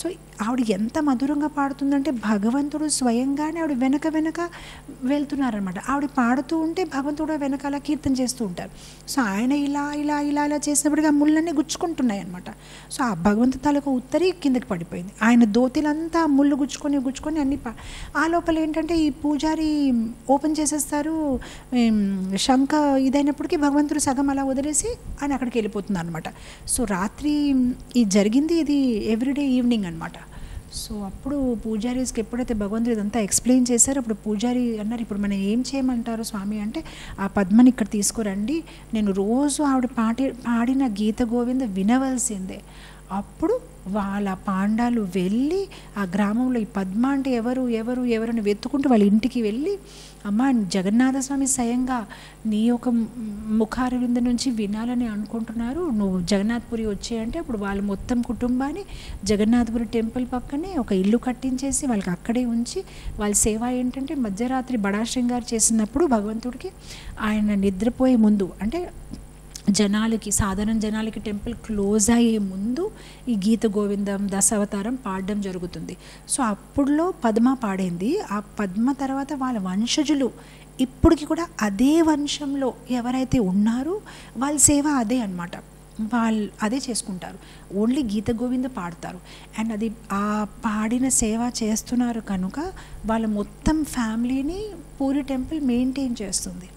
సో ఆవిడ ఎంత మధురంగా పాడుతుందంటే భగవంతుడు స్వయంగానే ఆవిడ వెనక వెళ్తున్నారనమాట. ఆవిడ పాడుతూ ఉంటే భగవంతుడు వెనకాల కీర్తన చేస్తూ ఉంటారు. సో ఆయన ఇలా చేసినప్పటికీ ఆ ముళ్ళన్నీ గుచ్చుకుంటున్నాయి అనమాట. సో ఆ భగవంతు తాలూకు ఉత్తరి కిందకి పడిపోయింది. ఆయన దోతిలంతా ముళ్ళు గుచ్చుకొని అన్ని ఆ లోపల ఏంటంటే ఈ పూజారి ఓపెన్ చేసేస్తారు, శంఖ ఇదైనప్పటికీ భగవంతుడు సగం అలా వదిలేసి ఆయన అక్కడికి వెళ్ళిపోతున్నారు అనమాట. సో రాత్రి జరిగింది ఇది ఎవ్రీడే ఈవినింగ్ అనమాట. సో అప్పుడు పూజారీస్కి ఎప్పుడైతే భగవంతుడు ఇదంతా ఎక్స్ప్లెయిన్ చేశారో అప్పుడు పూజారి అన్నారు, ఇప్పుడు మనం ఏం చేయమంటారు స్వామి అంటే, ఆ పద్మని ఇక్కడ తీసుకురండి, నేను రోజు ఆవిడ పాడిన గీత గోవింద వినవలసిందే. అప్పుడు వాళ్ళ పాండాలు వెళ్ళి ఆ గ్రామంలో ఈ పద్మ అంటే ఎవరని వెతుకుంటూ వాళ్ళ ఇంటికి వెళ్ళి, అమ్మ జగన్నాథ స్వామి స్వయంగా నీ యొక్క ముఖార వింద నుంచి వినాలని అనుకుంటున్నారు, నువ్వు జగన్నాథపురి వచ్చేయంటే అప్పుడు వాళ్ళ మొత్తం కుటుంబాన్ని జగన్నాథపురి టెంపుల్ పక్కనే ఒక ఇల్లు కట్టించేసి వాళ్ళకి అక్కడే ఉంచి వాళ్ళ సేవ ఏంటంటే మధ్యరాత్రి బడా శృంగార్ చేసినప్పుడు భగవంతుడికి ఆయన నిద్రపోయే ముందు అంటే సాధారణ జనాలకి టెంపుల్ క్లోజ్ అయ్యే ముందు ఈ గీత గోవిందం దశావతారం పాడడం జరుగుతుంది. సో అప్పుడులో పద్మ పాడింది. ఆ పద్మ తర్వాత వాళ్ళ వంశజులు ఇప్పటికి కూడా అదే వంశంలో ఎవరైతే ఉన్నారో వాళ్ళ సేవ అదే అన్నమాట. వాళ్ళు అదే చేసుకుంటారు, ఓన్లీ గీత గోవింద పాడతారు. అండ్ అది ఆ పాడిన సేవ చేస్తున్నారు కనుక వాళ్ళ మొత్తం ఫ్యామిలీని పూరి టెంపుల్ మెయింటైన్ చేస్తుంది.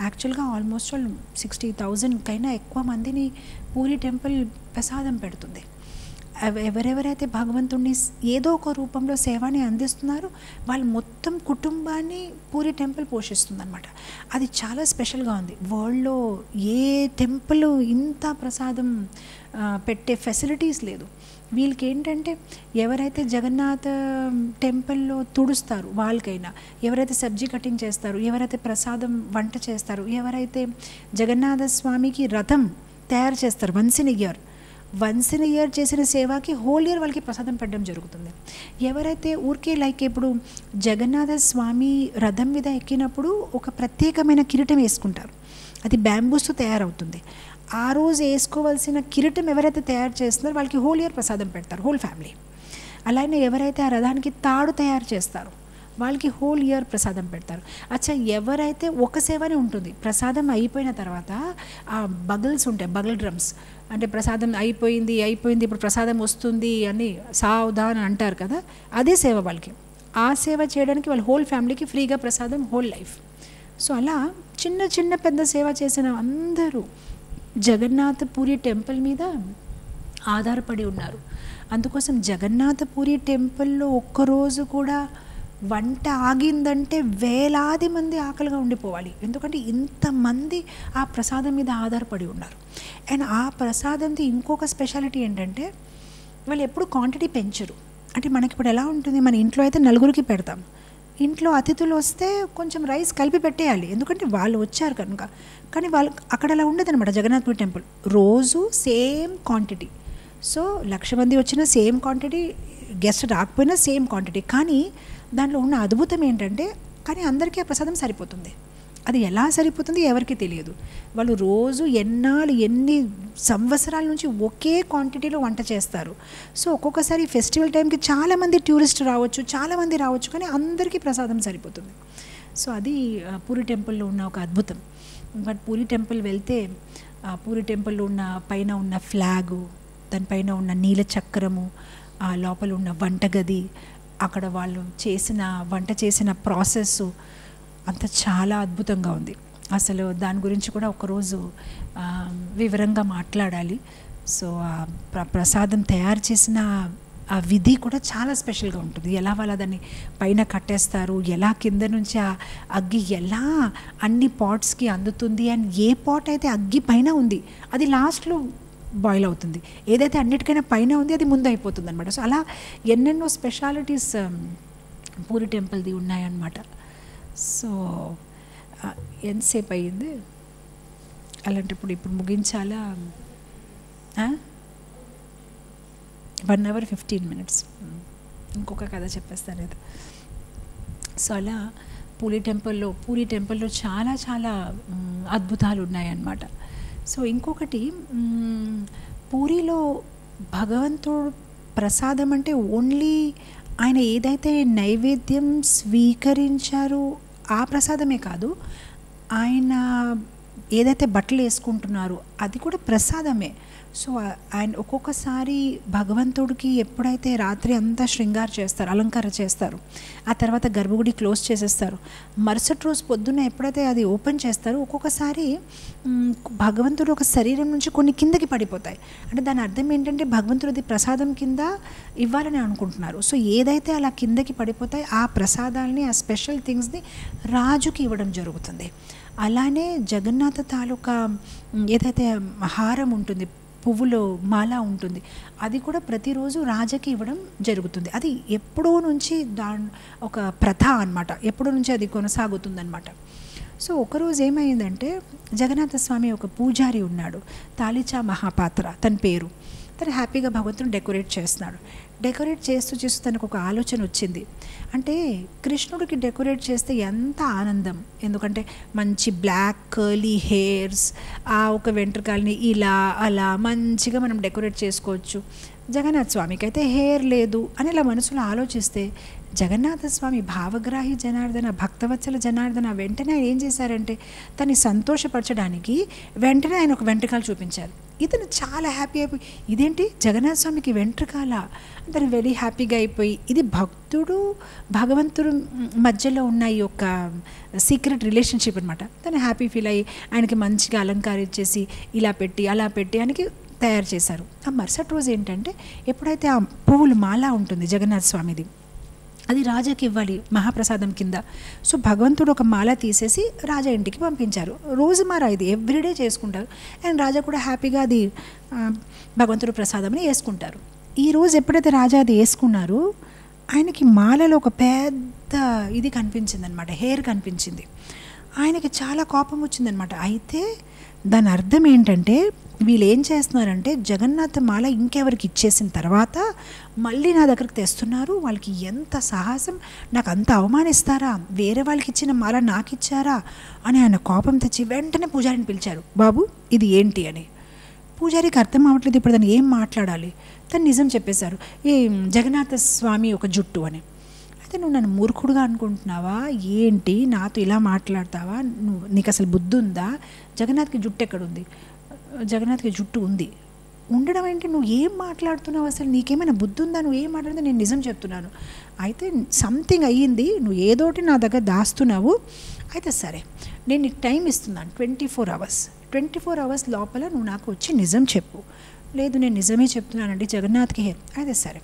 యాక్చువల్గా ఆల్మోస్ట్ 60,000 కైనా ఎక్కువ మందిని పూరి టెంపుల్ ప్రసాదం పెడుతుంది. ఎవరెవరైతే భగవంతుడిని ఏదో ఒక రూపంలో సేవని అందిస్తున్నారో వాళ్ళ మొత్తం కుటుంబాన్ని పూరి టెంపుల్ పోషిస్తుంది అనమాట. అది చాలా స్పెషల్గా ఉంది. వరల్డ్లో ఏ టెంపుల్ ఇంత ప్రసాదం పెట్టే ఫెసిలిటీస్ లేదు. వీళ్ళకి ఏంటంటే ఎవరైతే జగన్నాథ టెంపుల్లో తుడుస్తారు వాళ్ళకైనా, ఎవరైతే సబ్జీ కటింగ్ చేస్తారు, ఎవరైతే ప్రసాదం వంట చేస్తారు, ఎవరైతే జగన్నాథ స్వామికి రథం తయారు చేస్తారు వన్స్ ఇన్ ఇయర్ చేసిన సేవకి హోల్ ఇయర్ వాళ్ళకి ప్రసాదం పెట్టడం జరుగుతుంది. ఎవరైతే ఊరికే లైక్ ఇప్పుడు జగన్నాథ స్వామి రథం మీద ఎక్కినప్పుడు ఒక ప్రత్యేకమైన కిరీటం వేసుకుంటారు, అది బ్యాంబూస్తో తయారవుతుంది. ఆ రోజు వేసుకోవాల్సిన కిరీటం ఎవరైతే తయారు చేస్తున్నారో వాళ్ళకి హోల్ ఇయర్ ప్రసాదం పెడతారు, హోల్ ఫ్యామిలీ. అలానే ఎవరైతే ఆ రథానికి తాడు తయారు చేస్తారో వాళ్ళకి హోల్ ఇయర్ ప్రసాదం పెడతారు. అచ్చా ఎవరైతే ఒక సేవనే ఉంటుంది, ప్రసాదం అయిపోయిన తర్వాత ఆ బగల్స్ ఉంటాయి, బగల్ డ్రమ్స్ అంటే ప్రసాదం అయిపోయింది ఇప్పుడు ప్రసాదం వస్తుంది అని సావధాన్ అంటారు కదా, అదే సేవ వాళ్ళకి. ఆ సేవ చేయడానికి వాళ్ళ హోల్ ఫ్యామిలీకి ఫ్రీగా ప్రసాదం హోల్ లైఫ్. సో అలా చిన్న పెద్ద సేవ చేసిన అందరూ జగన్నాథపురి టెంపుల్ మీద ఆధారపడి ఉన్నారు. అందుకోసం జగన్నాథపురి టెంపుల్లో ఒక్కరోజు కూడా వంట ఆగిందంటే వేలాది మంది ఆకలిగా ఉండిపోవాలి, ఎందుకంటే ఇంతమంది ఆ ప్రసాదం మీద ఆధారపడి ఉన్నారు. అండ్ ఆ ప్రసాదంది ఇంకొక స్పెషాలిటీ ఏంటంటే వాళ్ళు ఎప్పుడు క్వాంటిటీ పెంచరు. అంటే మనకి ఇప్పుడు ఎలా ఉంటుంది, మన ఇంట్లో అయితే నలుగురికి పెడతాం, ఇంట్లో అతిథులు వస్తే కొంచెం రైస్ కలిపి పెట్టేయాలి, ఎందుకంటే వాళ్ళు వచ్చారు కనుక. కానీ వాళ్ళు అక్కడ అలా ఉండదన్నమాట. జగన్నాథ్పూర్ టెంపుల్ రోజు సేమ్ క్వాంటిటీ. సో 1,00,000 మంది వచ్చినా సేమ్ క్వాంటిటీ, గెస్ట్ రాకపోయినా సేమ్ క్వాంటిటీ. కానీ దాంట్లో ఉన్న అద్భుతం ఏంటంటే, కానీ అందరికీ ఆ ప్రసాదం సరిపోతుంది. అది ఎలా సరిపోతుంది ఎవరికి తెలియదు. వాళ్ళు రోజు ఎన్ని సంవత్సరాల నుంచి ఒకే క్వాంటిటీలో వంట చేస్తారు. సో ఒక్కొక్కసారి ఫెస్టివల్ టైంకి చాలామంది టూరిస్ట్ రావచ్చు, చాలామంది రావచ్చు, కానీ అందరికీ ప్రసాదం సరిపోతుంది. సో అది పూరి టెంపుల్లో ఉన్న ఒక అద్భుతం. బట్ పూరి టెంపుల్ వెళ్తే పూరి టెంపుల్లో ఉన్న పైన ఉన్న ఫ్లాగు, దానిపైన ఉన్న నీల చక్రము, ఆ లోపల ఉన్న వంటగది, అక్కడ వాళ్ళు వంట చేసిన ప్రాసెస్ అంత చాలా అద్భుతంగా ఉంది. అసలు దాని గురించి కూడా ఒకరోజు వివరంగా మాట్లాడాలి. సో ప్రసాదం తయారు చేసిన ఆ విధి కూడా చాలా స్పెషల్గా ఉంటుంది. ఎలా వాళ్ళు దాన్ని పైన కట్టేస్తారు, ఎలా కింద నుంచి ఆ అగ్గి ఎలా అన్ని పాట్స్కి అందుతుంది, అండ్ ఏ పాట్ అయితే అగ్గి పైన ఉంది అది లాస్ట్లో బాయిల్ అవుతుంది, ఏదైతే అన్నిటికైనా పైన ఉంది అది ముందు అయిపోతుంది అనమాట. సో అలా ఎన్నెన్నో స్పెషాలిటీస్ పూరి టెంపుల్ది ఉన్నాయన్నమాట. సో ఎంతసేపు అయ్యింది అలాంటప్పుడు? ఇప్పుడు ముగించాలా? 1 hour 15 minutes. ఇంకొక కథ చెప్పేస్తాను ఇది. సో అలా పూరి టెంపుల్లో చాలా చాలా అద్భుతాలు ఉన్నాయన్నమాట. సో ఇంకొకటి, పూరిలో భగవంతుడు ప్రసాదం అంటే ఓన్లీ ఆయన ఏదైతే నైవేద్యం స్వీకరించారో ఆ ప్రసాదమే కాదు, ఆయన ఏదైతే బట్టలు వేసుకుంటున్నారో అది కూడా ప్రసాదమే. సో ఆయన ఒక్కొక్కసారి భగవంతుడికి ఎప్పుడైతే రాత్రి అంతా శృంగారం చేస్తారు, అలంకారం చేస్తారు, ఆ తర్వాత గర్భగుడి క్లోజ్ చేసేస్తారు, మరుసటి రోజు పొద్దున్న ఎప్పుడైతే అది ఓపెన్ చేస్తారో ఒక్కొక్కసారి భగవంతుడు ఒక శరీరం నుంచి కొన్ని కిందకి పడిపోతాయి. అంటే దాని అర్థం ఏంటంటే భగవంతుడిది ప్రసాదం కింద ఇవ్వాలని అనుకుంటున్నారు. సో ఏదైతే అలా కిందకి పడిపోతాయి ఆ ప్రసాదాలని, ఆ స్పెషల్ థింగ్స్ని రాజుకి ఇవ్వడం జరుగుతుంది. అలానే జగన్నాథ తాలూకా ఏదైతే హారం ఉంటుంది, పువ్వులో మాల ఉంటుంది, అది కూడా ప్రతిరోజు రాజకి ఇవ్వడం జరుగుతుంది. అది ఎప్పుడో నుంచి ఒక ప్రథ అన్నమాట, ఎప్పుడో నుంచి అది కొనసాగుతుందన్నమాట. సో ఒకరోజు ఏమైందంటే, జగన్నాథ స్వామి ఒక పూజారి ఉన్నాడు, తాలిచా మహాపాత్ర తన పేరు. తను హ్యాపీగా భగవంతుని డెకరేట్ చేస్తున్నాడు. డెకరేట్ చేస్తూ తనకు ఒక ఆలోచన వచ్చింది. అంటే కృష్ణుడికి డెకరేట్ చేస్తే ఎంత ఆనందం, ఎందుకంటే మంచి బ్లాక్ కర్లీ హెయిర్స్, ఆ ఒక వెంట్రుకల్ని ఇలా అలా మంచిగా మనం డెకరేట్ చేసుకోవచ్చు. జగన్నాథ స్వామికి అయితే హెయిర్ లేదు అని ఇలా మనసులో ఆలోచిస్తే, జగన్నాథ స్వామి భావగ్రాహి జనార్దన, భక్తవత్సల జనార్దన వెంటనే ఆయన ఏం చేశారంటే, తన్ని సంతోషపరచడానికి వెంటనే ఆయన ఒక వెంట్రుకలు చూపించారు. ఇతను చాలా హ్యాపీ అయిపోయి, ఇదేంటి జగన్నాథ స్వామికి వెంట్రుకాల, తను వెరీ హ్యాపీగా అయిపోయి, ఇది భక్తుడు భగవంతుడు మధ్యలో ఉన్న ఈ యొక్క సీక్రెట్ రిలేషన్షిప్ అనమాట. తను హ్యాపీ ఫీల్ అయ్యి ఆయనకి మంచిగా అలంకరించేసి ఇలా పెట్టి అలా పెట్టి ఆయనకి తయారు చేశారు. ఆ మరుసటి రోజు ఏంటంటే, ఎప్పుడైతే ఆ పువ్వులు మాల ఉంటుంది జగన్నాథ స్వామిది, అది రాజాకి ఇవ్వాలి మహాప్రసాదం కింద. సో భగవంతుడు ఒక మాల తీసేసి రాజా ఇంటికి పంపించారు. రోజుమారా ఇది ఎవ్రీడే చేసుకుంటారు, అండ్ రాజా కూడా హ్యాపీగా అది భగవంతుడు ప్రసాదంని వేసుకుంటారు. ఈరోజు ఎప్పుడైతే రాజా అది వేసుకున్నారో, ఆయనకి మాలలో ఒక పెద్ద ఇది కనిపించింది అనమాట, హెయిర్ కనిపించింది. ఆయనకి చాలా కోపం వచ్చిందనమాట. అయితే దాని అర్థం ఏంటంటే, వీళ్ళు ఏం చేస్తున్నారంటే, జగన్నాథ మాల ఇంకెవరికి ఇచ్చేసిన తర్వాత మళ్ళీ నా దగ్గరికి తెస్తున్నారు, వాళ్ళకి ఎంత సాహసం, నాకు అంత అవమానిస్తారా, వేరే వాళ్ళకి ఇచ్చిన మాల నాకు ఇచ్చారా అని ఆయన కోపం తెచ్చి వెంటనే పూజారిని పిలిచారు. బాబు ఇది ఏంటి అని. పూజారికి అర్థం అవ్వట్లేదు ఇప్పుడు దాన్ని ఏం మాట్లాడాలి. తను నిజం చెప్పేశారు, ఈ జగన్నాథ స్వామి ఒక జుట్టు అని. అయితే నువ్వు నన్ను మూర్ఖుడుగా అనుకుంటున్నావా ఏంటి, నాతో ఇలా మాట్లాడతావా, నీకు అసలు బుద్ధి ఉందా, జగన్నాథ్కి జుట్టు ఎక్కడుంది, జగన్నాథ్కి జుట్టు ఉంది, ఉండడం ఏంటి, నువ్వు ఏం మాట్లాడుతున్నావు, అసలు నీకేమైనా బుద్ధి ఉందా, నువ్వు ఏం మాట్లాడుతున్నావు, నేను నిజం చెప్తున్నాను. అయితే సంథింగ్ అయ్యింది, నువ్వు ఏదోటి నా దగ్గర దాస్తున్నావు. అయితే సరే నేను నీకు టైం ఇస్తున్నాను 24 hours. 24 hours లోపల నువ్వు నాకు వచ్చి నిజం చెప్పు. లేదు నేను నిజమే చెప్తున్నానండి జగన్నాథ్కి హెయిర్. అయితే సరే,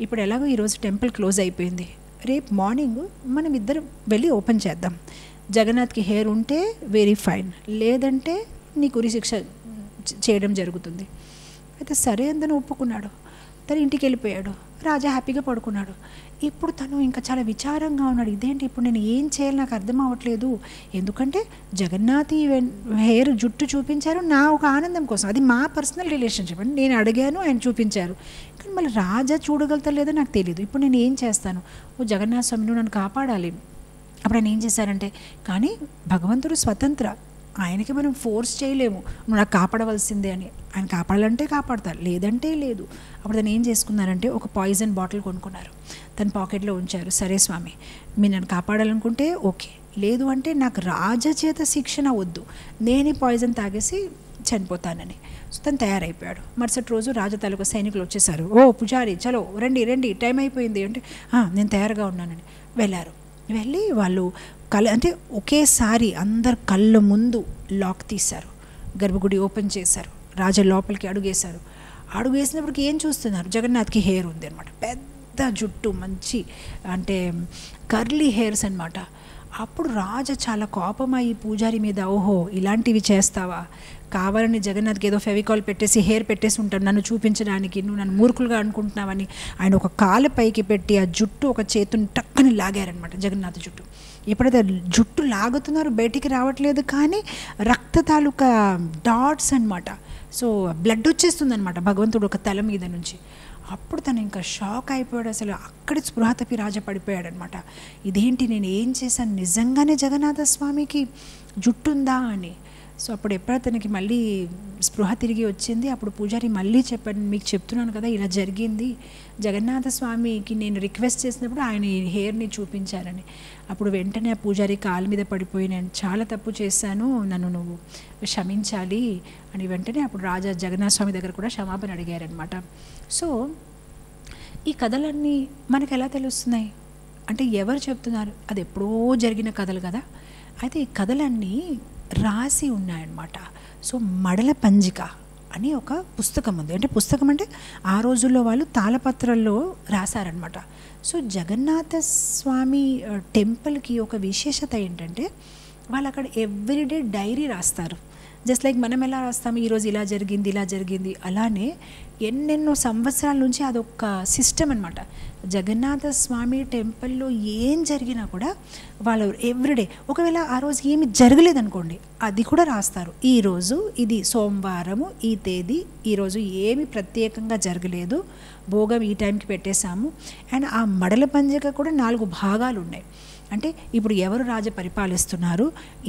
ఇప్పుడు ఎలాగో ఈరోజు టెంపుల్ క్లోజ్ అయిపోయింది, రేపు మార్నింగ్ మనం ఇద్దరు వెళ్ళి ఓపెన్ చేద్దాం. జగన్నాథ్కి హెయిర్ ఉంటే వెరీ ఫైన్, లేదంటే నీకు ఉరిశిక్ష చేయడం జరుగుతుంది. అయితే సరే అందని ఒప్పుకున్నాడు. తను ఇంటికి వెళ్ళిపోయాడు. రాజా హ్యాపీగా పడుకున్నాడు. ఇప్పుడు తను ఇంకా చాలా విచారంగా ఉన్నాడు. ఇదేంటి ఇప్పుడు నేను ఏం చేయాలి, నాకు అర్థం అవ్వట్లేదు. ఎందుకంటే జగన్నాథ్ హెయిర్ జుట్టు చూపించారు నా ఒక ఆనందం కోసం, అది మా పర్సనల్ రిలేషన్షిప్ అని నేను అడిగాను, ఆయన చూపించారు. కానీ మళ్ళీ రాజా చూడగలుగుతలేదో నాకు తెలియదు. ఇప్పుడు నేను ఏం చేస్తాను? ఓ జగన్నాథ స్వామి నువ్వు నన్ను కాపాడాలి. అప్పుడు ఆయన ఏం చేశారంటే, కానీ భగవంతుడు స్వతంత్ర, ఆయనకి మనం ఫోర్స్ చేయలేము నువ్వు నాకు కాపాడవలసిందే అని. ఆయన కాపాడాలంటే కాపాడతారు, లేదంటే లేదు. అప్పుడు తను ఏం చేసుకున్నారంటే ఒక పాయిజన్ బాటిల్ కొనుక్కున్నారు, తన పాకెట్లో ఉంచారు. సరే స్వామి మీరు నన్ను కాపాడాలనుకుంటే ఓకే, లేదు అంటే నాకు రాజచేత శిక్షణ వద్దు, నేను ఈ పాయిజన్ తాగేసి చనిపోతానని. సో తను తయారైపోయాడు. మరుసటి రోజు రాజు తాలూకా సైనికులు వచ్చేసారు. ఓ పుజారి చలో రండి రండి టైం అయిపోయింది అంటే, నేను తయారుగా ఉన్నానని వెళ్ళారు. వెళ్ళి వాళ్ళు అంటే ఒకేసారి అందరు కళ్ళ ముందు లాక్ తీశారు, గర్భగుడి ఓపెన్ చేశారు, రాజా లోపలికి అడుగేశారు. అడుగేసినప్పటికి ఏం చూస్తున్నారు? జగన్నాథ్కి హెయిర్ ఉంది అనమాట, పెద్ద జుట్టు, మంచి అంటే కర్లీ హెయిర్స్ అనమాట. అప్పుడు రాజా చాలా కోపమయ్యి పూజారి మీద, ఓహో ఇలాంటివి చేస్తావా, కావాలని జగన్నాథ్కి ఏదో ఫెవికాల్ పెట్టేసి హెయిర్ పెట్టేసి ఉంటాను నన్ను చూపించడానికి, నువ్వు నన్ను మూర్ఖులుగా అనుకుంటున్నావని ఆయన ఒక కాలు పైకి పెట్టి ఆ జుట్టు ఒక చేతుని టక్కని లాగారనమాట, జగన్నాథ్ జుట్టు. ఎప్పుడైతే జుట్టు లాగుతున్నారో బయటికి రావట్లేదు, కానీ రక్త తాలూకా డాట్స్ అనమాట. సో బ్లడ్ వచ్చేస్తుంది అనమాట భగవంతుడు ఒక తల మీద నుంచి. అప్పుడు తను ఇంకా షాక్ అయిపోయాడు. అసలు అక్కడి స్పృహ తప్పి రాజా పడిపోయాడనమాట. ఇదేంటి నేను ఏం చేశాను, నిజంగానే జగన్నాథ స్వామికి జుట్టుందా అని. సో అప్పుడు ఎప్పుడైతే తనకి మళ్ళీ స్పృహ తిరిగి వచ్చింది, అప్పుడు పూజారి మళ్ళీ చెప్పాను, మీకు చెప్తున్నాను కదా ఇలా జరిగింది, జగన్నాథ స్వామికి నేను రిక్వెస్ట్ చేసినప్పుడు ఆయన ఈ హెయిర్ని చూపించారని. అప్పుడు వెంటనే ఆ పూజారి కాలు మీద పడిపోయి, నేను చాలా తప్పు చేశాను, నన్ను నువ్వు క్షమించాలి అని వెంటనే అప్పుడు రాజా జగన్నాథ స్వామి దగ్గర కూడా క్షమాపణ అడిగారనమాట. సో ఈ కథలన్నీ మనకు ఎలా తెలుస్తున్నాయి అంటే ఎవరు చెప్తున్నారు? అది ఎప్పుడో జరిగిన కథలు కదా. అయితే ఈ కథలన్నీ రాసి ఉన్నాయన్నమాట. సో మడల పంజిక అని ఒక పుస్తకం ఉంది. అంటే పుస్తకం అంటే ఆ రోజుల్లో వాళ్ళు తాళపత్రాల్లో రాశారనమాట. సో జగన్నాథ స్వామి టెంపుల్కి ఒక విశేషత ఏంటంటే వాళ్ళు అక్కడ ఎవ్రీడే డైరీ రాస్తారు. జస్ట్ లైక్ మనం ఎలా రాస్తాము, ఈరోజు ఇలా జరిగింది ఇలా జరిగింది, అలానే ఎన్నెన్నో సంవత్సరాల నుంచి అదొక సిస్టమ్ అనమాట. జగన్నాథ స్వామి టెంపుల్లో ఏం జరిగినా కూడా వాళ్ళు ఎవ్రీడే, ఒకవేళ ఆ రోజు ఏమి జరగలేదనుకోండి అది కూడా రాస్తారు. ఈరోజు ఇది సోమవారము, ఈ తేదీ, ఈరోజు ఏమి ప్రత్యేకంగా జరగలేదు, భోగం ఈ టైంకి పెట్టేశాము. అండ్ ఆ మడల పంజిక కూడా 4 భాగాలు ఉన్నాయి. అంటే ఇప్పుడు ఎవరు రాజ పరిపాలిస్తున్నారు,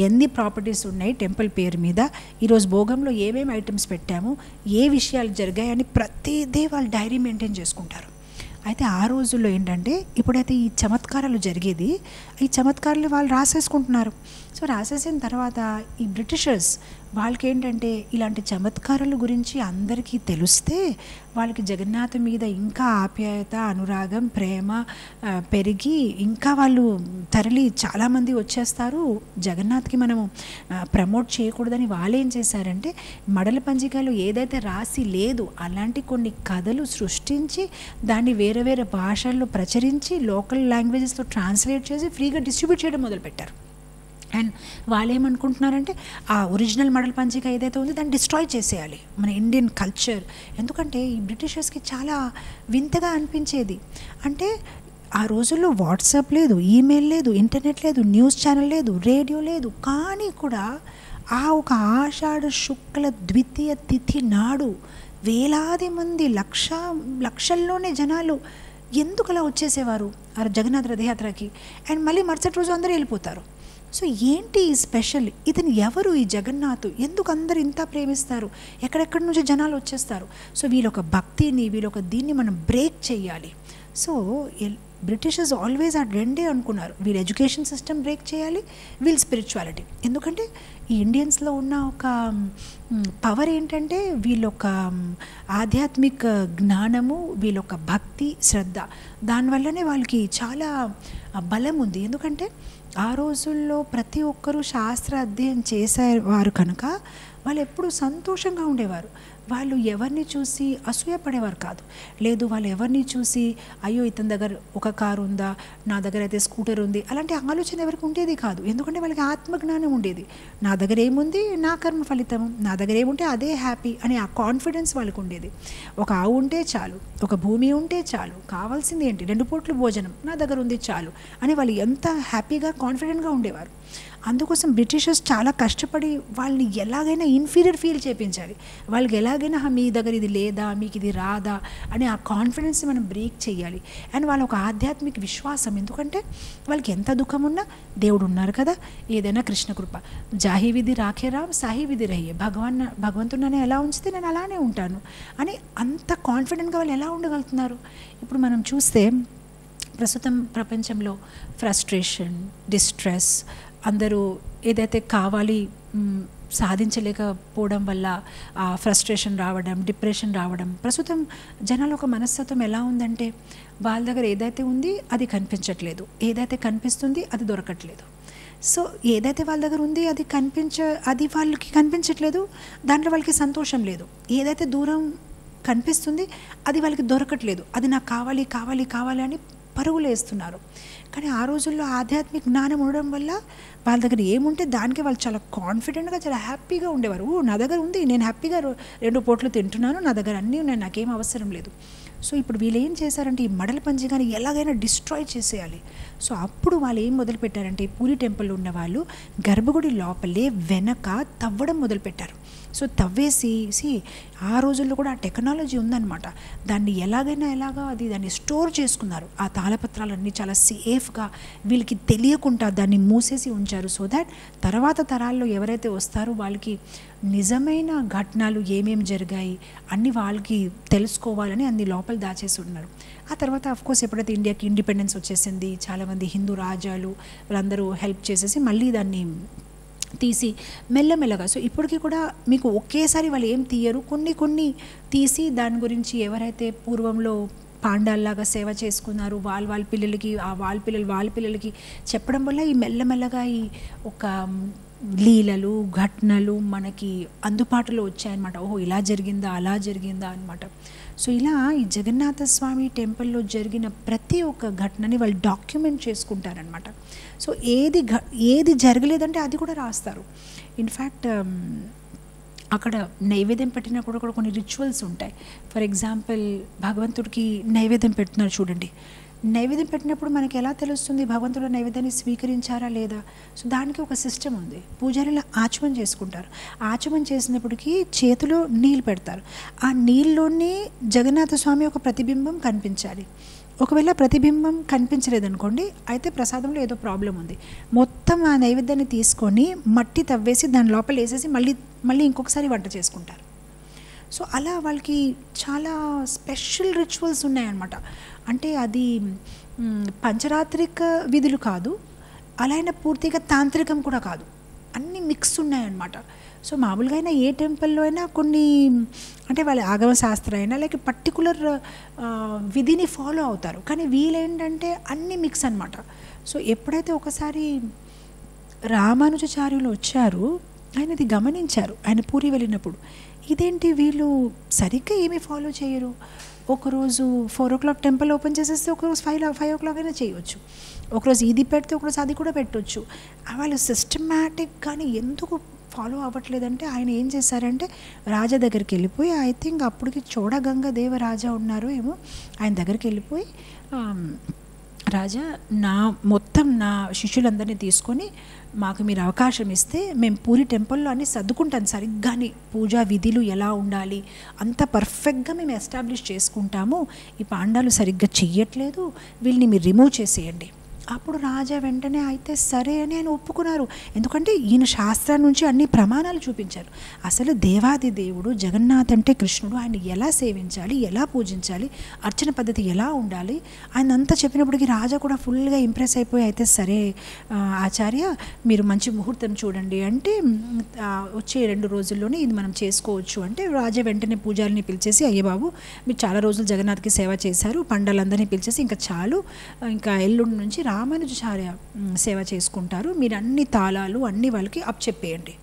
ఎన్ని ప్రాపర్టీస్ ఉన్నాయి టెంపుల్ పేరు మీద, ఈరోజు భోగంలో ఏమేమి ఐటమ్స్ పెట్టాము, ఏ విషయాలు జరిగాయని ప్రతిదీ వాళ్ళు డైరీ మెయింటైన్ చేసుకుంటారు. అయితే ఆ రోజుల్లో ఏంటంటే ఇప్పుడైతే ఈ చమత్కారాలు జరిగేది, ఈ చమత్కారాలు వాళ్ళు రాసేసుకుంటున్నారు. సో రాసేసిన తర్వాత ఈ బ్రిటిషర్స్ వాళ్ళకి ఏంటంటే ఇలాంటి చమత్కారాల గురించి అందరికీ తెలిస్తే వాళ్ళకి జగన్నాథ్ మీద ఇంకా ఆప్యాయత, అనురాగం, ప్రేమ పెరిగి ఇంకా వాళ్ళు తరలి చాలామంది వచ్చేస్తారు. జగన్నాథ్కి మనము ప్రమోట్ చేయకూడదని వాళ్ళు ఏం చేశారంటే మడల పంజికలో ఏదైతే రాసి లేదు అలాంటి కొన్ని కథలు సృష్టించి దాన్ని వేరే వేరే భాషల్లో ప్రచురించి లోకల్ లాంగ్వేజెస్లో ట్రాన్స్లేట్ చేసి ఫ్రీగా డిస్ట్రిబ్యూట్ చేయడం మొదలుపెట్టారు. అండ్ వాళ్ళు ఏమనుకుంటున్నారంటే ఆ ఒరిజినల్ మడల పంజిక ఏదైతే ఉందో దాన్ని డిస్ట్రాయ్ చేసేయాలి, మన ఇండియన్ కల్చర్. ఎందుకంటే ఈ బ్రిటిషర్స్కి చాలా వింతగా అనిపించేది. అంటే ఆ రోజుల్లో వాట్సాప్ లేదు, ఈమెయిల్ లేదు, ఇంటర్నెట్ లేదు, న్యూస్ ఛానల్ లేదు, రేడియో లేదు, కానీ కూడా ఆ ఒక ఆషాఢ శుక్ల ద్వితీయ తిథి నాడు వేలాది మంది లక్షల్లోనే జనాలు ఎందుకు అలా వచ్చేసేవారు ఆ జగన్నాథ రథయాత్రకి. అండ్ మళ్ళీ మరుసటి రోజు అందరూ వెళ్ళిపోతారు. సో ఏంటి ఈ స్పెషల్, ఇతను ఎవరు, ఈ జగన్నాథ్ ఎందుకు అందరు ఇంత ప్రేమిస్తారు, ఎక్కడెక్కడి నుంచి జనాలు వచ్చేస్తారు. సో వీళ్ళొక భక్తిని, వీళ్ళొక దీన్ని మనం బ్రేక్ చేయాలి. సో బ్రిటిషర్స్ ఆల్వేస్ ఆ రెండే అనుకున్నారు, వీళ్ళ ఎడ్యుకేషన్ సిస్టమ్ బ్రేక్ చేయాలి, వీళ్ళ స్పిరిచువాలిటీ. ఎందుకంటే ఈ ఇండియన్స్లో ఉన్న ఒక పవర్ ఏంటంటే వీళ్ళొక ఆధ్యాత్మిక జ్ఞానము, వీళ్ళొక భక్తి, శ్రద్ధ, దానివల్లనే వాళ్ళకి చాలా బలం ఉంది. ఎందుకంటే ఆ రోజుల్లో ప్రతి ఒక్కరూ శాస్త్ర అధ్యయనం చేసేవారు కనుక వాళ్ళు ఎప్పుడూ సంతోషంగా ఉండేవారు. వాళ్ళు ఎవరిని చూసి అసూయపడేవారు కాదు. లేదు వాళ్ళు ఎవరిని చూసి అయ్యో ఇతని దగ్గర ఒక కారు ఉందా, నా దగ్గర అయితే స్కూటర్ ఉంది, అలాంటి ఆలోచన ఎవరికి ఉండేది కాదు. ఎందుకంటే వాళ్ళకి ఆత్మజ్ఞానం ఉండేది. నా దగ్గర ఏముంది, నా కర్మ ఫలితం, నా దగ్గర ఏముంటే అదే హ్యాపీ అనే ఆ కాన్ఫిడెన్స్ వాళ్ళకు ఉండేది. ఒక ఆవు ఉంటే చాలు, ఒక భూమి ఉంటే చాలు, కావాల్సింది ఏంటి 2 పూట్ల భోజనం నా దగ్గర ఉంది చాలు అని వాళ్ళు ఎంత హ్యాపీగా కాన్ఫిడెంట్గా ఉండేవారు. అందుకోసం బ్రిటిషర్స్ చాలా కష్టపడి వాళ్ళని ఎలాగైనా ఇన్ఫీరియర్ ఫీల్ చేయించాలి. వాళ్ళకి ఎలాగైనా మీ దగ్గర ఇది లేదా, మీకు ఇది రాదా అని ఆ కాన్ఫిడెన్స్ని మనం బ్రేక్ చేయాలి. అండ్ వాళ్ళ ఒక ఆధ్యాత్మిక విశ్వాసం, ఎందుకంటే వాళ్ళకి ఎంత దుఃఖం ఉన్నా దేవుడు ఉన్నారు కదా, ఏదైనా కృష్ణ కృప, జాహీ విధి రాఖే రామ్ సాహీ విధి రయ్యే, భగవంతుడు నన్ను ఎలా ఉంచితే నేను అలానే ఉంటాను అని అంత కాన్ఫిడెంట్గా వాళ్ళు ఎలా ఉండగలుగుతున్నారు. ఇప్పుడు మనం చూస్తే ప్రస్తుతం ప్రపంచంలో ఫ్రస్ట్రేషన్, డిస్ట్రెస్, అందరూ ఏదైతే కావాలి సాధించలేకపోవడం వల్ల ఫ్రస్ట్రేషన్ రావడం, డిప్రెషన్ రావడం. ప్రస్తుతం జనాల ఒక మనస్తత్వం ఎలా ఉందంటే వాళ్ళ దగ్గర ఏదైతే ఉంది అది కనిపించట్లేదు, ఏదైతే కనిపిస్తుంది అది దొరకట్లేదు. సో ఏదైతే వాళ్ళ దగ్గర ఉంది అది వాళ్ళకి కనిపించట్లేదు, దాంట్లో వాళ్ళకి సంతోషం లేదు. ఏదైతే దూరం కనిపిస్తుంది అది వాళ్ళకి దొరకట్లేదు, అది నాకు కావాలి కావాలి కావాలి అని పరుగులు వేస్తున్నారు. కానీ ఆ రోజుల్లో ఆధ్యాత్మిక జ్ఞానం ఉండడం వల్ల వాళ్ళ దగ్గర ఏముంటే దానికి వాళ్ళు చాలా కాన్ఫిడెంట్గా, చాలా హ్యాపీగా ఉండేవారు. నా దగ్గర ఉంది, నేను హ్యాపీగా 2 పూటలు తింటున్నాను, నా దగ్గర అన్నీ ఉన్నాయి, నాకేం అవసరం లేదు. సో ఇప్పుడు వీళ్ళు ఏం చేశారంటే ఈ మడల పంచగాన్ని ఎలాగైనా డిస్ట్రాయ్ చేసేయాలి. సో అప్పుడు వాళ్ళు ఏం మొదలుపెట్టారంటే పూరి టెంపుల్లో ఉన్న వాళ్ళు గర్భగుడి లోపలే వెనక తవ్వడం మొదలుపెట్టారు. సో తవ్వేసి ఆ రోజుల్లో కూడా ఆ టెక్నాలజీ ఉందన్నమాట. దాన్ని దాన్ని స్టోర్ చేసుకున్నారు. ఆ తాళపత్రాలన్నీ చాలా సేఫ్గా వీళ్ళకి తెలియకుండా దాన్ని మూసేసి ఉంచారు. సో దాట్ తర్వాత తరాల్లో ఎవరైతే వస్తారో వాళ్ళకి నిజమైన ఘటనలు ఏమేమి జరిగాయి అన్నీ వాళ్ళకి తెలుసుకోవాలని అన్ని లోపల దాచేసి ఉన్నారు. ఆ తర్వాత అఫ్కోర్స్ ఎప్పుడైతే ఇండియాకి ఇండిపెండెన్స్ వచ్చేసింది, చాలామంది హిందూ రాజాలు వాళ్ళందరూ హెల్ప్ చేసేసి మళ్ళీ దాన్ని తీసి మెల్లమెల్లగా, సో ఇప్పటికీ కూడా మీకు ఒకేసారి వాళ్ళు ఏం తీయరు, కొన్ని తీసి దాని గురించి ఎవరైతే పూర్వంలో పాండాల్లాగా సేవ చేసుకున్నారు వాళ్ళ పిల్లలకి, వాళ్ళ పిల్లలకి చెప్పడం వల్ల ఈ మెల్లమెల్లగా ఈ ఒక లీలలు, ఘటనలు మనకి అందుబాటులో వచ్చాయన్నమాట. ఓహో ఇలా జరిగిందా, అలా జరిగిందా అనమాట. సో ఇలా ఈ జగన్నాథ స్వామి టెంపుల్లో జరిగిన ప్రతి ఒక్క ఘటనని వాళ్ళు డాక్యుమెంట్ చేసుకుంటారనమాట. సో ఏది జరగలేదంటే అది కూడా రాస్తారు. ఇన్ఫ్యాక్ట్ అక్కడ నైవేద్యం పెట్టినా కూడా కొన్ని రిచువల్స్ ఉంటాయి. ఫర్ ఎగ్జాంపుల్ భగవంతుడికి నైవేద్యం పెడుతున్నారు చూడండి. నైవేద్యం పెట్టినప్పుడు మనకి ఎలా తెలుస్తుంది భగవంతుడు నైవేద్యాన్ని స్వీకరించారా లేదా? సో దానికి ఒక సిస్టమ్ ఉంది. పూజారులు ఆచమనం చేసుకుంటారు. ఆచమనం చేసినప్పటికీ చేతిలో నీళ్ళు పెడతారు. ఆ నీళ్ళలోనే జగన్నాథ స్వామి ఒక ప్రతిబింబం కనిపించాలి. ఒకవేళ ప్రతిబింబం కనిపించలేదనుకోండి, అయితే ప్రసాదంలో ఏదో ప్రాబ్లం ఉంది. మొత్తం ఆ నైవేద్యాన్ని తీసుకొని మట్టి తవ్వేసి దాని లోపల వేసేసి మళ్ళీ ఇంకొకసారి వంట చేసుకుంటారు. సో అలా వాళ్ళకి చాలా స్పెషల్ రిచువల్స్ ఉన్నాయన్నమాట. అంటే అది పంచరాత్రిక విధులు కాదు, అలా అయినా పూర్తిగా తాంత్రికం కూడా కాదు, అన్నీ మిక్స్ ఉన్నాయన్నమాట. సో మామూలుగా అయినా ఏ టెంపుల్లో అయినా కొన్ని అంటే వాళ్ళ ఆగమ శాస్త్రం అయినా లేక పర్టికులర్ విధిని ఫాలో అవుతారు. కానీ వీళ్ళేంటంటే అన్నీ మిక్స్ అనమాట. సో ఎప్పుడైతే ఒకసారి రామానుజాచార్యులు వచ్చారు, ఆయన ఇది గమనించారు. ఆయన పూరి వెళ్ళినప్పుడు ఇదేంటి వీళ్ళు సరిగ్గా ఏమీ ఫాలో చేయరు. ఒకరోజు 4 o'clock టెంపుల్ ఓపెన్ చేసేస్తే ఒకరోజు 5 o'clock అయినా చేయవచ్చు, ఒకరోజు ఇది పెడితే ఒకరోజు అది కూడా పెట్టవచ్చు. వాళ్ళు సిస్టమాటిక్ కానీ ఎందుకు ఫాలో అవ్వట్లేదంటే ఆయన ఏం చేశారంటే రాజా దగ్గరికి వెళ్ళిపోయి, ఐ థింక్ అప్పటికి చోడగంగ దేవరాజా ఉన్నారు ఏమో, ఆయన దగ్గరికి వెళ్ళిపోయి రాజా మొత్తం నా శిష్యులందరినీ తీసుకొని మాకు మీరు అవకాశం ఇస్తే మేము పూరి టెంపుల్లో అన్నీ సర్దుకుంటాను, సరిగ్గానే పూజా విధులు ఎలా ఉండాలి అంత పర్ఫెక్ట్గా మేము ఎస్టాబ్లిష్ చేసుకుంటాము, ఈ పాండాలు సరిగ్గా చెయ్యట్లేదు, వీళ్ళని మీరు రిమూవ్ చేసేయండి. అప్పుడు రాజా వెంటనే అయితే సరే అని ఆయన ఒప్పుకున్నారు. ఎందుకంటే ఈయన శాస్త్రం నుంచి అన్ని ప్రమాణాలు చూపించారు. అసలు దేవాది దేవుడు జగన్నాథ్ అంటే కృష్ణుడు, ఆయన ఎలా సేవించాలి, ఎలా పూజించాలి, అర్చన పద్ధతి ఎలా ఉండాలి, ఆయన అంతా చెప్పినప్పటికీ రాజా కూడా ఫుల్గా ఇంప్రెస్ అయిపోయి అయితే సరే ఆచార్య మీరు మంచి ముహూర్తం చూడండి అంటే వచ్చే 2 రోజుల్లోనే ఇది మనం చేసుకోవచ్చు అంటే రాజా వెంటనే పూజారిని పిలిచేసి అయ్యే బాబు మీరు చాలా రోజులు జగన్నాథ్కి సేవ చేశారు, పండాలందరినీ పిలిచేసి ఇంకా చాలు, ఇంకా ఎల్లుండి నుంచి రామానుజాచార్య సేవ చేసుకుంటారు, మీరు అన్ని తాళాలు అన్ని వాళ్ళకి అప్పచెప్పేయండి.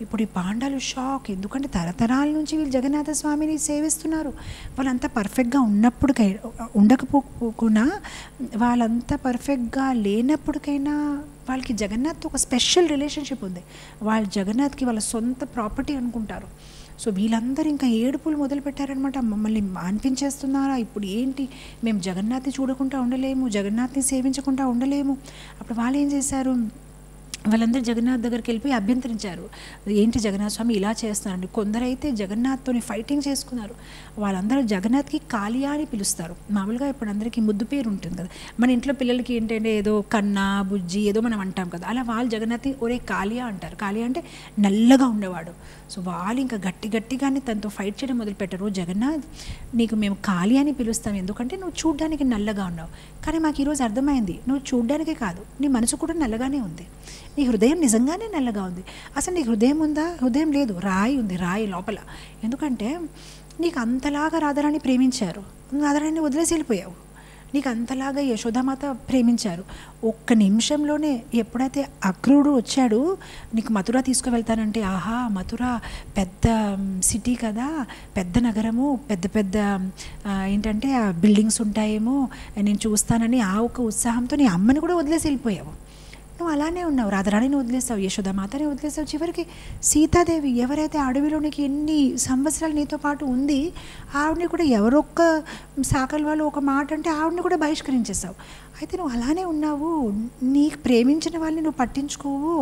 ఇప్పుడు ఈ పాండాలు షాక్, ఎందుకంటే తరతరాల నుంచి వీళ్ళు జగన్నాథ స్వామిని సేవిస్తున్నారు. వాళ్ళంతా పర్ఫెక్ట్గా ఉండకపోకుండా వాళ్ళంతా పర్ఫెక్ట్గా లేనప్పటికైనా వాళ్ళకి జగన్నాథ్తో ఒక స్పెషల్ రిలేషన్షిప్ ఉంది. వాళ్ళు జగన్నాథ్కి వాళ్ళ సొంత ప్రాపర్టీ అనుకుంటారు. సో వీళ్ళందరూ ఇంకా ఏడుపులు మొదలుపెట్టారనమాట. మమ్మల్ని అనిపించేస్తున్నారా, ఇప్పుడు ఏంటి, మేము జగన్నాథ్ని చూడకుండా ఉండలేము, జగన్నాథ్ని సేవించకుండా ఉండలేము. అప్పుడు వాళ్ళు ఏం చేశారు, వాళ్ళందరూ జగన్నాథ్ దగ్గరికి వెళ్ళిపోయి అభ్యంతరించారు, ఏంటి జగన్నాథ స్వామి ఇలా చేస్తున్నారండి. కొందరైతే జగన్నాథ్తోని ఫైటింగ్ చేసుకున్నారు. వాళ్ళందరూ జగన్నాథ్కి కాళియా అని పిలుస్తారు. మామూలుగా ఇప్పుడు అందరికీ ముద్దు పేరు ఉంటుంది కదా, మన ఇంట్లో పిల్లలకి ఏంటంటే ఏదో కన్నా బుజ్జి ఏదో మనం అంటాం కదా, అలా వాళ్ళు జగన్నాథ్ని ఒరే కాళియా అంటారు. కాళియా అంటే నల్లగా ఉండేవాడు. సో వాళ్ళు ఇంకా గట్టిగానే తనతో ఫైట్ చేయడం మొదలుపెట్టారు. జగన్నాథ్, నీకు మేము కాళియా అని పిలుస్తాం, ఎందుకంటే నువ్వు చూడ్డానికి నల్లగా ఉన్నావు. కానీ మాకు ఈరోజు అర్థమైంది, నువ్వు చూడ్డానికే కాదు, నీ మనసు కూడా నల్లగానే ఉంది, నీ హృదయం నిజంగానే నల్లగా ఉంది. అసలు నీకు హృదయం ఉందా? హృదయం లేదు, రాయి ఉంది, రాయి లోపల. ఎందుకంటే నీకు అంతలాగా రాధారాణి ప్రేమించారు, రాధారాణిని వదిలేసి వెళ్ళిపోయావు. నీకు అంతలాగా యశోదామాత ప్రేమించారు. ఒక్క నిమిషంలోనే ఎప్పుడైతే అక్రూరుడు వచ్చాడు, నీకు మథుర తీసుకువెళ్తానంటే, ఆహా మథుర పెద్ద సిటీ కదా, పెద్ద నగరము, పెద్ద ఏంటంటే ఆ బిల్డింగ్స్ ఉంటాయేమో, నేను చూస్తానని ఆ ఒక ఉత్సాహంతో నీ అమ్మని కూడా వదిలేసి వెళ్ళిపోయావు. నువ్వు అలానే ఉన్నావు, రాధారాణిని వదిలేసావు, యశోదామాతని వదిలేసావు. చివరికి సీతాదేవి, ఎవరైతే అడవిలో నీకు ఎన్ని సంవత్సరాలు నీతో పాటు ఉంది, ఆవిడని కూడా ఎవరొక్క సాకల వాళ్ళు ఒక మాట అంటే ఆవిడని కూడా బహిష్కరించేసావు. అయితే నువ్వు అలానే ఉన్నావు, నీకు ప్రేమించిన వాళ్ళని నువ్వు పట్టించుకోవు,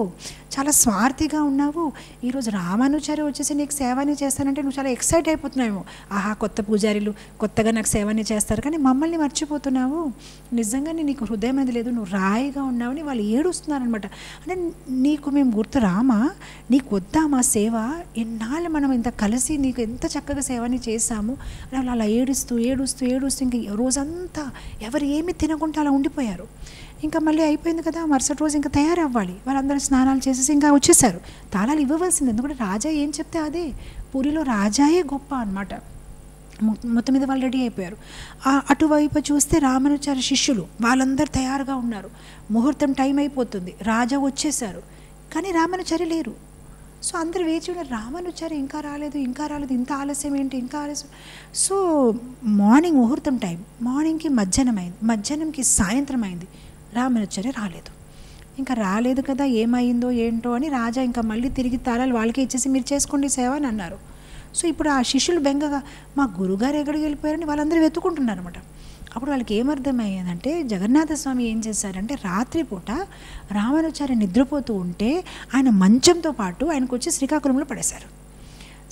చాలా స్వార్థిగా ఉన్నావు. ఈరోజు రామానుచారి వచ్చేసి నీకు సేవని చేస్తానంటే నువ్వు చాలా ఎక్సైట్ అయిపోతున్నావు. ఆహా కొత్త పూజారులు కొత్తగా నాకు సేవని చేస్తారు, కానీ మమ్మల్ని మర్చిపోతున్నావు, నిజంగానే నీకు హృదయం అనేది లేదు, నువ్వు రాయిగా ఉన్నావని వాళ్ళు ఏడుస్తున్నారనమాట. అంటే నీకు మేము గుర్తు రామా, నీకు వద్దా మా సేవ, ఎన్నాళ్ళు మనం ఇంత కలిసి నీకు ఎంత చక్కగా సేవని చేశాము అని వాళ్ళు అలా ఏడుస్తూ ఇంక రోజంతా ఎవరు ఏమి తినకుండా అలా ఉండిపోయారు. ఇంకా మళ్ళీ అయిపోయింది కదా, మరుసటి రోజు ఇంకా తయారవ్వాలి, వాళ్ళందరూ స్నానాలు చేసేసి ఇంకా వచ్చేసారు. తాళాలు ఇవ్వవలసింది, ఎందుకంటే రాజా ఏం చెప్తే అదే, పూరిలో రాజాయే గొప్ప అనమాట. మొత్తం మీద వాళ్ళు రెడీ అయిపోయారు. అటువైపు చూస్తే రామానుచారి శిష్యులు వాళ్ళందరూ తయారుగా ఉన్నారు. ముహూర్తం టైం అయిపోతుంది, రాజా వచ్చేసారు, కానీ రామానుచారి లేరు. సో అందరు వేచి ఉన్నారు, రామానుచారి ఇంకా రాలేదు, ఇంత ఆలస్యం ఏంటి, ఇంకా ఆలస్యం. సో మార్నింగ్ ముహూర్తం టైం, మార్నింగ్కి మధ్యాహ్నం అయింది, మధ్యాహ్నంకి సాయంత్రం అయింది, రామానుచారి రాలేదు. ఇంకా రాలేదు కదా, ఏమైందో ఏంటో అని రాజా ఇంకా మళ్ళీ తిరిగి తాళాలు వాళ్ళకే ఇచ్చేసి మీరు చేసుకోండి సేవ అని అన్నారు. సో ఇప్పుడు ఆ శిష్యులు బెంగగా మా గురుగారు ఎక్కడికి వెళ్ళిపోయారని వాళ్ళందరూ వెతుకుంటున్నారు అనమాట. అప్పుడు వాళ్ళకి ఏమర్థమయ్యేదంటే, జగన్నాథ స్వామి ఏం చేశారంటే, రాత్రిపూట రామానుచారి నిద్రపోతూ ఉంటే ఆయన మంచంతో పాటు ఆయనకు వచ్చి శ్రీకాకుళంలో పడేశారు.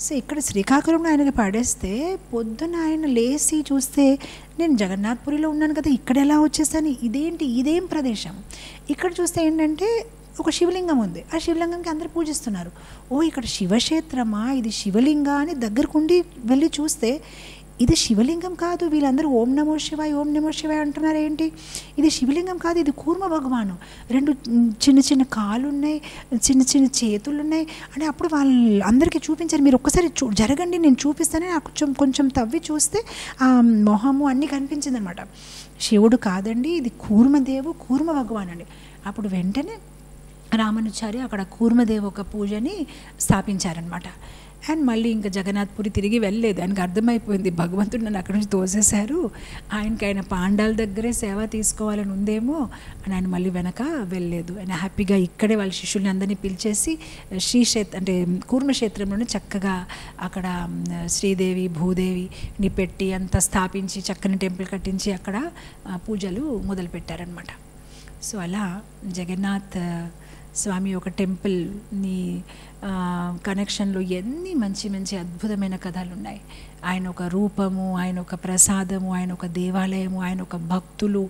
సో ఇక్కడ శ్రీకాకుళంలో ఆయనకి పడేస్తే పొద్దున ఆయన లేచి చూస్తే, నేను జగన్నాథ్పురిలో ఉన్నాను కదా, ఇక్కడ ఎలా వచ్చేసాను, ఇదేం ప్రదేశం. ఇక్కడ చూస్తే ఏంటంటే ఒక శివలింగం ఉంది, ఆ శివలింగంకి అందరూ పూజిస్తున్నారు. ఓ ఇక్కడ శివక్షేత్రమా, ఇది శివలింగ అని దగ్గరకుండి వెళ్ళి చూస్తే ఇది శివలింగం కాదు, వీళ్ళందరూ ఓం నమో శివాయ అంటున్నారు, ఏంటి ఇది శివలింగం కాదు, ఇది కూర్మ భగవాను, 2 చిన్న కాళ్ళు ఉన్నాయి, చిన్న చేతులు ఉన్నాయి అని అప్పుడు వాళ్ళందరికీ చూపించారు. మీరు ఒక్కసారి జరగండి నేను చూపిస్తానని కొంచెం తవ్వి చూస్తే ఆ మొహము అన్నీ కనిపించింది అనమాట. శివుడు కాదండి, ఇది కూర్మ భగవాన్ అండి. అప్పుడు వెంటనే రామానుచారి అక్కడ కూర్మదేవ్ ఒక పూజని స్థాపించారనమాట. అండ్ మళ్ళీ ఇంకా జగన్నాథ్పురి తిరిగి వెళ్ళలేదు, ఆయనకు అర్థమైపోయింది భగవంతుడు నన్ను అక్కడి నుంచి తోసేశారు, ఆయన పాండాల దగ్గరే సేవ తీసుకోవాలని ఉందేమో అని ఆయన మళ్ళీ వెనక వెళ్ళలేదు. ఆయన హ్యాపీగా ఇక్కడే వాళ్ళ శిష్యుల్ని అందరినీ పిలిచేసి అంటే కూర్మక్షేత్రంలోనే చక్కగా అక్కడ శ్రీదేవి భూదేవిని పెట్టి అంతా స్థాపించి చక్కని టెంపుల్ కట్టించి అక్కడ పూజలు మొదలుపెట్టారనమాట. సో అలా జగన్నాథ్ స్వామి ఒక టెంపుల్ని కనెక్షన్లో ఎన్ని మంచి అద్భుతమైన కథలు ఉన్నాయి. ఆయన ఒక రూపము, ఆయన ఒక ప్రసాదము, ఆయన ఒక దేవాలయము, ఆయన ఒక భక్తులు,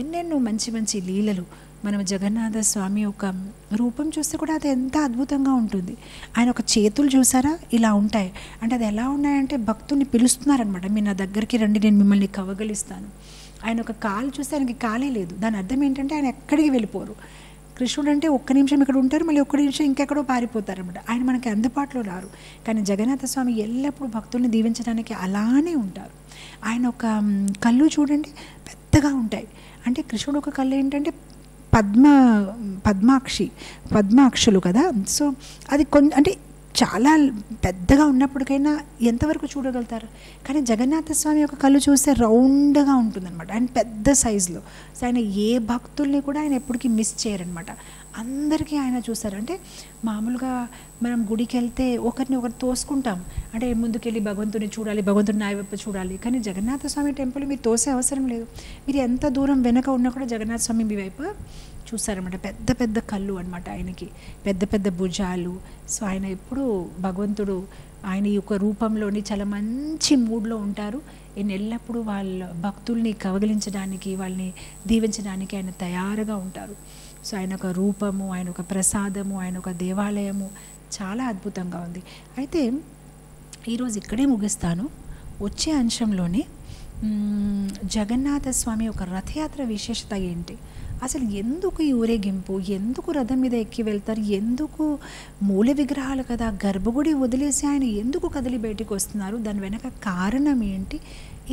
ఎన్నెన్నో మంచి లీలలు. మనం జగన్నాథ స్వామి ఒక రూపం చూస్తే కూడా అది ఎంత అద్భుతంగా ఉంటుంది. ఆయన ఒక చేతులు చూసారా ఇలా ఉంటాయి, అంటే అది ఎలా ఉన్నాయంటే భక్తుల్ని పిలుస్తున్నారనమాట, మీరు నా దగ్గరికి రండి, నేను మిమ్మల్ని కవగలిస్తాను. ఆయన ఒక కాలు చూస్తే ఆయనకి కాలే లేదు, దాని అర్థం ఏంటంటే ఆయన ఎక్కడికి వెళ్ళిపోరు. కృష్ణుడు అంటే ఒక్క నిమిషం ఇక్కడ ఉంటారు, మళ్ళీ ఒక్క నిమిషం ఇంకెక్కడో పారిపోతారన్నమాట, ఆయన మనకి అందుబాటులో రారు. కానీ జగన్నాథ స్వామి ఎల్లప్పుడూ భక్తుల్ని దీవించడానికి అలానే ఉంటారు. ఆయన ఒక కళ్ళు చూడండి పెద్దగా ఉంటాయి, అంటే కృష్ణుడు ఒక కళ్ళు ఏంటంటే పద్మాక్షులు కదా. సో అది అంటే చాలా పెద్దగా ఉన్నప్పటికైనా ఎంతవరకు చూడగలుగుతారు. కానీ జగన్నాథ స్వామి యొక్క కళ్ళు చూస్తే రౌండ్గా ఉంటుందన్నమాట, ఆయన పెద్ద సైజులో. సో ఆయన ఏ భక్తుల్ని కూడా ఆయన ఎప్పటికీ మిస్ చేయరనమాట, అందరికీ ఆయన చూస్తారు. అంటే మామూలుగా మనం గుడికి వెళ్తే ఒకరిని ఒకరు తోసుకుంటాం, అంటే ముందుకెళ్ళి భగవంతుని చూడాలి, భగవంతుని నాయవైపు చూడాలి. కానీ జగన్నాథ స్వామి టెంపుల్ మీరు తోసే అవసరం లేదు, మీరు ఎంత దూరం వెనక ఉన్నా కూడా జగన్నాథ స్వామి మీ వైపు చూస్తారనమాట. పెద్ద పెద్ద కళ్ళు అనమాట ఆయనకి, పెద్ద పెద్ద భుజాలు. సో ఆయన ఎప్పుడు భగవంతుడు ఆయన ఈ యొక్క రూపంలోని చాలా మంచి మూడ్లో ఉంటారు. ఈయన ఎల్లప్పుడూ వాళ్ళ భక్తుల్ని కవగిలించడానికి, వాళ్ళని దీవించడానికి ఆయన తయారుగా ఉంటారు. సో ఆయన ఒక రూపము, ఆయన ఒక ప్రసాదము, ఆయన ఒక దేవాలయము చాలా అద్భుతంగా ఉంది. అయితే ఈరోజు ఇక్కడే ముగిస్తాను. వచ్చే అంశంలోనే జగన్నాథ స్వామి యొక్క రథయాత్ర విశేషత ఏంటి, అసలు ఎందుకు ఈ ఊరేగింపు, ఎందుకు రథం మీద ఎక్కి వెళ్తారు, ఎందుకు మూల విగ్రహాలు కదా, గర్భగుడి వదిలేసి ఆయన ఎందుకు కదిలి బయటికి వస్తున్నారు, దాని వెనక కారణం ఏంటి,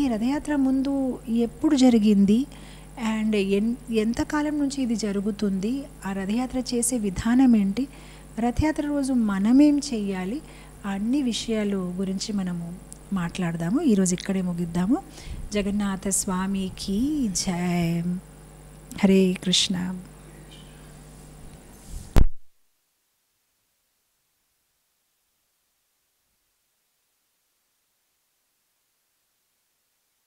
ఈ రథయాత్ర ముందు ఎప్పుడు జరిగింది, అండ్ ఎంతకాలం నుంచి ఇది జరుగుతుంది, ఆ రథయాత్ర చేసే విధానం ఏంటి, రథయాత్ర రోజు మనమేం చెయ్యాలి, అన్ని విషయాలు గురించి మనము మాట్లాడదాము. ఈరోజు ఇక్కడే ముగిద్దాము. జగన్నాథ స్వామికి జై. హరే కృష్ణ.